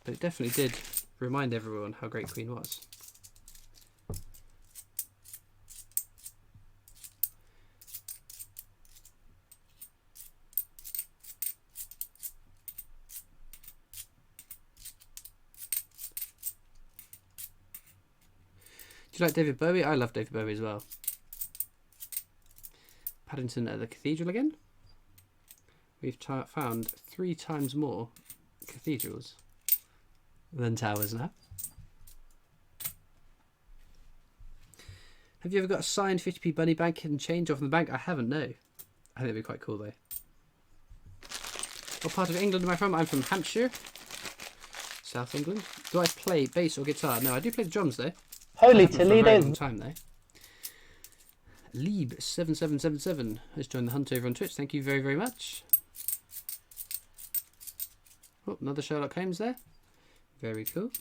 But it definitely did remind everyone how great Queen was. Do you like David Bowie? I love David Bowie as well. Paddington at the Cathedral again. We've found 3 times more cathedrals than towers now. Have you ever got a signed 50p bunny bank and change off in the bank? I haven't, no. I think that'd be quite cool though. What part of England am I from? I'm from Hampshire, South England. Do I play bass or guitar? No, I do play the drums though. Holy For a very Toledo. long time though. Lieb7777 has joined the hunt over on Twitch. Thank you very, very much. Oh, another Sherlock Holmes there. Very cool.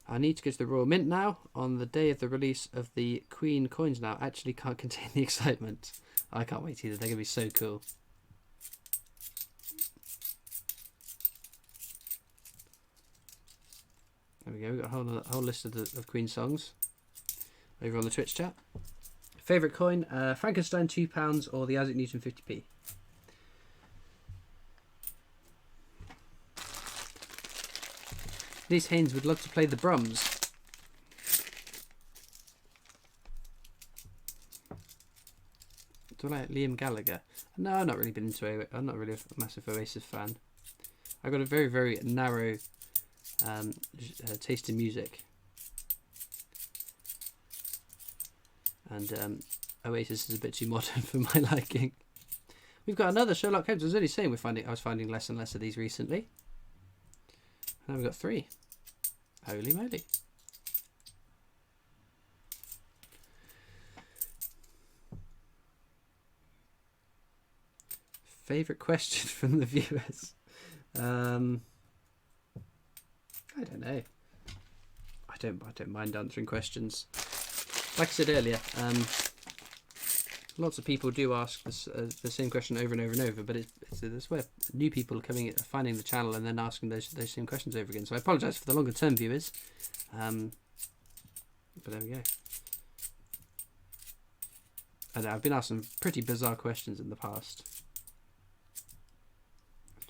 I need to go to the Royal Mint now on the day of the release of the Queen coins now. Actually can't contain the excitement. I can't wait either. They're going to be so cool. There we go. We've got a whole list of Queen songs over on the Twitch chat. Favourite coin? Frankenstein £2 or the Isaac Newton 50p. Denise Haynes would love to play the Brums. Do I like Liam Gallagher? No, I've not really been into it. I'm not really a massive Oasis fan. I've got a very, very narrow taste in music. And Oasis is a bit too modern for my liking. We've got another Sherlock Holmes. I was only saying I was finding less and less of these recently. And now we've got 3. Holy moly. Favourite question from the viewers? I don't know. I don't mind answering questions. Like I said earlier, lots of people do ask this, the same question over and over and over, but it's where new people are finding the channel and then asking those same questions over again. So I apologise for the longer term viewers, but there we go. And I've been asked some pretty bizarre questions in the past.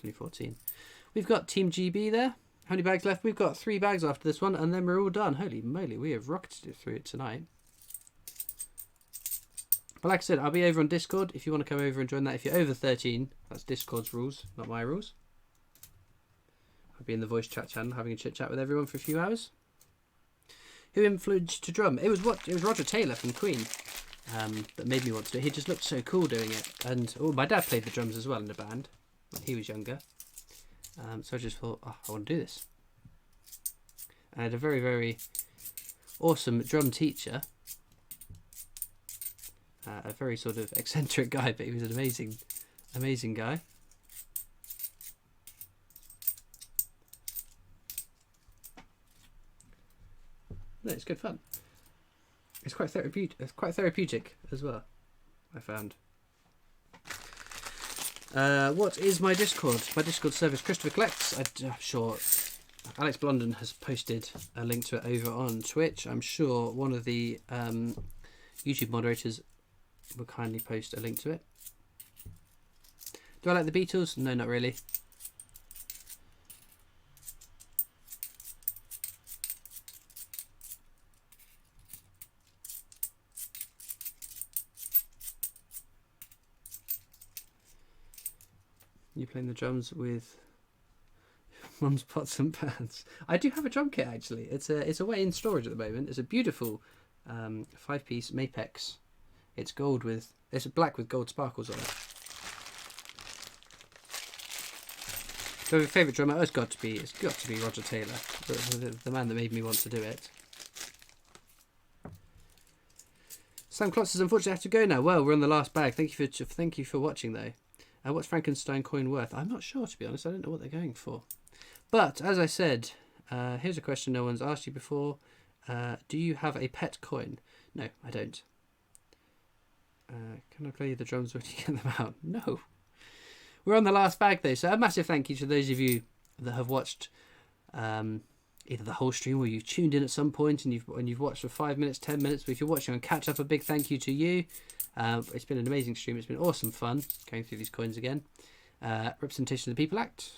2014. We've got Team GB there. How many bags left? We've got 3 bags after this one, and then we're all done. Holy moly, we have rocketed through it tonight. But like I said, I'll be over on Discord if you want to come over and join that. If you're over 13, that's Discord's rules, not my rules. I'll be in the voice chat channel having a chit chat with everyone for a few hours. Who influenced to drum? It was Roger Taylor from Queen that made me want to do it. He just looked so cool doing it. And my dad played the drums as well in the band when he was younger. So I just thought, I want to do this. I had a very, very awesome drum teacher. A very sort of eccentric guy, but he was an amazing, amazing guy. No, it's good fun. It's quite therapeutic. It's quite therapeutic as well, I found. What is my Discord? My Discord service, Christopher Collects. I'm sure Alex Blondon has posted a link to it over on Twitch. I'm sure one of the YouTube moderators will kindly post a link to it. Do I like the Beatles? No, not really. You playing the drums with Mum's pots and pans? I do have a drum kit actually. It's away in storage at the moment. It's a beautiful 5-piece Mapex. It's black with gold sparkles on it. So my favourite drummer it's got to be Roger Taylor, the man that made me want to do it. Sam Klotz says, unfortunately, I have to go now. Well, we're on the last bag. Thank you for watching, though. What's Frankenstein coin worth? I'm not sure, to be honest. I don't know what they're going for. But, as I said, here's a question no one's asked you before. Do you have a pet coin? No, I don't. Can I play the drums when you get them out? No. We're on the last bag, though. So a massive thank you to those of you that have watched either the whole stream or you've tuned in at some point and you've watched for 5 minutes, 10 minutes. But if you're watching on catch up, a big thank you to you. It's been an amazing stream. It's been awesome fun going through these coins again. Representation of the People Act.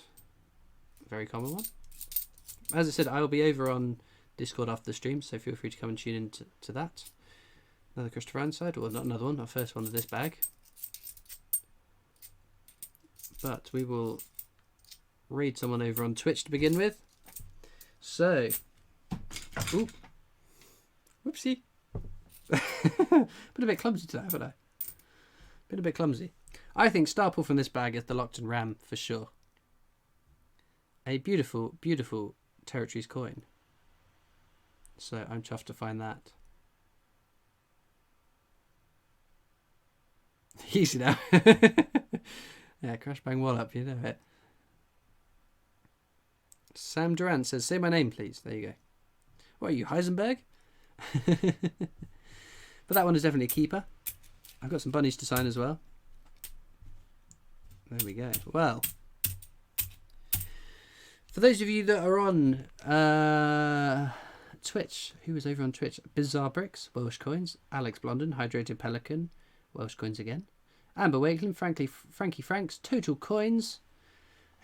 Very common one. As I said, I will be over on Discord after the stream, so feel free to come and tune in to that. Another Christopher Anside, or not another one, our first one of this bag. But we will read someone over on Twitch to begin with. So, ooh, whoopsie. Been a bit clumsy today, haven't I? Been a bit clumsy. I think star pull from this bag is the Lockton Ram for sure. A beautiful, beautiful Territories coin. So I'm chuffed to find that. Easy now. Yeah, crash bang wallop, you know it. Sam Durant says, say my name, please. There you go. What are you, Heisenberg? But that one is definitely a keeper. I've got some bunnies to sign as well. There we go. Well, for those of you that are on Twitch, who was over on Twitch? Bizarre Bricks, Welsh coins. Alex Blondon, Hydrated Pelican, Welsh coins again. Amber Wakeland, Frankie Franks, Total Coins.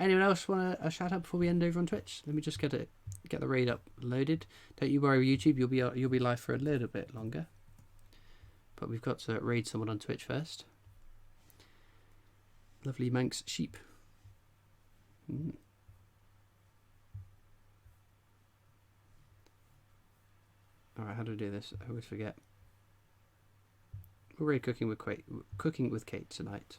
Anyone else want a shout out before we end over on Twitch? Let me just get the raid up loaded. Don't you worry, YouTube. You'll be live for a little bit longer. But we've got to raid someone on Twitch first. Lovely Manx sheep. Alright, how do I do this? I always forget. We're raid cooking with Kate tonight.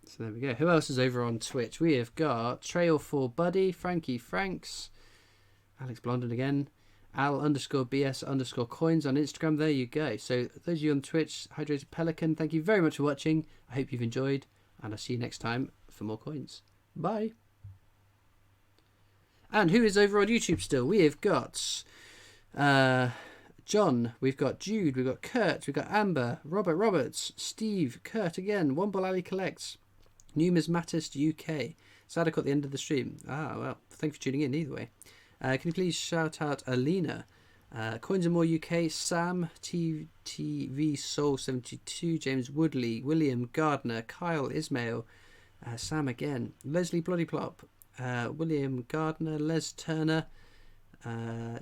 So there we go. Who else is over on Twitch? We have got Trail 4 Buddy, Frankie Franks, Alex Blondin again, Al_BS_coins on Instagram. There you go. So those of you on Twitch, Hydrated Pelican, thank you very much for watching. I hope you've enjoyed, and I'll see you next time for more coins. Bye. And who is over on YouTube still? We have got John, we've got Jude, we've got Kurt, we've got Amber, Robert Roberts, Steve, Kurt again, Womble Alley Collects, Numismatist UK. Sadako at the end of the stream. Ah, well, thank you for tuning in either way. Can you please shout out Alina, Coins and More UK, Sam, TV Soul 72, James Woodley, William Gardner, Kyle Ismail, Sam again, Leslie Bloodyplop, William Gardner, Les Turner,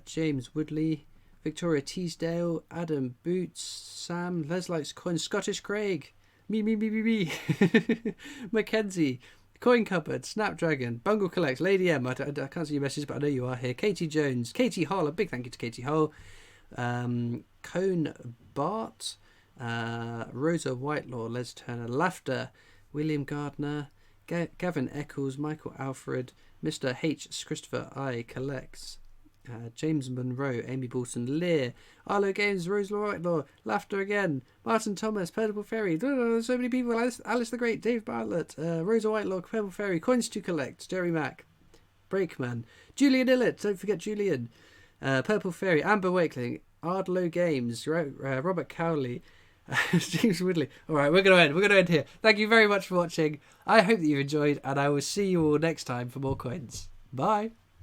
James Woodley, Victoria Teasdale, Adam Boots, Sam, Les Likes Coins, Scottish Craig, me, Mackenzie, Coin Cupboard, Snapdragon, Bungle Collects, Lady M, I can't see your message, but I know you are here, Katie Jones, Katie Hall, a big thank you to Katie Hall, Cone Bart, Rosa Whitelaw, Les Turner, Laughter, William Gardner, Gavin Eccles, Michael Alfred, Mr. H. Christopher I Collects, James Monroe, Amy Bolton, Lear, Arlo Games, Rose Whitelaw, Laughter again, Martin Thomas, Purple Fairy, so many people, Alice the Great, Dave Bartlett, Rosa Whitelaw, Purple Fairy, Coins to Collect, Jerry Mack, Breakman, Julian Illett, don't forget Julian, Purple Fairy, Amber Wakeling, Ardlow Games, Robert Cowley, James Woodley. Alright, we're going to end here. Thank you very much for watching. I hope that you've enjoyed, and I will see you all next time for more coins. Bye.